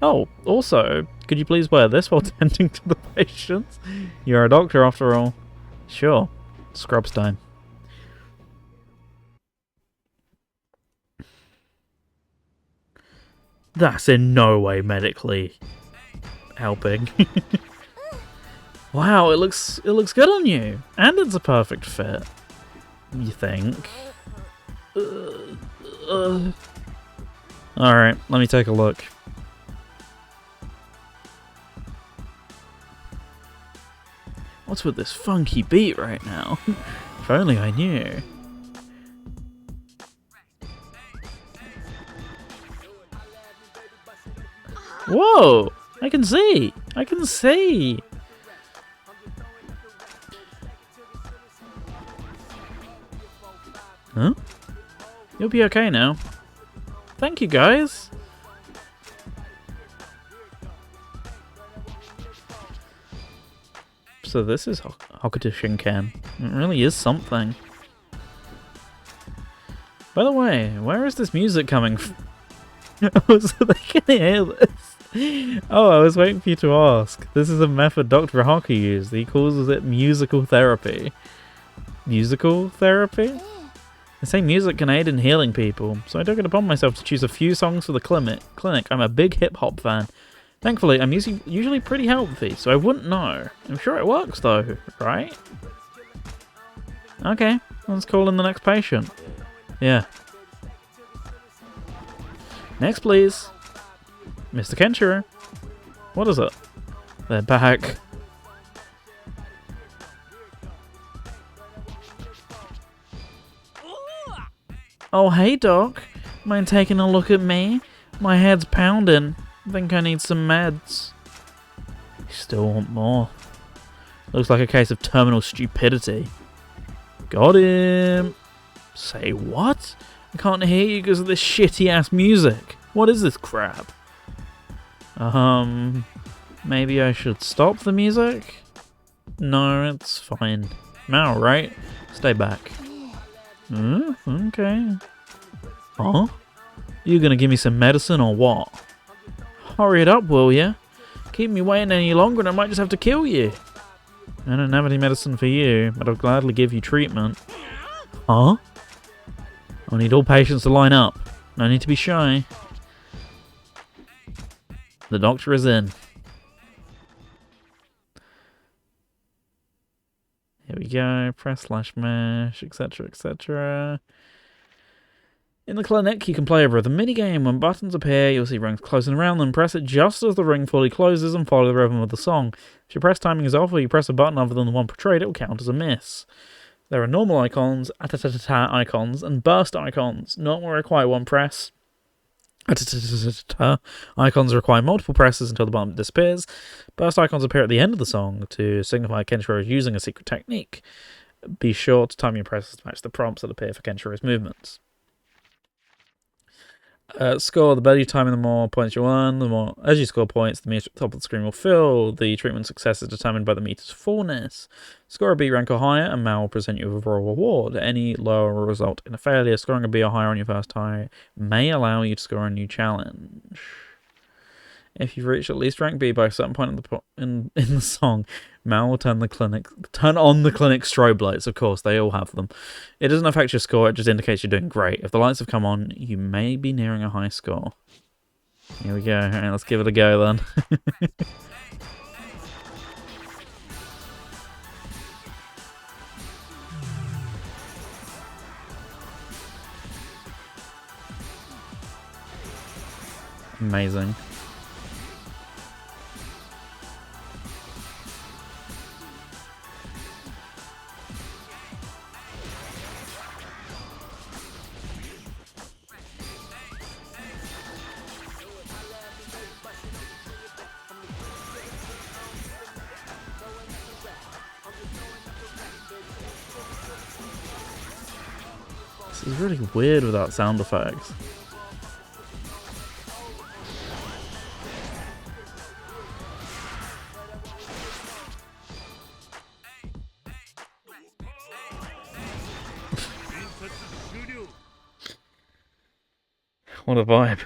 Oh, also, could you please wear this while tending to the patients? You're a doctor after all. Sure. Scrubs time. That's in no way medically helping. Wow, it looks good on you. And it's a perfect fit. You think? Alright, let me take a look. What's with this funky beat right now? If only I knew. Whoa! I can see! I can see! Huh? You'll be okay now. Thank you, guys! So this is Hokuto Shinken. It really is something. By the way, where is this music coming from? Oh, so they can hear this. Oh, I was waiting for you to ask. This is a method Dr. Haku used. He calls it musical therapy. Musical therapy? They say music can aid in healing people, so I took it upon myself to choose a few songs for the clinic. I'm a big hip-hop fan. Thankfully, I'm usually pretty healthy, so I wouldn't know. I'm sure it works though, right? Okay, let's call in the next patient. Yeah. Next, please. Mr. Kenshiro. What is it? They're back. Oh, hey, Doc. Mind taking a look at me? My head's pounding. Think I need some meds. You still want more? Looks like a case of terminal stupidity. Got him. Say what? I can't hear you because of this shitty ass music. What is this crap? Maybe I should stop the music? No, it's fine. I'm alright. Stay back. Okay. Huh? You gonna give me some medicine or what? Hurry it up, will ya? Keep me waiting any longer and I might just have to kill you. I don't have any medicine for you, but I'll gladly give you treatment. Huh? I need all patients to line up. No need to be shy. The doctor is in. Here we go. Press /mesh, etc, etc. In the clinic, you can play over the minigame. When buttons appear, you'll see rings closing around them. Press it just as the ring fully closes and follow the rhythm of the song. If your press timing is off or you press a button other than the one portrayed, it will count as a miss. There are normal icons, atatata icons, and burst icons. Normal require one press. Icons require multiple presses until the button disappears. Burst icons appear at the end of the song to signify Kenshiro is using a secret technique. Be sure to time your presses to match the prompts that appear for Kenshiro's movements. Score, the better you time and the more points you earn. The more, as you score points, the meter at the top of the screen will fill. The treatment success is determined by the meter's fullness. Score a B rank or higher, and Mal will present you with a royal reward. Any lower will result in a failure. Scoring a B or higher on your first try may allow you to score a new challenge. If you've reached at least rank B by a certain point in the song, Mal will turn on the clinic strobe lights. Of course, they all have them. It doesn't affect your score, it just indicates you're doing great. If the lights have come on, you may be nearing a high score. Here we go. Alright, let's give it a go then. Amazing. This is really weird without sound effects. What a vibe.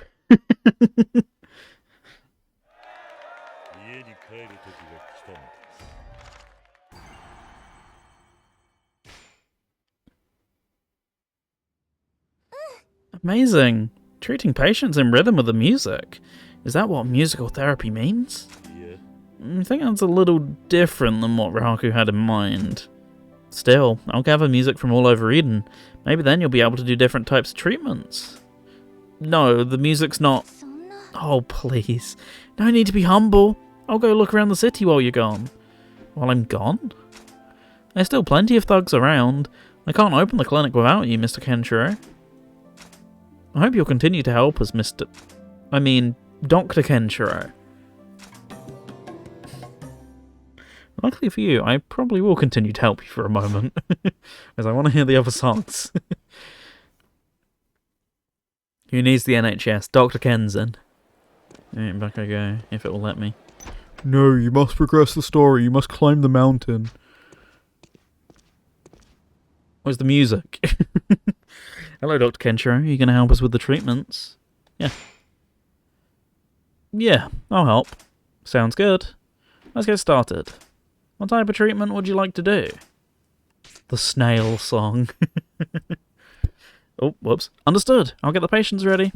Amazing. Treating patients in rhythm with the music. Is that what musical therapy means? Yeah. I think that's a little different than what Rahaku had in mind. Still, I'll gather music from all over Eden. Maybe then you'll be able to do different types of treatments. No, the music's not... Oh, please. No need to be humble. I'll go look around the city while you're gone. While I'm gone? There's still plenty of thugs around. I can't open the clinic without you, Mr. Kenshiro. I hope you'll continue to help us, Dr. Kenshiro. Luckily for you, I probably will continue to help you for a moment, as I want to hear the other songs. Who needs the NHS? Dr. Kenzen. Alright, back I go, if it will let me. No, you must progress the story, you must climb the mountain. Where's the music? Hello, Dr. Kenshiro. Are you going to help us with the treatments? Yeah. Yeah, I'll help. Sounds good. Let's get started. What type of treatment would you like to do? The snail song. Oh, whoops. Understood. I'll get the patients ready.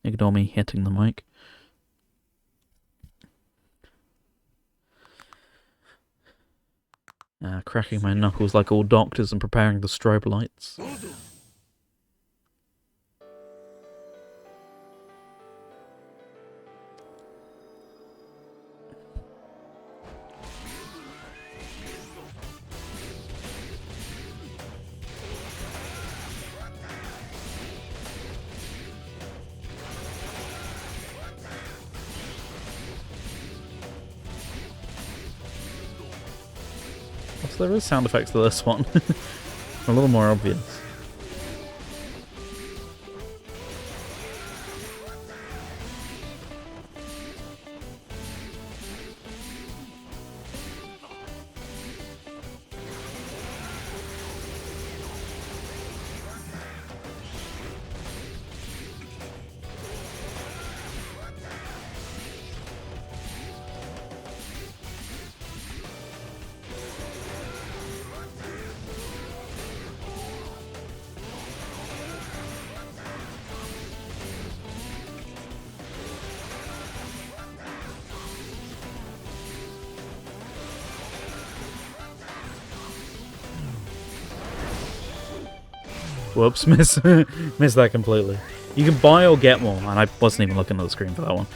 Ignore me hitting the mic. Cracking my knuckles like all doctors and preparing the strobe lights. So there is sound effects to this one. A little more obvious. Whoops, missed that completely. You can buy or get more, and I wasn't even looking at the screen for that one.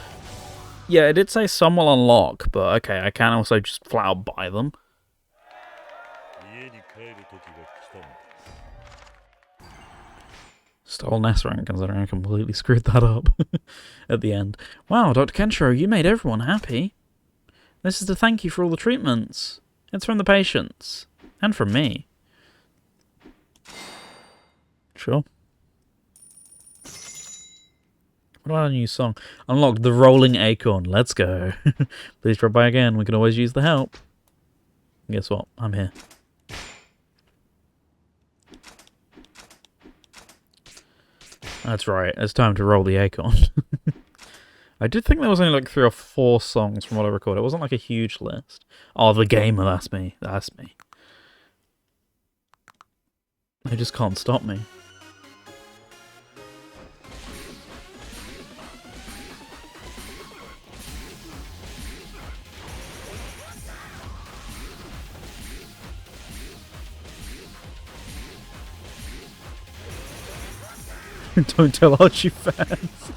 Yeah, it did say some will unlock, but okay, I can also just flat out buy them. Stole S rank, considering I completely screwed that up at the end. Wow, Dr. Kenshiro, you made everyone happy. This is to thank you for all the treatments. It's from the patients. And from me. Sure. What about a new song? Unlock the Rolling Acorn. Let's go. Please drop by again. We can always use the help. Guess what? I'm here. That's right. It's time to roll the acorn. I did think there was only like 3 or 4 songs from what I recorded. It wasn't like a huge list. Oh, the gamer. That's me. That's me. They just can't stop me. Don't tell Archie fans.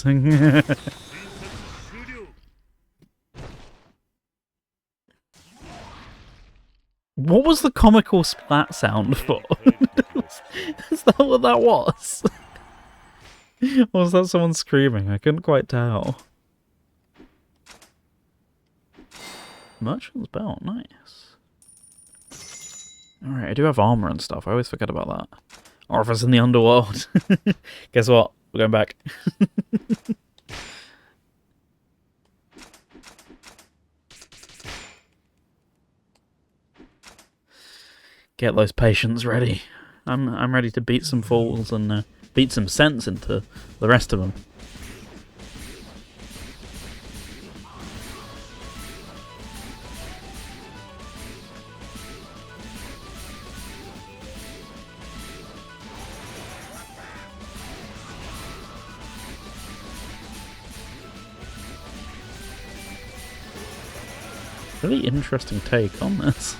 Amazing. What was the comical splat sound for? Is that what that was? Or was that someone screaming? I couldn't quite tell. Merchant's belt, nice. Alright, I do have armor and stuff. I always forget about that. Or if it's in the underworld. Guess what? We're going back. Get those patients ready. I'm ready to beat some fools and beat some sense into the rest of them. Really interesting take on this.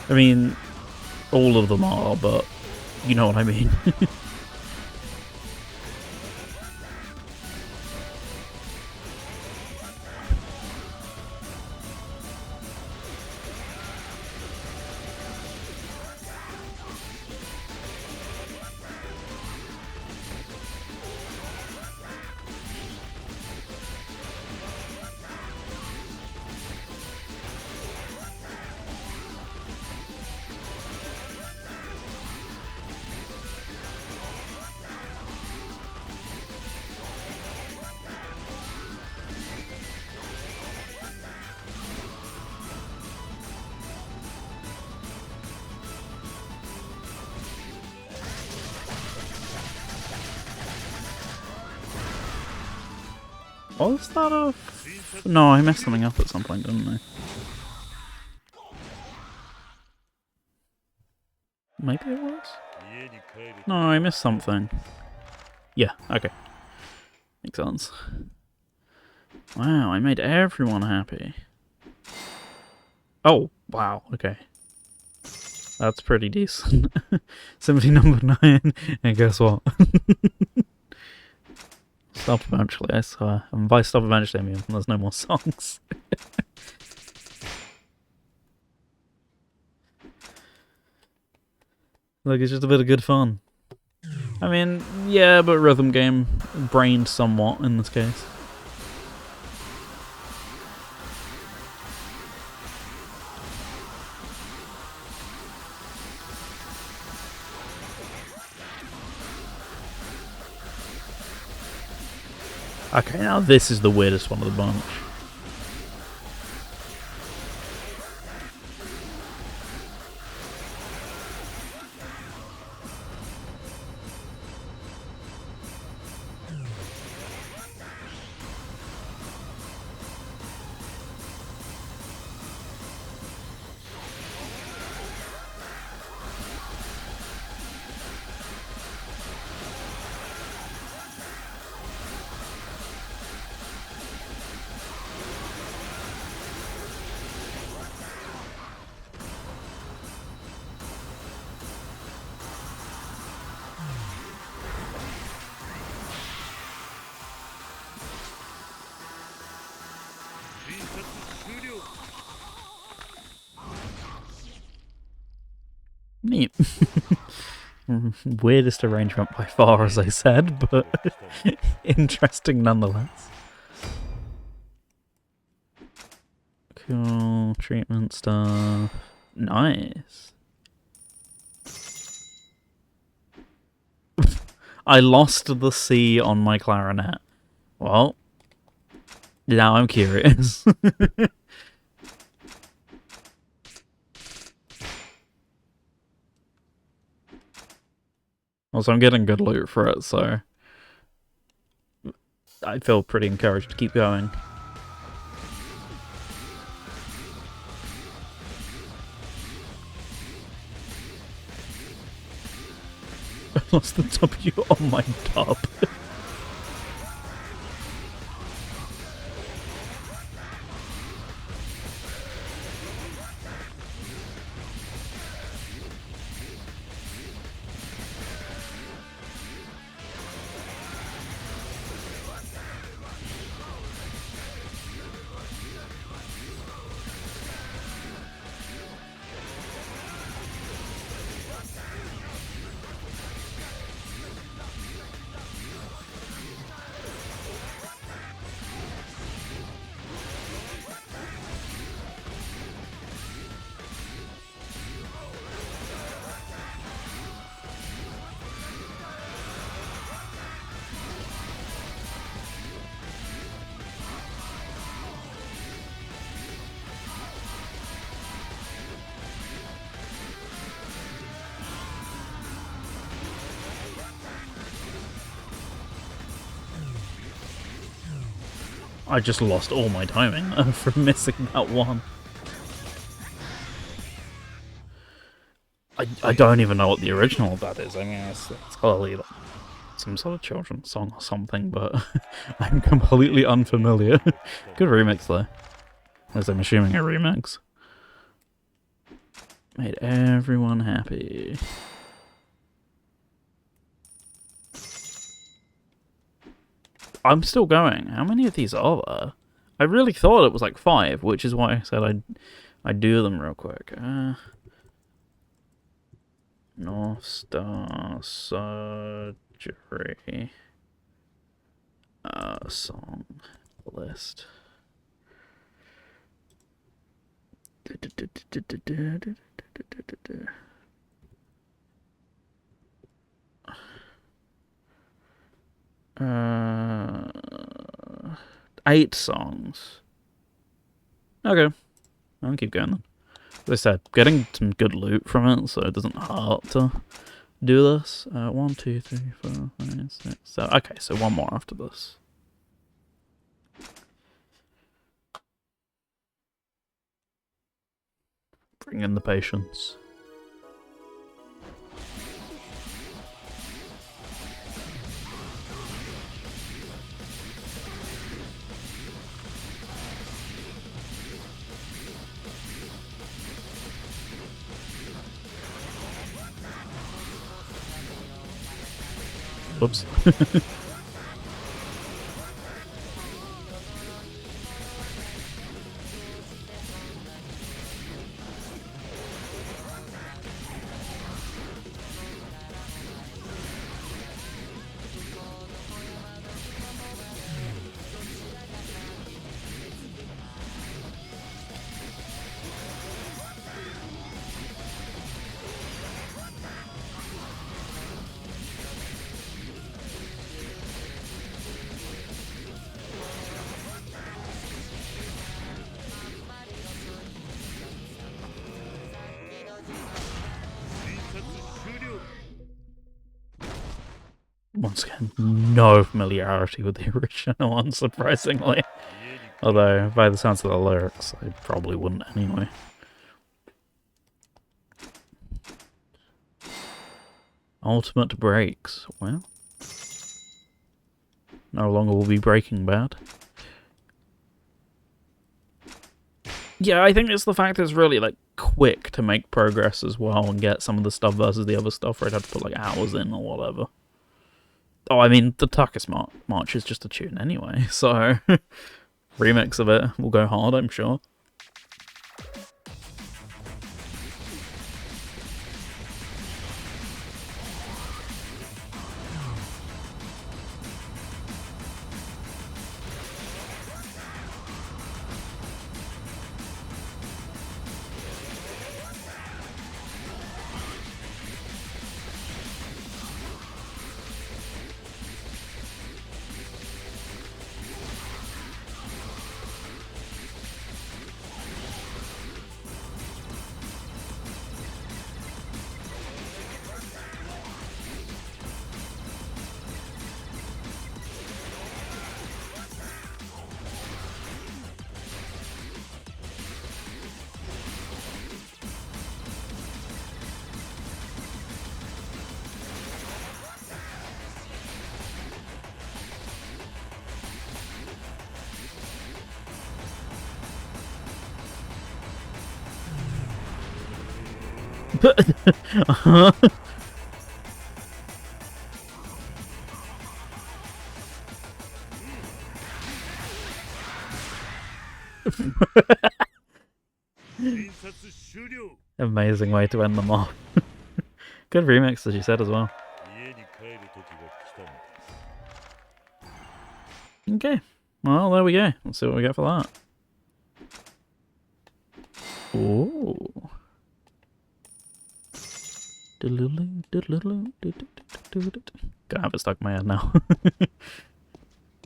I mean, all of them are, but you know what I mean. Was that a... No, I messed something up at some point, didn't I? Maybe it was? No, I missed something. Yeah, okay. Makes sense. Wow, I made everyone happy. Oh, wow, okay. That's pretty decent. Somebody number 9, and guess what? Stop eventually, I swear. And by stop eventually, I mean there's no more songs. Look, it's just a bit of good fun. I mean, yeah, but rhythm game brained somewhat in this case. Okay, now this is the weirdest one of the bunch. Neat. Weirdest arrangement by far, as I said, but interesting nonetheless. Cool treatment stuff. Nice. I lost the C on my clarinet. Well, now I'm curious. Also, I'm getting good loot for it, so I feel pretty encouraged to keep going. I lost the W on my dub. I just lost all my timing from missing that one. I don't even know what the original of that is. I mean, it's clearly like some sort of children's song or something, but I'm completely unfamiliar. Good remix though. As I'm assuming a remix. Made everyone happy. I'm still going. How many of these are there? I really thought it was like 5, which is why I said I'd do them real quick. North Star Surgery. Song list. Uh, 8 songs. Okay, I'll keep going then. As I said, getting some good loot from it, so it doesn't hurt to do this. 1, 2, 3, 4, 5, 6, 7. Okay, so one more after this. Bring in the patience. Whoops. Once again, no familiarity with the original, unsurprisingly. Although, by the sounds of the lyrics, I probably wouldn't anyway. Ultimate Breaks. Well, no longer will be Breaking Bad. Yeah, I think it's the fact that it's really, like, quick to make progress as well and get some of the stuff versus the other stuff where I'd have to put, like, hours in or whatever. Oh, I mean, the Tuckus March is just a tune anyway, so remix of it will go hard, I'm sure. Amazing way to end them off. Good remix, as you said as well. Okay, well, there we go. Let's see what we get for that. Ooh. Gonna have it stuck in my head now.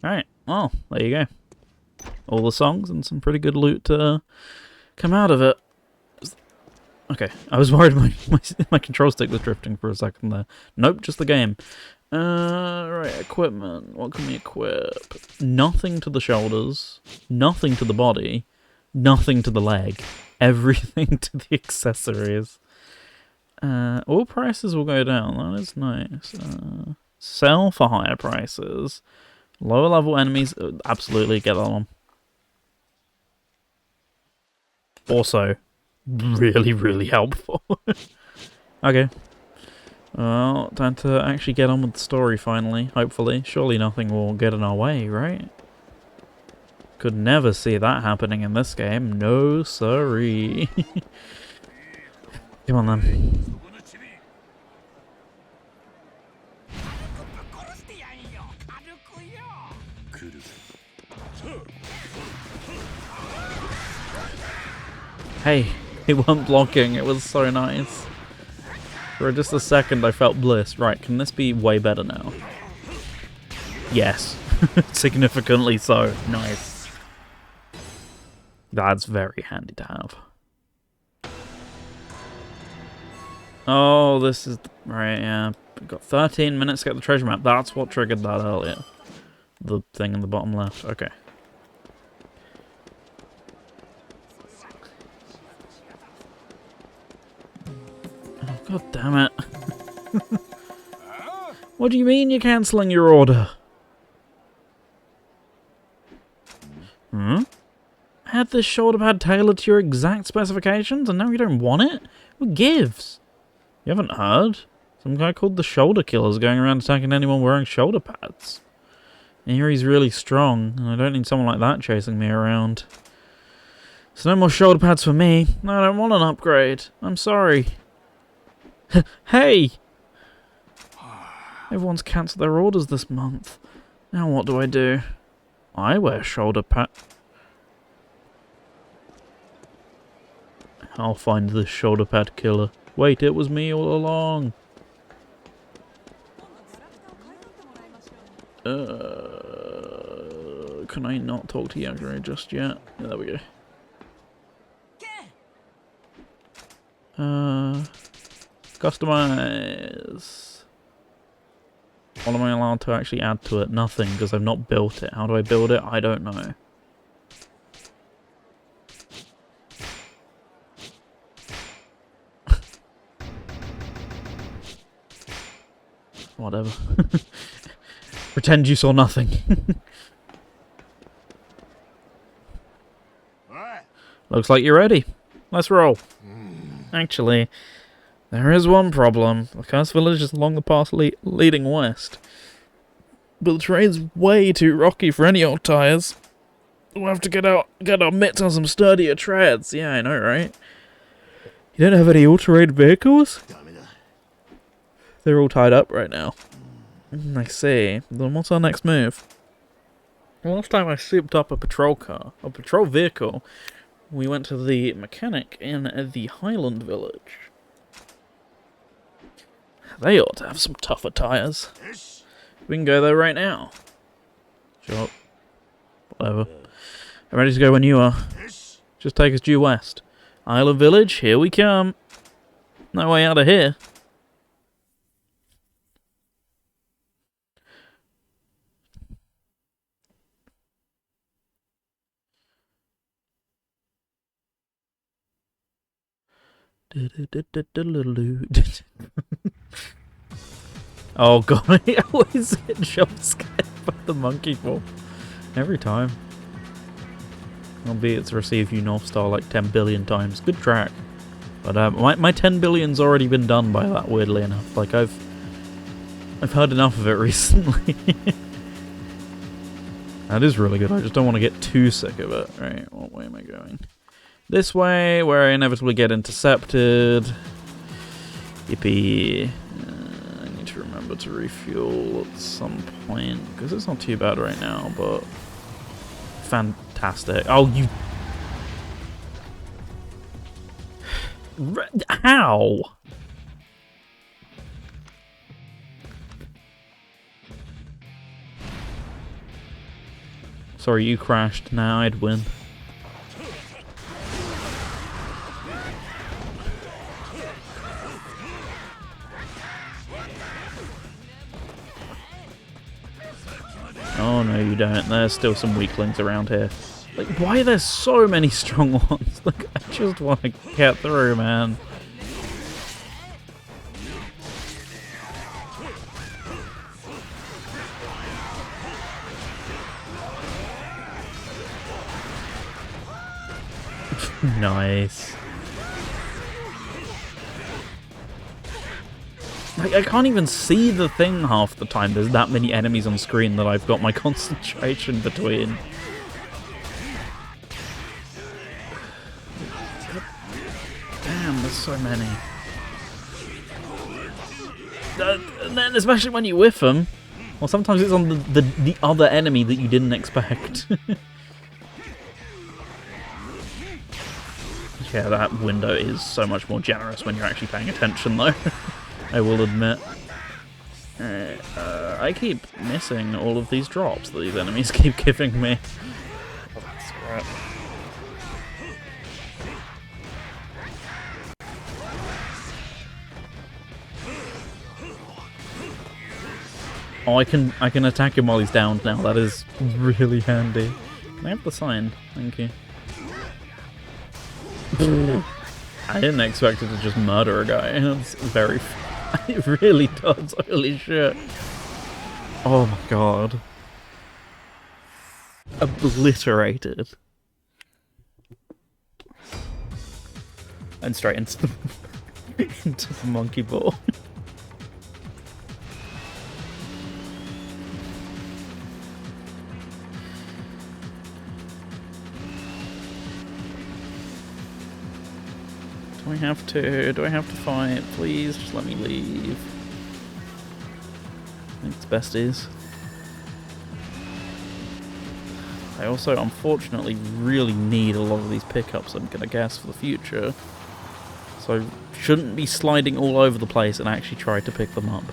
Alright, well, there you go. All the songs and some pretty good loot to come out of it. Okay, I was worried my control stick was drifting for a second there. Nope, just the game. Right, equipment. What can we equip? Nothing to the shoulders, nothing to the body, nothing to the leg. Everything to the accessories. All prices will go down. That is nice. Sell for higher prices. Lower level enemies, absolutely get that one. Also, really, really helpful. Okay. Well, time to actually get on with the story finally, hopefully. Surely nothing will get in our way, right? Could never see that happening in this game. No siree. Come on then. Hey, it wasn't blocking, it was so nice. For just a second I felt bliss. Right, can this be way better now? Yes. Significantly so. Nice. That's very handy to have. Oh, this is... Right, yeah. We've got 13 minutes to get the treasure map. That's what triggered that earlier. The thing in the bottom left. Okay. Oh, God damn it. What do you mean you're cancelling your order? Hmm? I had this shoulder pad tailored to your exact specifications and now you don't want it? Who gives? You haven't heard? Some guy called the Shoulder Killer is going around attacking anyone wearing shoulder pads. I hear he's really strong, and I don't need someone like that chasing me around. So no more shoulder pads for me. I don't want an upgrade. I'm sorry. Hey! Everyone's cancelled their orders this month. Now what do I do? I wear shoulder pad. I'll find this shoulder pad killer. Wait, it was me all along. Can I not talk to Yagura just yet? Yeah, there we go. Customize. What am I allowed to actually add to it? Nothing, because I've not built it. How do I build it? I don't know. Whatever. Pretend you saw nothing. Looks like you're ready. Let's roll. Actually, there is one problem. The cursed village is along the path leading west. But the terrain's way too rocky for any old tires. We'll have to get our mitts on some sturdier treads. Yeah, I know, right? You don't have any all-terrain vehicles? They're all tied up right now. I see. Then what's our next move? Last time I souped up a patrol vehicle, we went to the mechanic in the Highland village. They ought to have some tougher tires. We can go there right now. Sure. Whatever. I'm ready to go when you are. Just take us due west. Highland village, here we come. No way out of here. Oh god, I always get jump scared by the monkey fall. Every time. Albeit it's received you North Star like 10 billion times. Good track. But my 10 billion's already been done by that, weirdly enough. Like, I've heard enough of it recently. That is really good. I just don't want to get too sick of it. Right, what way am I going? This way, where I inevitably get intercepted. Yippee. I need to remember to refuel at some point, because it's not too bad right now, but... Fantastic. Oh, you... How? Sorry, you crashed. Now I'd win. Oh no, you don't. There's still some weaklings around here. Like, why are there so many strong ones? Like, I just want to get through, man. Nice. Like, I can't even see the thing half the time. There's that many enemies on screen that I've got my concentration between. Damn, there's so many. And then, especially when you whiff them, well, sometimes it's on the other enemy that you didn't expect. Yeah, that window is so much more generous when you're actually paying attention, though. I will admit. I keep missing all of these drops that these enemies keep giving me. Oh, that's crap. Oh, I can attack him while he's downed now. That is really handy. Can I have the sign? Thank you. I didn't expect it to just murder a guy. That's very... It really does. Holy shit. Oh my god. Obliterated. And straight into the monkey ball. Do I have to? Do I have to fight? Please, just let me leave. I think it's best is. I also, unfortunately, really need a lot of these pickups, I'm gonna guess, for the future. So I shouldn't be sliding all over the place and actually try to pick them up.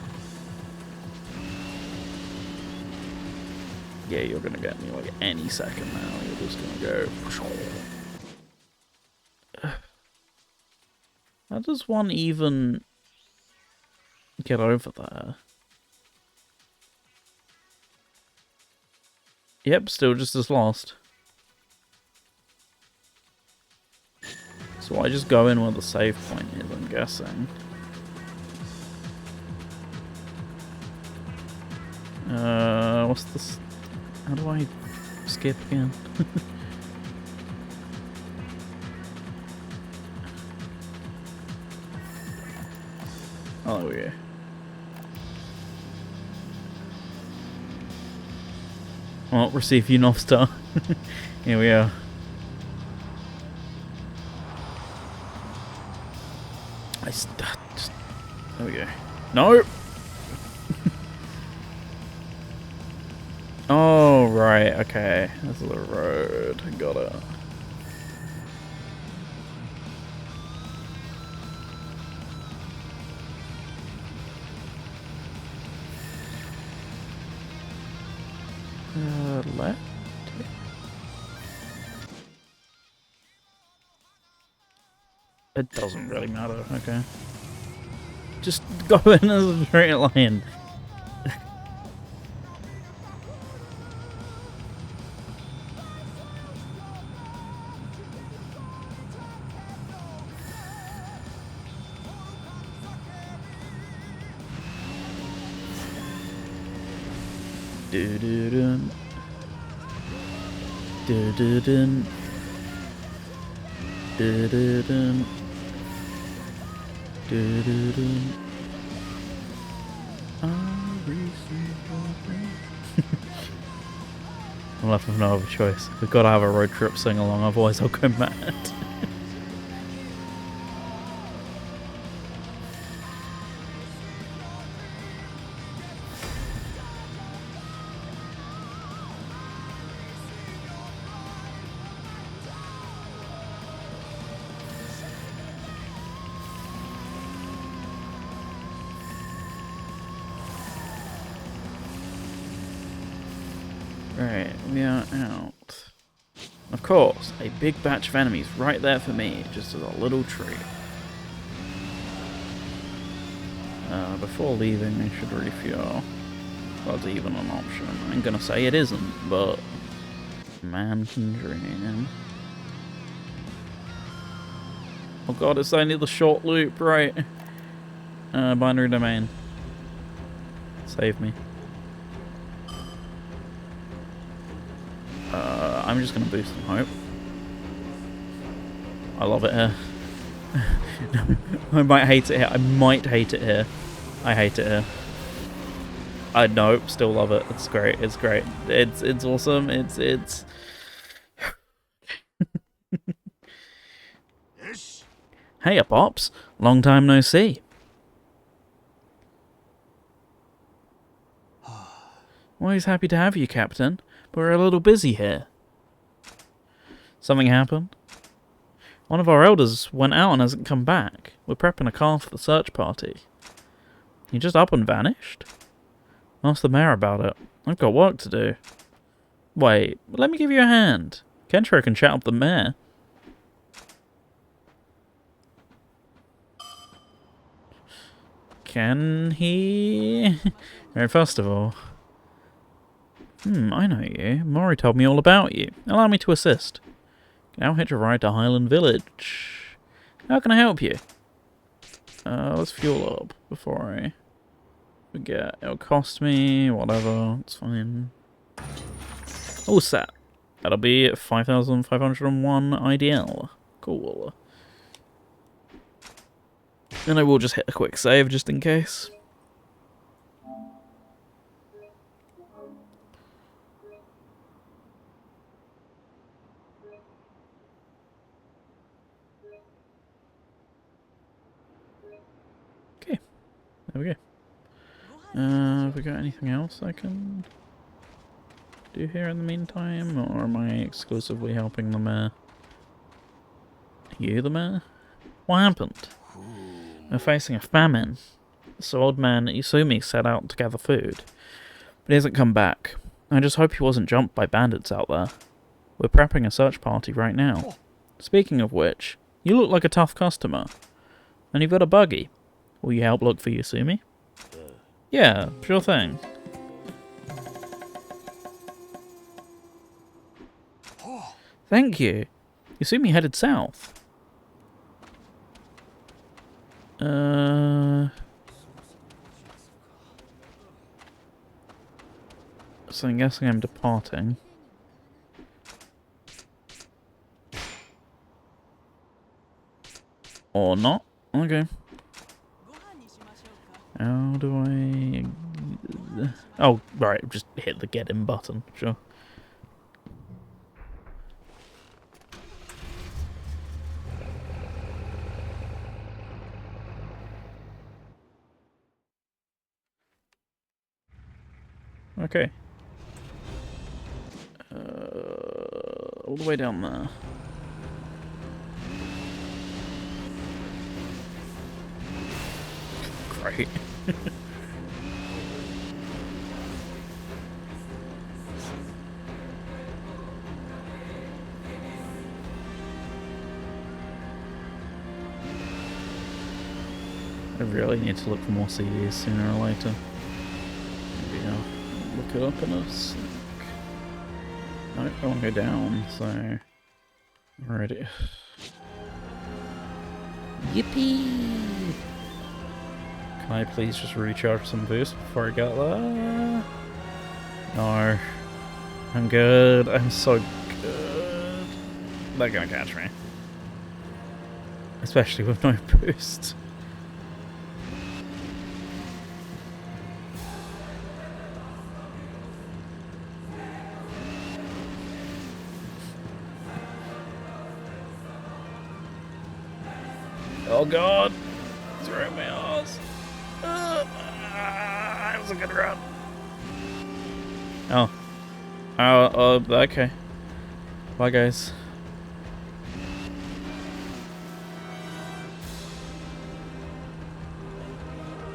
Yeah, you're gonna get me like any second now. You're just gonna go... How does one even get over there? Yep, still just as lost. So I just go in where the save point is, I'm guessing. What's this? How do I skip again? Oh, there we go. Well, receive you, North Star. Here we are. Just, there we go. No! Oh, right, okay. That's the road. Got it. Left? It doesn't really matter, okay. Just go in as a straight line. Do-do-dun. Do-do-dun. Do-do-dun. Do-do-do. I'm left with no other choice. We've got to have a road trip sing along, otherwise I'll go mad. Right, we are out. Of course, a big batch of enemies right there for me, just as a little treat. Before leaving, I should refuel. Well, it's even an option. I'm gonna say it isn't, but man can dream. Oh god, it's only the short loop, right? Binary domain. Save me. I'm just gonna boost some hope. I love it here. I might hate it here. I might hate it here. I hate it here. I nope, still love it. It's great. It's great. It's awesome. It's Hey, Pops. Long time no see. Always happy to have you, Captain. But we're a little busy here. Something happened? One of our elders went out and hasn't come back. We're prepping a car for the search party. He just up and vanished? Ask the mayor about it. I've got work to do. Wait, let me give you a hand. Kenshiro can chat up the mayor. Can he? Right, first of all. I know you. Mori told me all about you. Allow me to assist. Now hitch a ride to Highland Village. How can I help you? Let's fuel up before I forget. It'll cost me whatever. It's fine. All set. That'll be 5,501 IDL. Cool. And I will just hit a quick save just in case. There we go. Have we got anything else I can do here in the meantime? Or am I exclusively helping the mayor? You the mayor? What happened? We're facing a famine. So old man Isumi set out to gather food. But he hasn't come back. I just hope he wasn't jumped by bandits out there. We're prepping a search party right now. Speaking of which, you look like a tough customer. And you've got a buggy. Will you help look for Isumi? Yeah, sure thing. Thank you. Isumi headed south. So I'm guessing I'm departing. Or not. Okay. How do I... Oh, right, just hit the get in button, sure. Okay. All the way down there. Great. I really need to look for more CDs sooner or later. Maybe I'll look it up in a sec. I don't want to go down, so... Alrighty. Yippee! Can I please just recharge some boost before I get there? No. I'm good. I'm so good. They're gonna catch me. Especially with no boost. Oh god! Throw my ass! That was a good run. Oh. Okay. Bye, guys.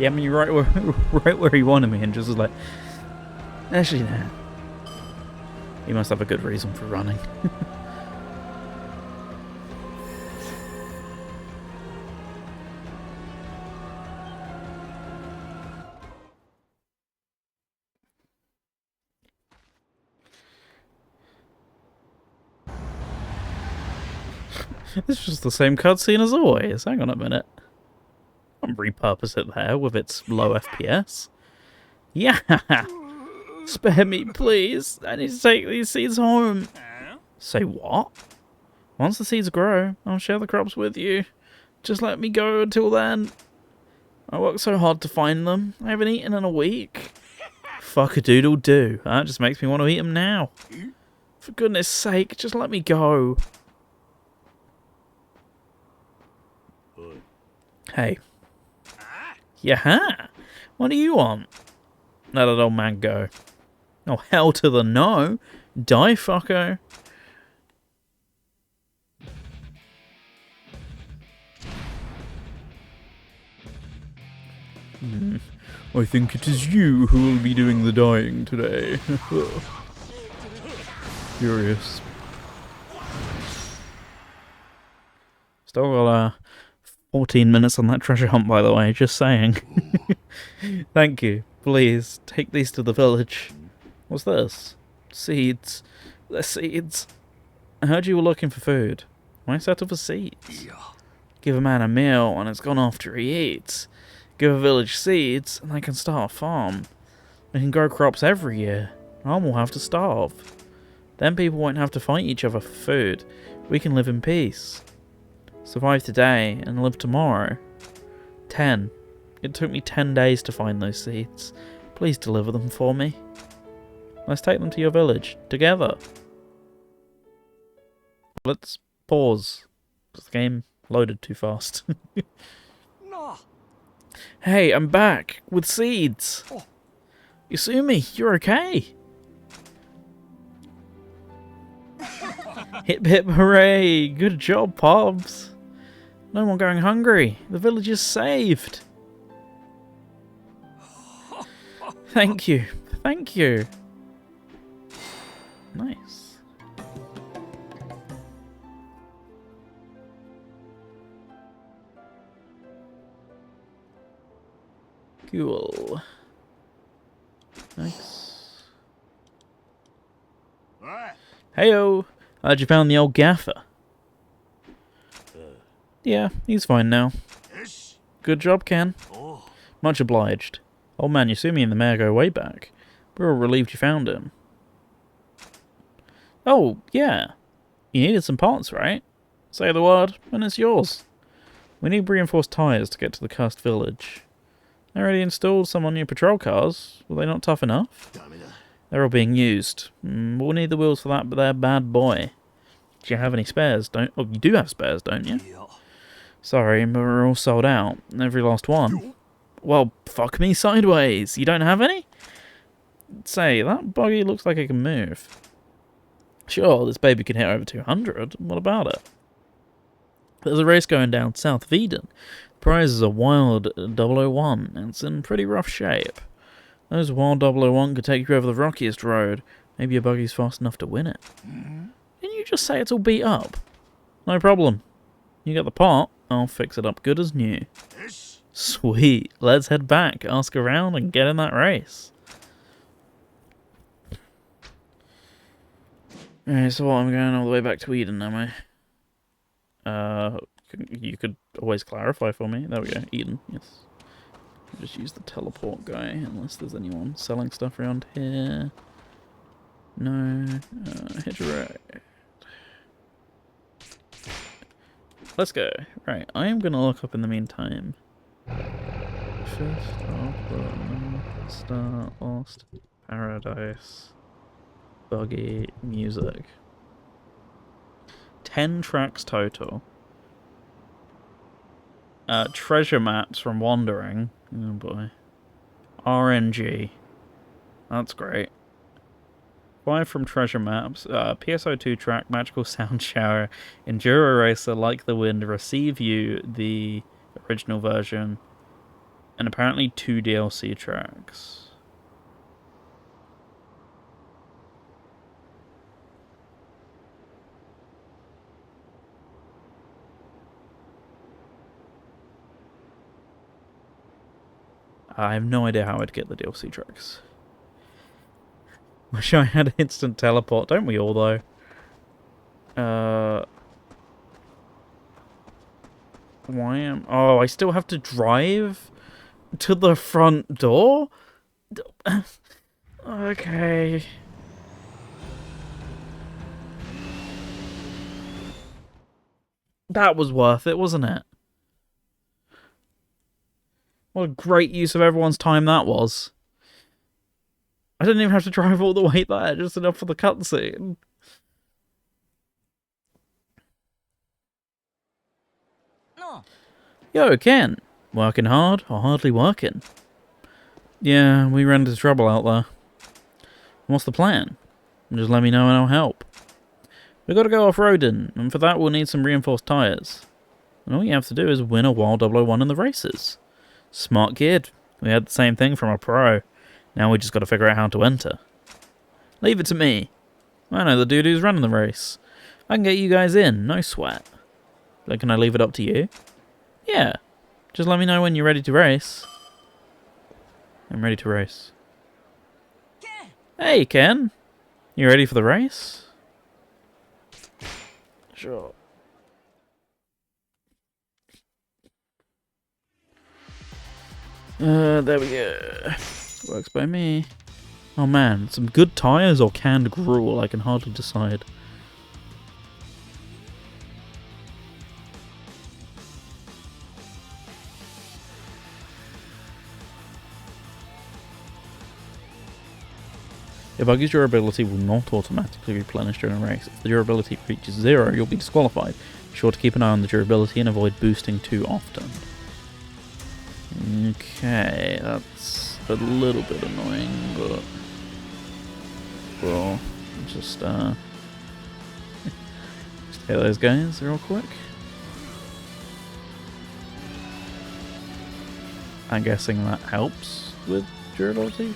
Yeah, I mean, you're right where, right where he wanted me, and just was like, actually, no. He must have a good reason for running. It's just the same cutscene as always. Hang on a minute. I'll repurpose it there with its low FPS. Yeah! Spare me, please. I need to take these seeds home. Say what? Once the seeds grow, I'll share the crops with you. Just let me go until then. I worked so hard to find them. I haven't eaten in a week. Fuck-a-doodle-doo. That just makes me want to eat them now. For goodness sake, just let me go. Hey. Yeah. What do you want? Let that old man go. Oh, hell to the no. Die, fucko. I think it is you who will be doing the dying today. Curious. Still got 14 minutes on that treasure hunt, by the way, just saying. Thank you. Please, take these to the village. What's this? Seeds. They're seeds. I heard you were looking for food. Why settle for seeds? Give a man a meal and it's gone after he eats. Give a village seeds and they can start a farm. They can grow crops every year. None will have to starve. Then people won't have to fight each other for food. We can live in peace. Survive today and live tomorrow. 10. It took me 10 days to find those seeds. Please deliver them for me. Let's take them to your village. Together. Let's pause. The game loaded too fast. No. Hey, I'm back. With seeds. Yasumi, you're okay. Hip hip hooray. Good job, Pobbs. No more going hungry. The village is saved. Thank you. Thank you. Nice. Cool. Nice. Heyo! How'd you found the old gaffer? Yeah, he's fine now. Good job, Ken. Much obliged. Old man Yasumi and the mayor go way back. We're all relieved you found him. Oh, yeah. You needed some parts, right? Say the word, and it's yours. We need reinforced tyres to get to the cursed village. I already installed some on your patrol cars. Were they not tough enough? They're all being used. We'll need the wheels for that, but they're bad boy. Do you have any spares? Oh, you do have spares, don't you? Sorry, but we're all sold out. Every last one. Well, fuck me sideways. You don't have any? Say, that buggy looks like it can move. Sure, this baby can hit over 200. What about it? There's a race going down south of Eden. The prize is a wild 001, and it's in pretty rough shape. Those wild 001 could take you over the rockiest road. Maybe your buggy's fast enough to win it. Didn't you just say it's all beat up? No problem. You got the part, I'll fix it up good as new. Sweet, let's head back, ask around, and get in that race. Alright, so what, I'm going all the way back to Eden, am I? You could always clarify for me. There we go, Eden, yes. I'll just use the teleport guy, unless there's anyone selling stuff around here. No, hit your right. Let's go. Right, I am going to look up in the meantime. First off, Star Lost Paradise Buggy Music. 10 tracks total. treasure maps from Wandering. Oh boy. RNG. That's great. 5 from treasure maps. PSO2 track, magical sound shower, Enduro Racer, Like the Wind, Receive You, the original version, and apparently 2 DLC tracks. I have no idea how I'd get the DLC tracks. Wish I had instant teleport. Don't we all, though? Why am... Oh, I still have to drive to the front door? Okay. That was worth it, wasn't it? What a great use of everyone's time that was. I didn't even have to drive all the way there, just enough for the cutscene. No. Yo, Ken. Working hard or hardly working? Yeah, we ran into trouble out there. What's the plan? Just let me know and I'll help. We gotta go off-roading, and for that we'll need some reinforced tyres. And all you have to do is win a Wild 001 in the races. Smart kid. We had the same thing from a pro. Now we just gotta figure out how to enter. Leave it to me. I know the dude who's running the race. I can get you guys in, no sweat. But can I leave it up to you? Yeah. Just let me know when you're ready to race. I'm ready to race. Ken! Hey, Ken. You ready for the race? Sure. There we go. Works by me. Oh man, some good tyres or canned gruel, I can hardly decide. Your buggy's durability will not automatically replenish during a race. If the durability reaches 0, you'll be disqualified. Be sure to keep an eye on the durability and avoid boosting too often. Okay, that's a little bit annoying, but we'll just hit those guys real quick. I'm guessing that helps with durability.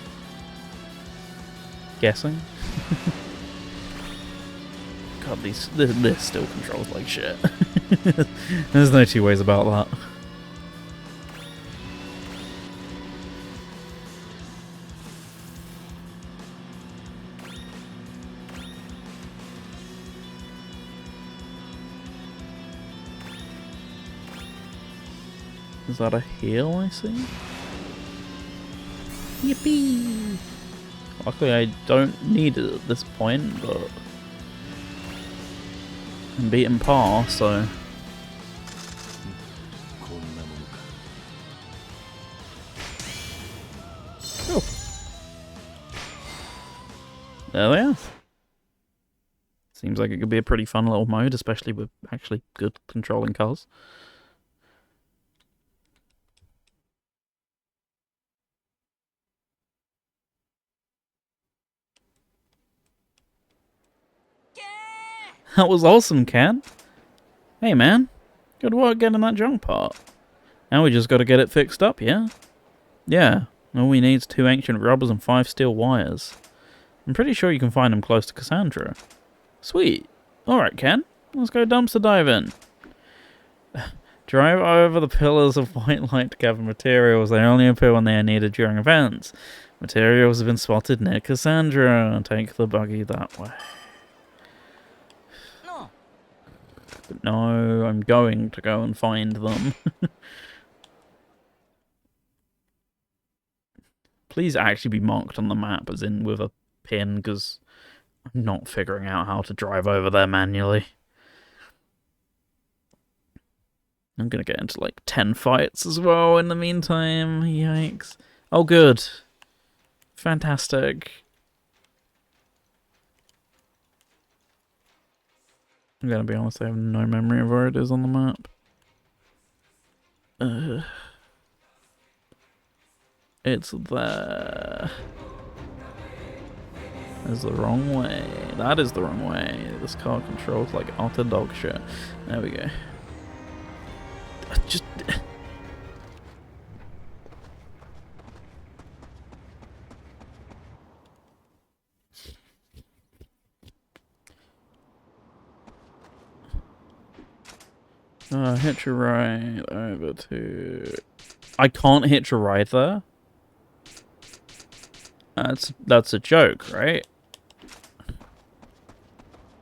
Guessing. God, this still controls like shit. There's no two ways about that. Is that a hill I see? Yippee! Luckily I don't need it at this point, but I'm beating par, so... Oh. There they are. Seems like it could be a pretty fun little mode, especially with actually good controlling cars. That was awesome, Ken. Hey, man. Good work getting that junk part. Now we just got to get it fixed up, yeah? Yeah. All we need is 2 ancient rubbers and 5 steel wires. I'm pretty sure you can find them close to Cassandra. Sweet. Alright, Ken. Let's go dumpster diving. Drive over the pillars of white light to gather materials. They only appear when they are needed during events. Materials have been spotted near Cassandra. Take the buggy that way. No, I'm going to go and find them. Please actually be marked on the map, as in with a pin, because I'm not figuring out how to drive over there manually. I'm going to get into like 10 fights as well in the meantime. Yikes. Oh, good. Fantastic. I'm gonna be honest, I have no memory of where it is on the map. It's there. That's the wrong way. That is the wrong way. This car controls like utter dog shit. There we go. Just... hitch a ride over to... I can't hitch a ride there? That's a joke, right?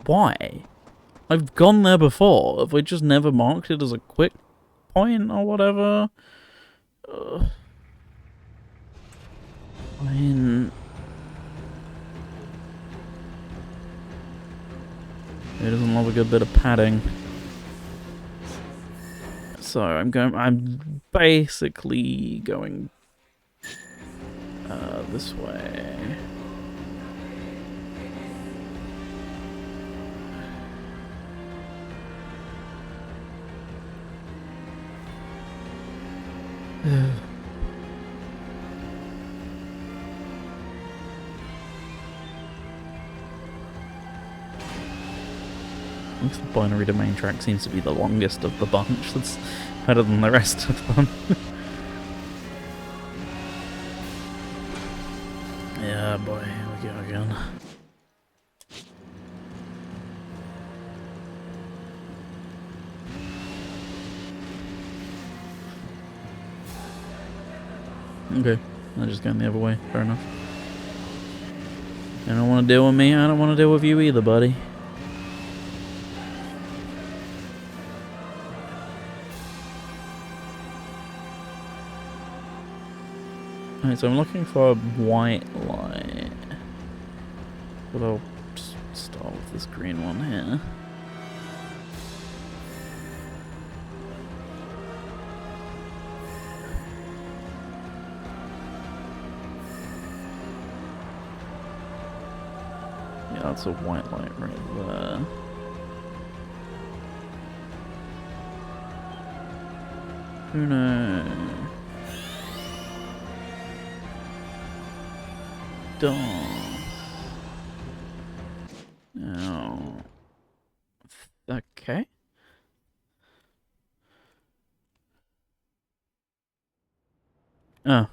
Why? I've gone there before. Have we just never marked it as a quick point or whatever? I mean... Who doesn't love a good bit of padding? So I'm basically going this way. At least the binary domain track seems to be the longest of the bunch. That's better than the rest of them. Yeah, boy, here we go again. Okay, I'm just going the other way. Fair enough. You don't want to deal with me, I don't want to deal with you either, buddy. Alright, so I'm looking for a white light. But I'll just start with this green one here. Yeah, that's a white light right there. Who knows? Oh. Okay. Oh.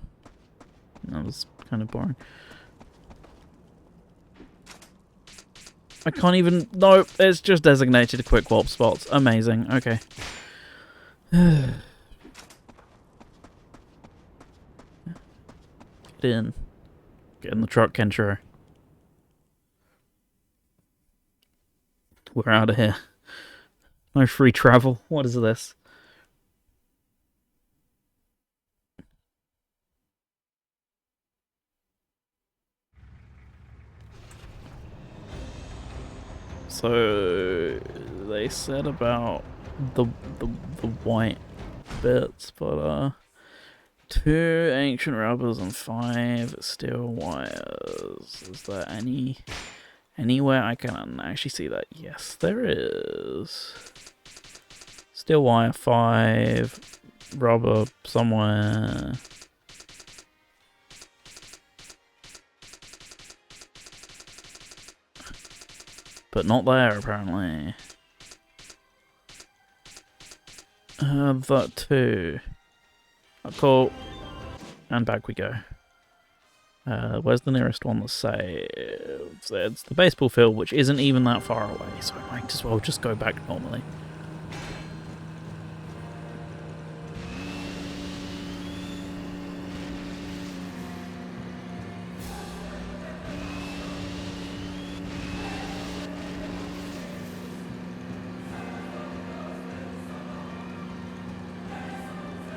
That was kind of boring. I can't even... No, it's just designated quick warp spots. Amazing. Okay. Get in. Get in the truck, Kenshiro. We're out of here. No free travel. What is this? So they said about the white bits, but 2 ancient rubbers and 5 steel wires. Is there anywhere I can actually see that? Yes, there is. Steel wire 5, rubber somewhere. But not there, apparently. That too. Oh, cool. And back we go. Where's the nearest one that saves? It's the baseball field, which isn't even that far away, so I might as well just go back normally.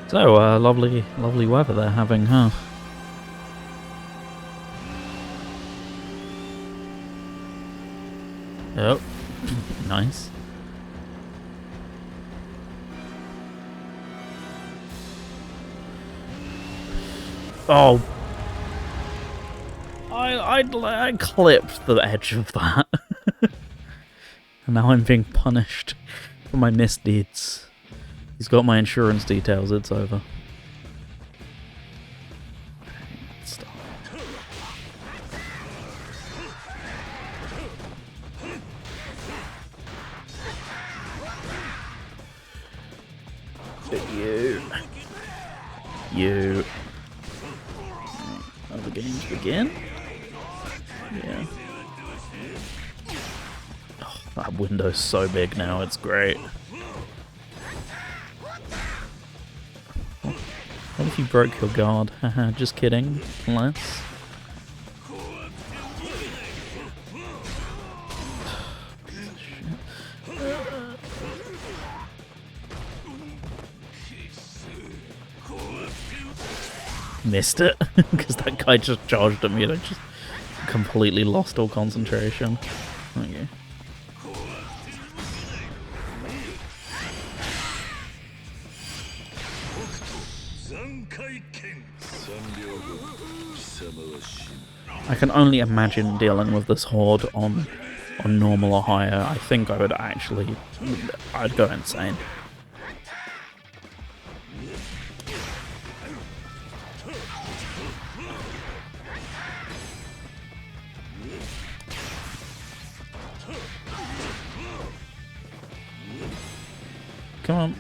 So, lovely weather they're having, huh? Oh, nice. Oh, I clipped the edge of that, and now I'm being punished for my misdeeds. He's got my insurance details, it's over. Stop. You. Are the games begin? Yeah. Oh, that window's so big now, it's great. What if you broke your guard? Haha, just kidding. Unless. Missed it because that guy just charged at me and I just completely lost all concentration. Okay. I can only imagine dealing with this horde on normal or higher. I think I would actually, I'd go insane. Come on.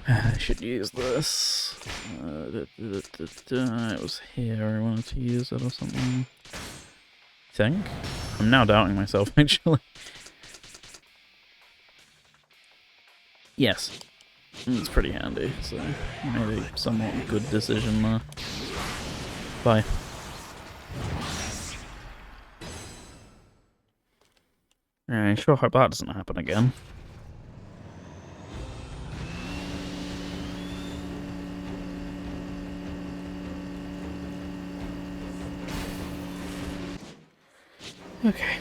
I should use this. It was here I wanted to use it or something. I think? I'm now doubting myself, actually. Yes. It's pretty handy, so maybe somewhat good decision there. Bye. I sure hope that doesn't happen again. Okay.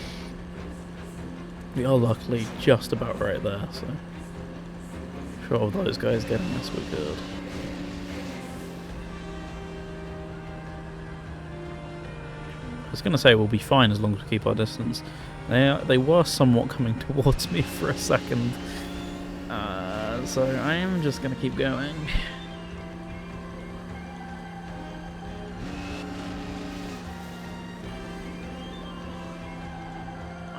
We are luckily just about right there, so... Sure, of those guys getting us, we're good. I was gonna say we'll be fine as long as we keep our distance. They were somewhat coming towards me for a second, so I am just gonna keep going.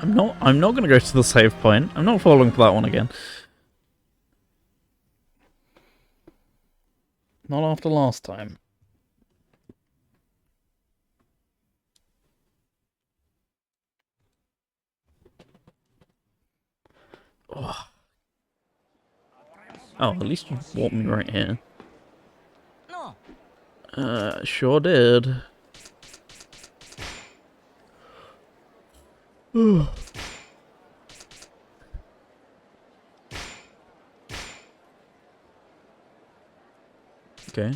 I'm not gonna go to the save point. I'm not falling for that one again. Not after last time. Oh, at least you walked me right here. Sure did. Okay.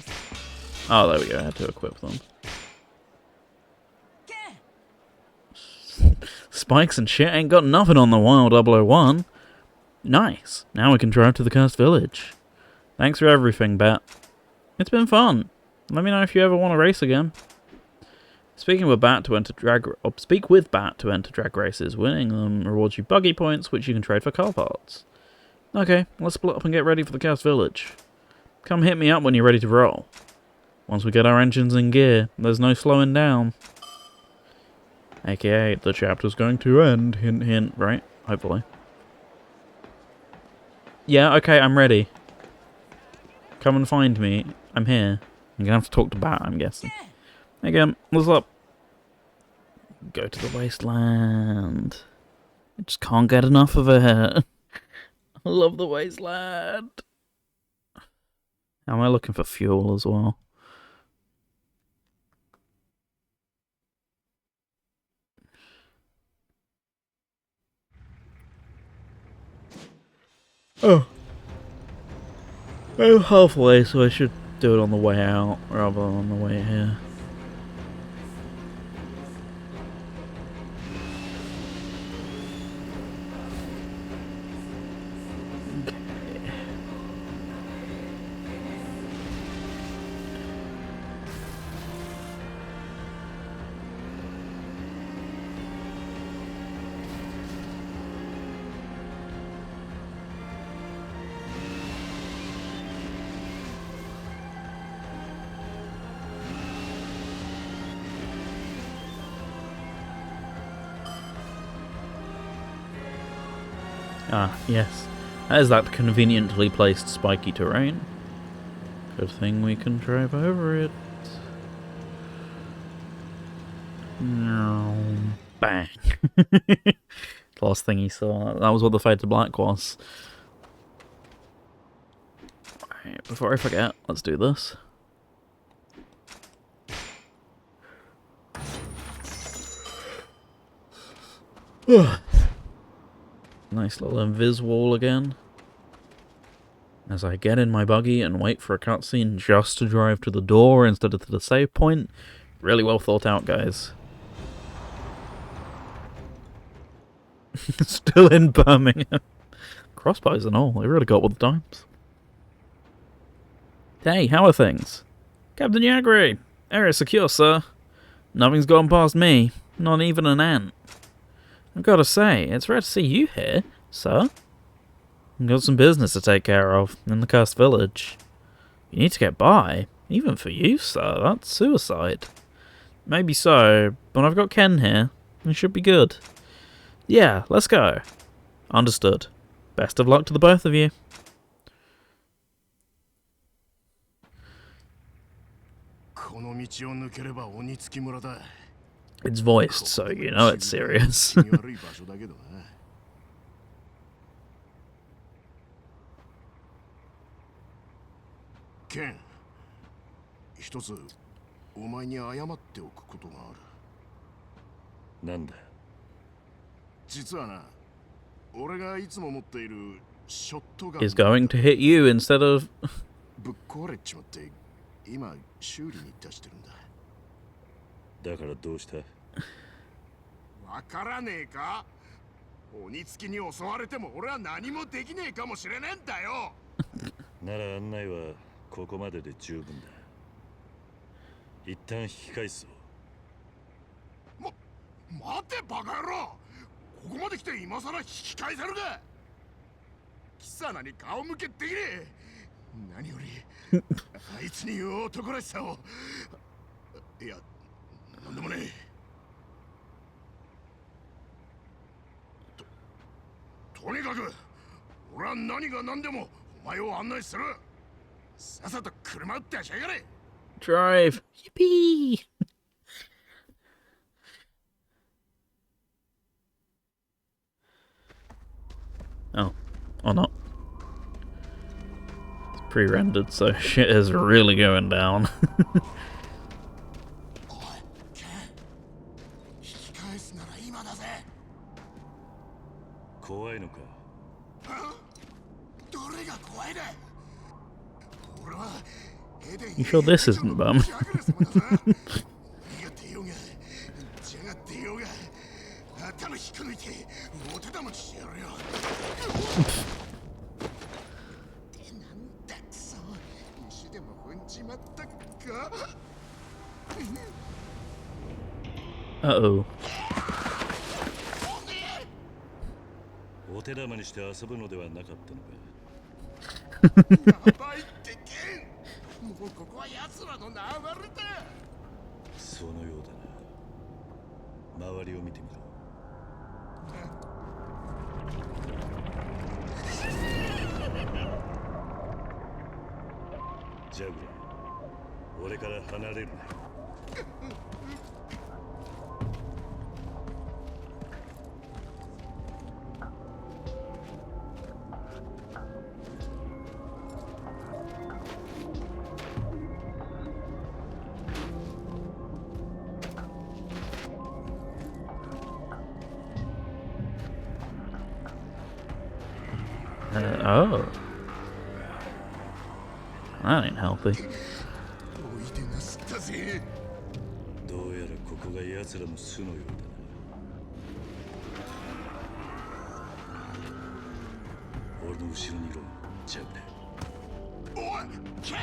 Oh, there we go. I had to equip them. Spikes and shit ain't got nothing on the Wild 001. Nice. Now we can drive to the Cursed Village. Thanks for everything, Bet. It's been fun. Let me know if you ever want to race again. Speak with Bat to enter drag races. Winning them rewards you buggy points, which you can trade for car parts. Okay, let's split up and get ready for the Cursed Village. Come hit me up when you're ready to roll. Once we get our engines in gear, there's no slowing down. AKA, the chapter's going to end. Hint, hint, right? Hopefully. Yeah, okay, I'm ready. Come and find me. I'm here. I'm gonna have to talk to Bat, I'm guessing. Again, what's up? Go to the wasteland. I just can't get enough of it. I love the wasteland. Am I looking for fuel as well? Oh. I'm halfway, so I should do it on the way out rather than on the way here. Ah, yes. That is that conveniently placed spiky terrain. Good thing we can drive over it. No. Bang. Last thing he saw. That was what the Fade to Black was. Right, before I forget, let's do this. Nice little invis wall again. As I get in my buggy and wait for a cutscene just to drive to the door instead of to the save point. Really well thought out, guys. Still in Birmingham. Crossbows and all, they really got with the times. Hey, how are things? Captain Yagri! Area secure, sir. Nothing's gone past me, not even an ant. I've got to say, it's rare to see you here, sir. I've got some business to take care of in the cursed village. You need to get by, even for you, sir. That's suicide. Maybe so, but I've got Ken here. It should be good. Yeah, let's go. Understood. Best of luck to the both of you. It's voiced, so you know it's serious. Ken, 一つお前に謝っておくことがある。なんだ。実はな、俺がいつも持っているショットガン is going to hit you instead of ぶっ壊れちまって今修理に出してるんだ。だからどうした？わからねえか？鬼付きに襲われても俺は何もできねえかもしれねえんだよ。なら案内はここまでで十分だ。一旦引き返すぞ。待てバカ野郎！ここまで来て今さら引き返せるか？貴様に顔向けできねえ。何よりあいつに男らしさを。いや、なんでもねえ。とにかく俺は何が何でもお前を案内する。さっさと車打ってやしやがれ。 drive. Yippee! Oh, or not. It's pre-rendered, so shit is really going down. 怖いのか？どれが怖いだ？俺は You sure this isn't bum? 頭引く抜いてお手玉にしてやるよ。ってなんだくそ、石でも踏んじまったか。Uh-oh. お手玉にして遊ぶのではなかったのか？やばいってけん。もうここは奴らの流れだ。そのようだな。周りを見てみろ。ジャグレー、俺から離れるな。Oh. That ain't healthy. おいでなすったぜ。どうやらここが奴らの巣のようだな。俺の後ろにいろ、ジャグレー。おい、ケン！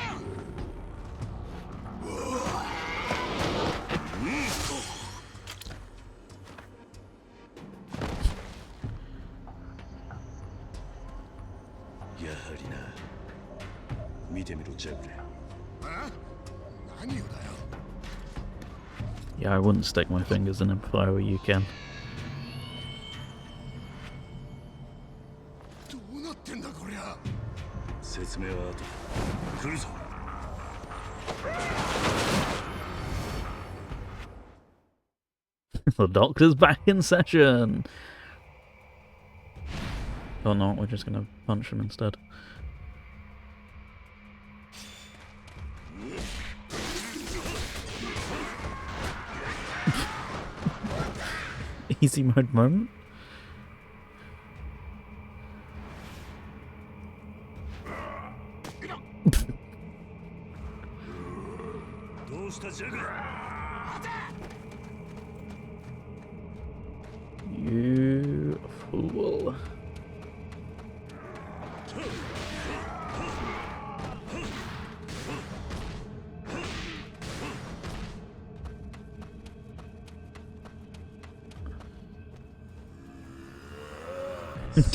やはりな。見てみろ、ジャグレー。何をだよ。 Yeah, I wouldn't stick my fingers in him if I were you, Ken. 説明は後だ。来るぞ。The doctor's back in session. Or not, we're just gonna punch him instead. Easy mode moment. どうしたジャグ。 You fool.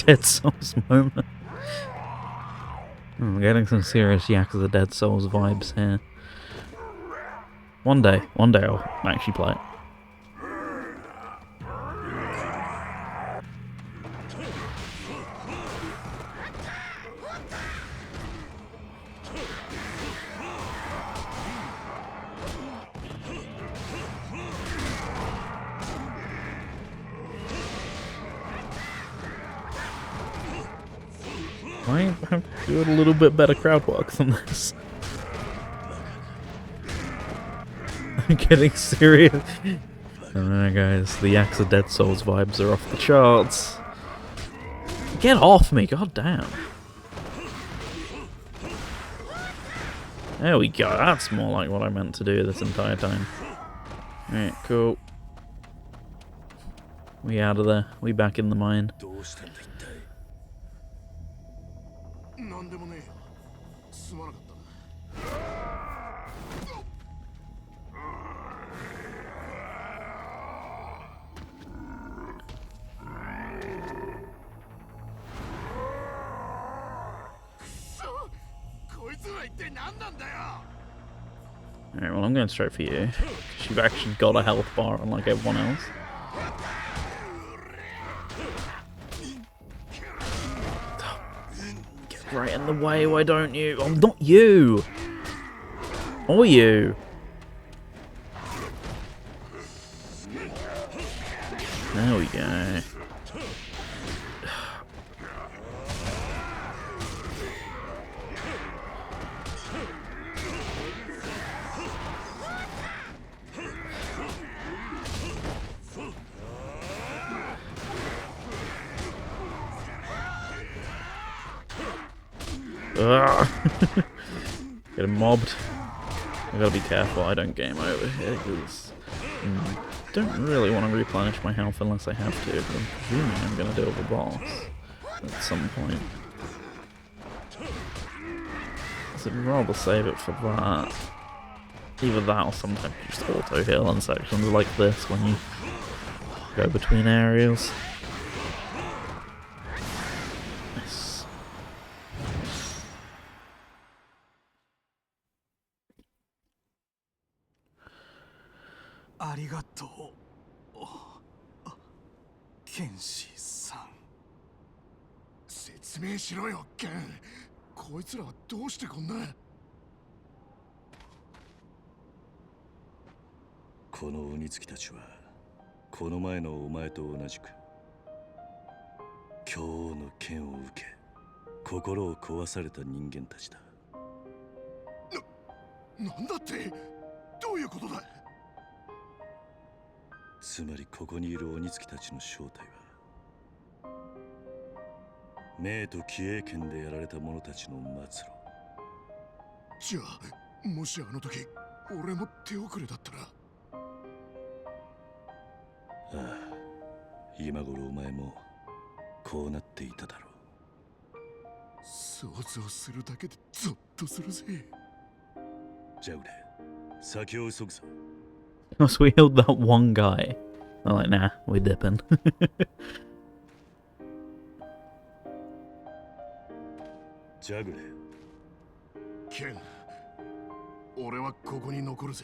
Dead Souls moment. I'm getting some serious Yakuza Dead Souls vibes here. One day I'll actually play it. I have to do a little bit better crowd work than this. I'm getting serious. Alright guys, the Yakuza Dead Souls vibes are off the charts. Get off me, god damn. There we go, that's more like what I meant to do this entire time. Alright, cool. We out of there, we back in the mine. どうしたんだ一体。なんでもねえよ。すまなかったな。こいつら一体何なんだよ。 Alright, well I'm going straight for you. You've actually got a health bar unlike everyone else. Get right in the way, why don't you? Oh, not you! Or you! There we go. Getting mobbed. I gotta be careful I don't game over here because I don't really want to replenish my health unless I have to, but I'm presuming I'm gonna deal with the boss at some point. So I'd rather save it for that. Either that or sometimes just auto heal on sections like this when you go between areas. Nice. Arigato, Kenshi-san. 説明しろよ、ケン。こいつらはどうしてこんな。この鬼月たちはこの前のお前と同じく今日の剣を受け心を壊された人間たちだ。なんだって。どういうことだ。つまりここにいる鬼月たちの正体は明と騎影剣でやられた者たちの末路。じゃあもしあの時俺も手遅れだったら。ああ、今頃お前もこうなっていただろう。想像するだけでゾッとするぜ。ジャグレ先を急ぐぞ。So we healed that one guy. I'm like, nah, we're dipping. ジャグレケン、俺はここに残るぜ。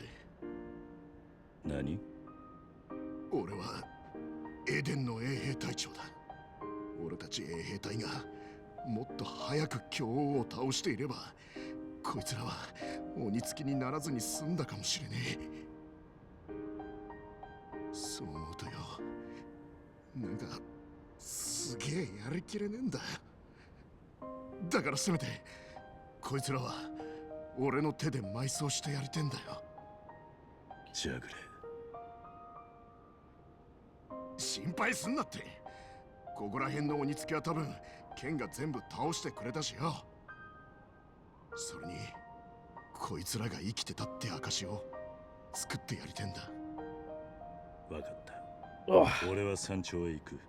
何？俺はエデンの衛兵隊長だ。俺たち衛兵隊がもっと早く京王を倒していればこいつらは鬼付きにならずに済んだかもしれねえ。そう思うとよ、なんかすげえやりきれねえんだ。だからせめてこいつらは俺の手で埋葬してやりてんだよ。ジャグレ心配すんなって。ここら辺の鬼付きは多分剣が全部倒してくれたしよ。それにこいつらが生きてたって証を作ってやりてんだ。分かった。 Ugh. 俺は山頂へ行く。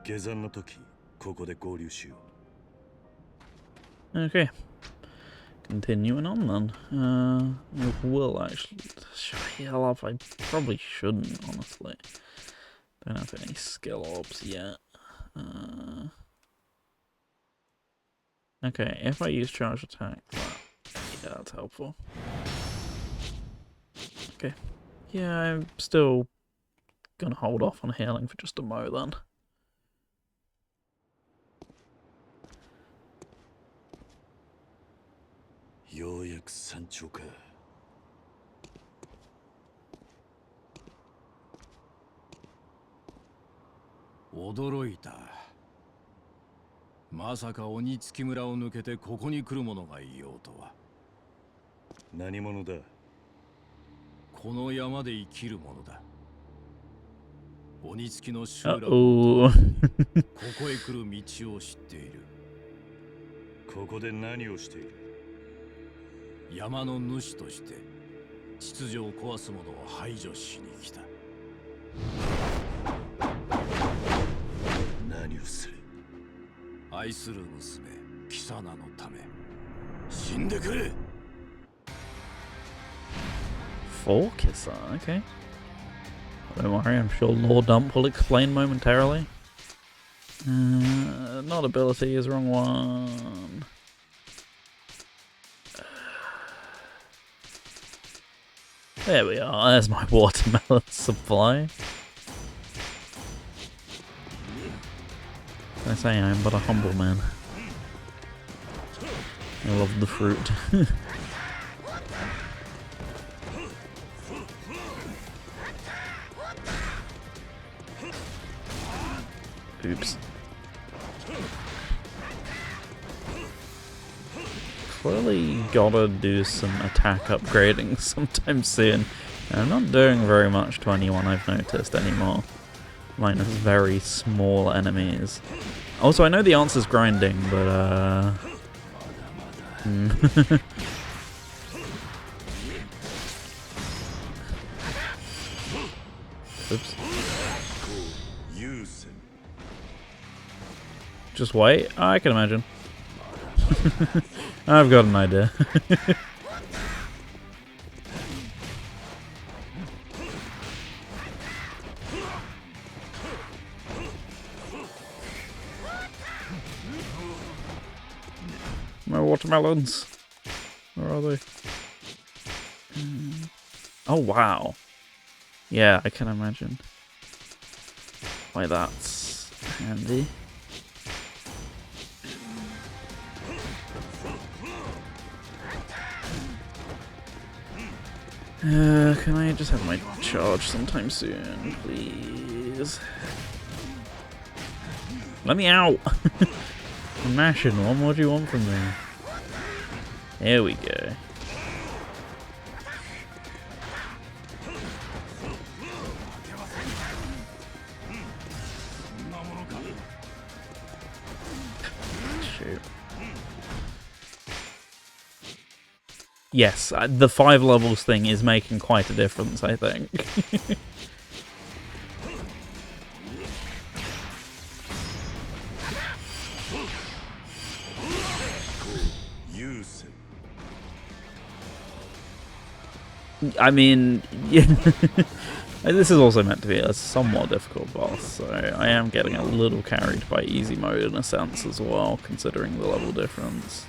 下山の時ここで合流しよう。 Okay. Continuing on then. Will actually. Hell off. I probably shouldn't, honestly. Don't have any skill orbs yet. Okay, if I use charge attack, yeah, that's helpful. Okay. Yeah, I'm still gonna hold off on healing for just a mo then. ようやく山頂か。驚いた。まさか鬼付村を抜けてここに来る者がいようとは。何者だ。この山で生きる者だ。鬼付の集落 Uh-oh. ここへ来る道を知っている。ここで何をしている。山の主として秩序を壊す者を排除しに来た。何をする。愛する娘キサナのため死んでくれ。 For Kissa, okay. Don't worry, I'm sure Lord Dump will explain momentarily. Not ability is wrong one. There we are, there's my watermelon supply. I say I am but a humble man. I love the fruit. Oops. Clearly gotta do some attack upgrading sometime soon. I'm not doing very much to anyone I've noticed anymore. Minus very small enemies. Also, I know the answer's grinding, but Oops. Just wait. Oh, I can imagine. I've got an idea. My watermelons. Where are they? Oh, wow. Yeah, I can imagine why that's handy. Can I just have my charge sometime soon, please? Let me out! I'm mashing. What more do you want from me? There we go. Shoot. Yes, the 5 levels thing is making quite a difference, I think. I mean, yeah. This is also meant to be a somewhat difficult boss, so I am getting a little carried by easy mode in a sense as well, considering the level difference.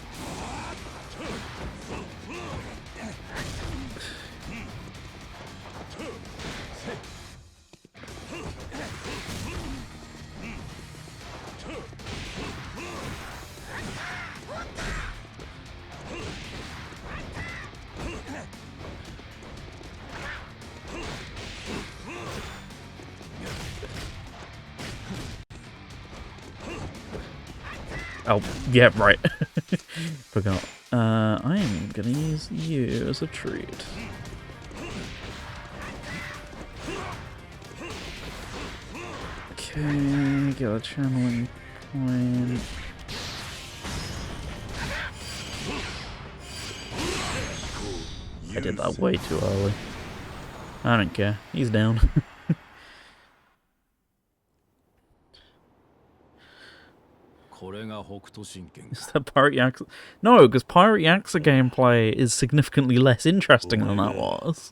Oh, yeah, right. Forgot. I am gonna use you as a treat. Okay, get a channeling point. I did that way too early. I don't care. He's down. Is that Pirate Yaksa? No, because Pirate Yaksa gameplay is significantly less interesting than that was.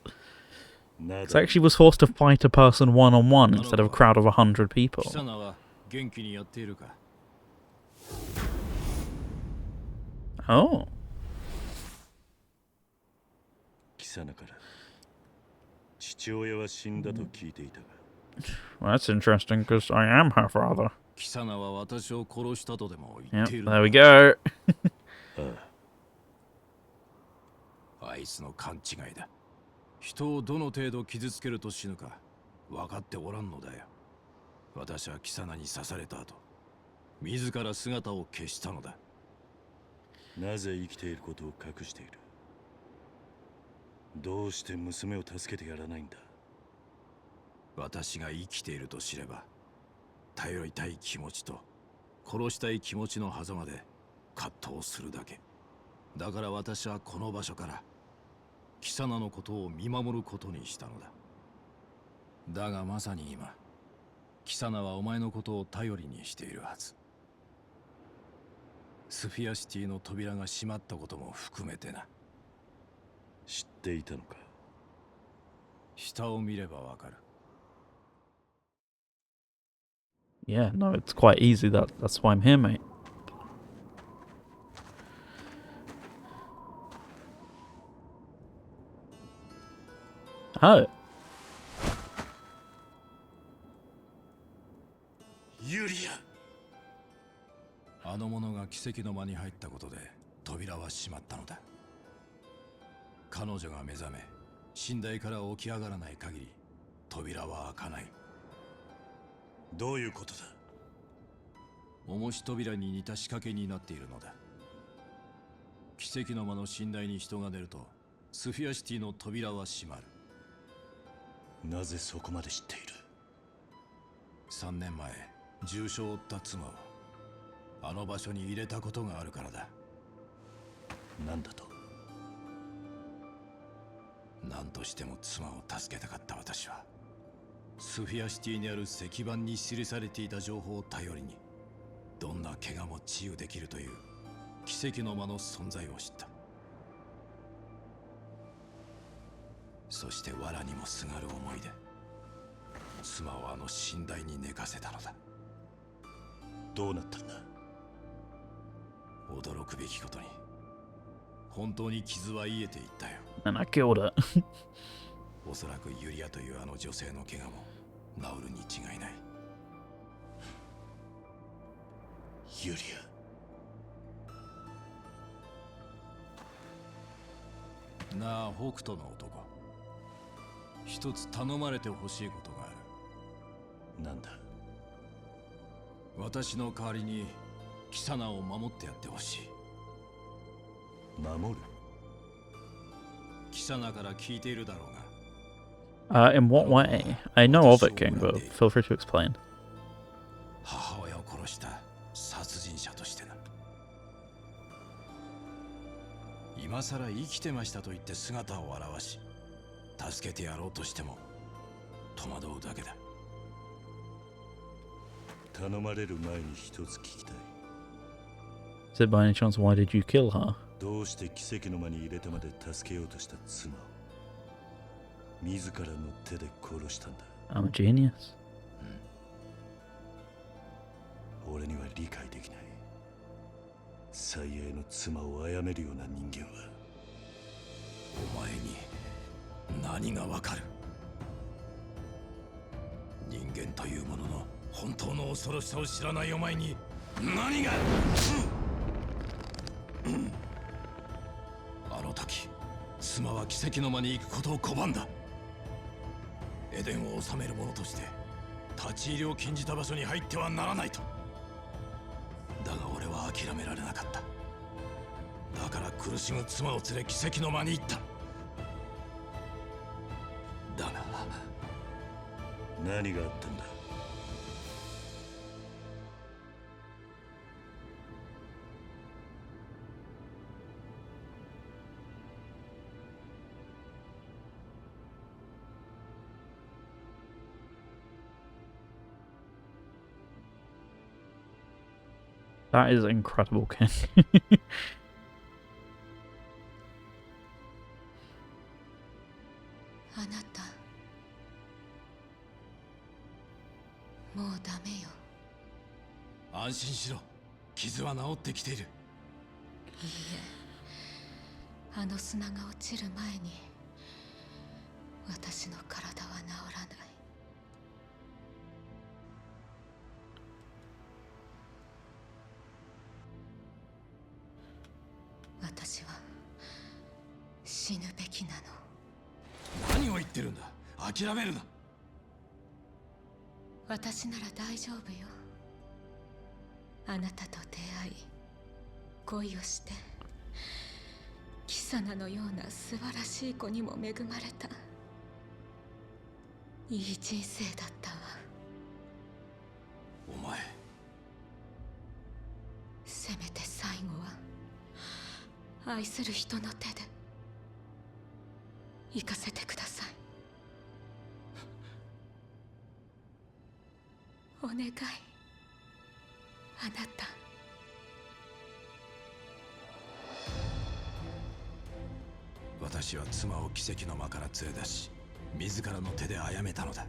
It actually was forced to fight a person one-on-one instead of a crowd of 100 people. Oh. Well, that's interesting, because I am her father. Yep, there we go. あいつの勘違いだ。人をどの程度傷つけると死ぬか分かっておらんのだよ。私は貴様に刺された後、自ら姿を消したのだ。なぜ生きていることを隠している？どうして娘を助けてやらないんだ？私が生きていると知れば、頼りたい気持ちと殺したい気持ちの狭間で葛藤するだけ。だから私はこの場所から貴様のことを見守ることにしたのだ。だがまさに今、貴様はお前のことを頼りにしているはず。スフィアシティの扉が閉まったことも含めてな。知っていたのか？下を見ればわかる。Yeah, no, it's quite easy. That's why I'm here, mate. Oh. ユリア。あの者が奇跡の間に入ったことで扉は閉まったのだ。彼女が目覚め、寝台から起き上がらない限り扉は開かない。どういうことだ？重し扉に似た仕掛けになっているのだ。奇跡の間の寝台に人が出るとスフィアシティの扉は閉まる。なぜそこまで知っている？3年前重傷を負った妻をあの場所に入れたことがあるからだ。なんだと？何としても妻を助けたかった私は、スフィアシティにある石板に記されていた情報を頼りに、どんな怪我も治癒できるという奇跡の間の存在を知った。そして藁にもすがる思いで妻をあの寝台に寝かせたのだ。どうなったんだ？驚くべきことに本当に傷は癒えていったよ。And I killed her. おそらくユリアというあの女性の怪我も治るに違いない。ユリア。なあ、北斗の男。一つ頼まれてほしいことがある。なんだ？私の代わりにキサナを守ってやってほしい。守る？キサナから聞いているだろうが。In what way? I know of it, King, but feel free to explain. 母親を殺した殺人者としてな。今さら生きてましたと言って姿を現し、助けてやろうとしても戸惑うだけだ。頼まれる前に一つ聞きたい。Is it by any chance why did you kill her? どうして奇跡の間に入れてまで助けようとした妻を自らの手で殺したんだ？ I'm a genius. 俺には理解できない。最愛の妻を殺めるような人間は。お前に何がわかる？人間というものの本当の恐ろしさを知らないお前に何が？あの時妻は奇跡の間に行くことを拒んだ。エデンを治める者として立ち入りを禁じた場所に入ってはならないと。だが俺は諦められなかった。だから苦しむ妻を連れ奇跡の間に行った。だが何があったんだ。That is incredible, King. あなた、もうダメよ。安心しろ。傷は治ってきている。いいえ、あの砂が落ちる前に私の体は治らない。私は死ぬべきなの。何を言ってるんだ。諦めるな。私なら大丈夫よ。あなたと出会い、恋をして、キサナのような素晴らしい子にも恵まれた。いい人生だったわ。お前、せめて最後は愛する人の手で行かせてください。お願い、あなた。私は妻を奇跡の間から連れ出し、自らの手で殺めたのだ。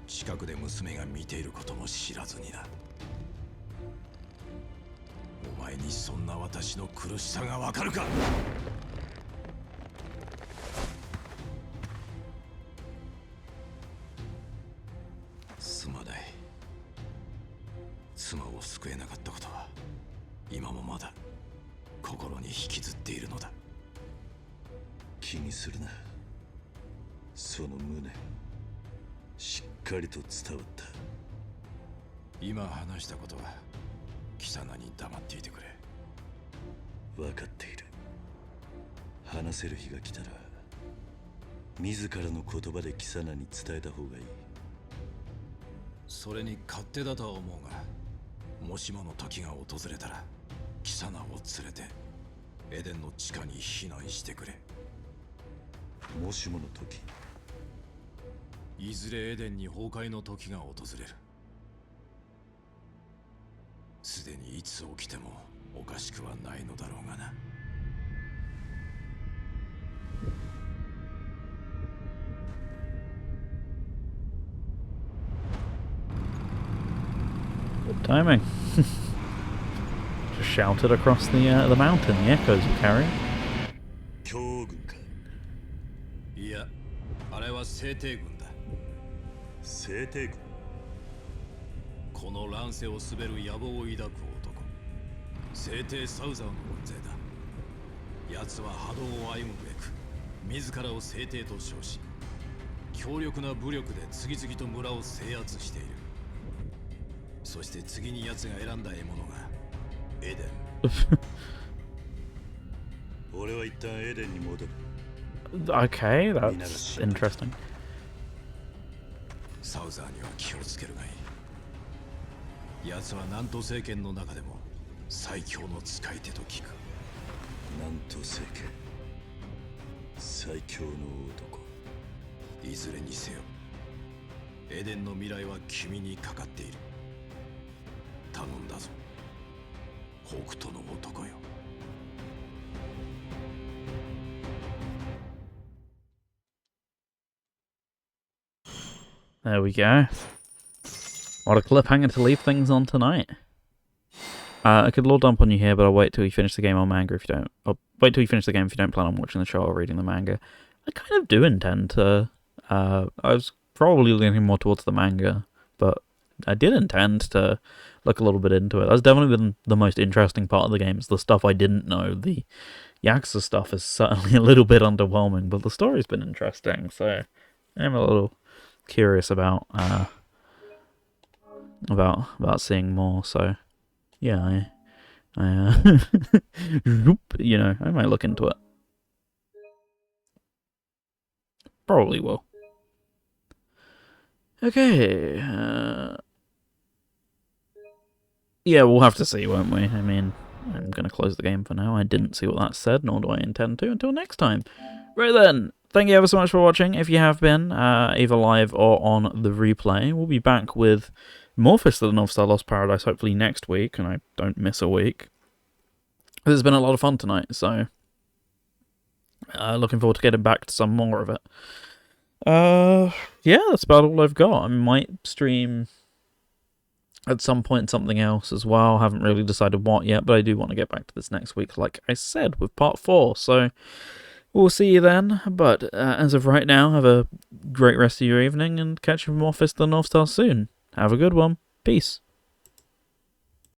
近くで娘が見ていることも知らずにな。お前にそんな私の苦しさがわかるか。すまない。妻を救えなかったことは今もまだ心に引きずっているのだ。気にするな。その無念、しっかりと伝わった。今話したことは貴様に黙っていてくれ。分かっている。話せる日が来たら自らの言葉で貴様に伝えた方がいい。それに勝手だとは思うが、もしもの時が訪れたら貴様を連れてエデンの地下に避難してくれ。もしもの時、いずれエデンに崩壊の時が訪れる。すでにいつ起きてもおかしくはないのだろうがな。Good timing. Just shouted across the mountain. The echoes were carrying. 強軍か。いや、あれは聖帝軍だ。聖帝軍。この乱世を滑る野望を抱く男、聖帝サウザーの軍勢だ。奴は波動を歩むべく自らを聖帝と称し、強力な武力で次々と村を制圧している。そして次に奴が選んだ獲物がエデン。俺は一旦エデンに戻る。Okay, that's interesting. サウザーには気をつけるがいい。奴は南東政権の中でも最強の使い手と聞く。南東政権、最強の男。いずれにせよエデンの未来は君にかかっている。頼んだぞ、北斗の男よ。There we go. What a cliffhanger to leave things on tonight. I could lord dump on you here, but I'll wait till you finish the game on manga if you don't. I'll wait till you finish the game if you don't plan on watching the show or reading the manga. I kind of do intend to. I was probably leaning more towards the manga, but I did intend to look a little bit into it. That's definitely been the most interesting part of the game. It's the stuff I didn't know. The Yakuza stuff is certainly a little bit underwhelming, but the story's been interesting, so I'm a little curious about seeing more. So yeah, you know, I might look into it. Probably will. Okay. Yeah, we'll have to see, won't we? I mean, I'm going to close the game for now. I didn't see what that said, nor do I intend to until next time. Right then, thank you ever so much for watching. If you have been, either live or on the replay, we'll be back with more Fist of the North Star Lost Paradise, hopefully next week, and I don't miss a week. This has been a lot of fun tonight, so looking forward to getting back to some more of it. Yeah, that's about all I've got. I might stream at some point something else as well. Haven't really decided what yet, but I do want to get back to this next week, like I said, with part 4. So we'll see you then. But as of right now, have a great rest of your evening and catch you for more Fist of the North Star soon. Have a good one. Peace.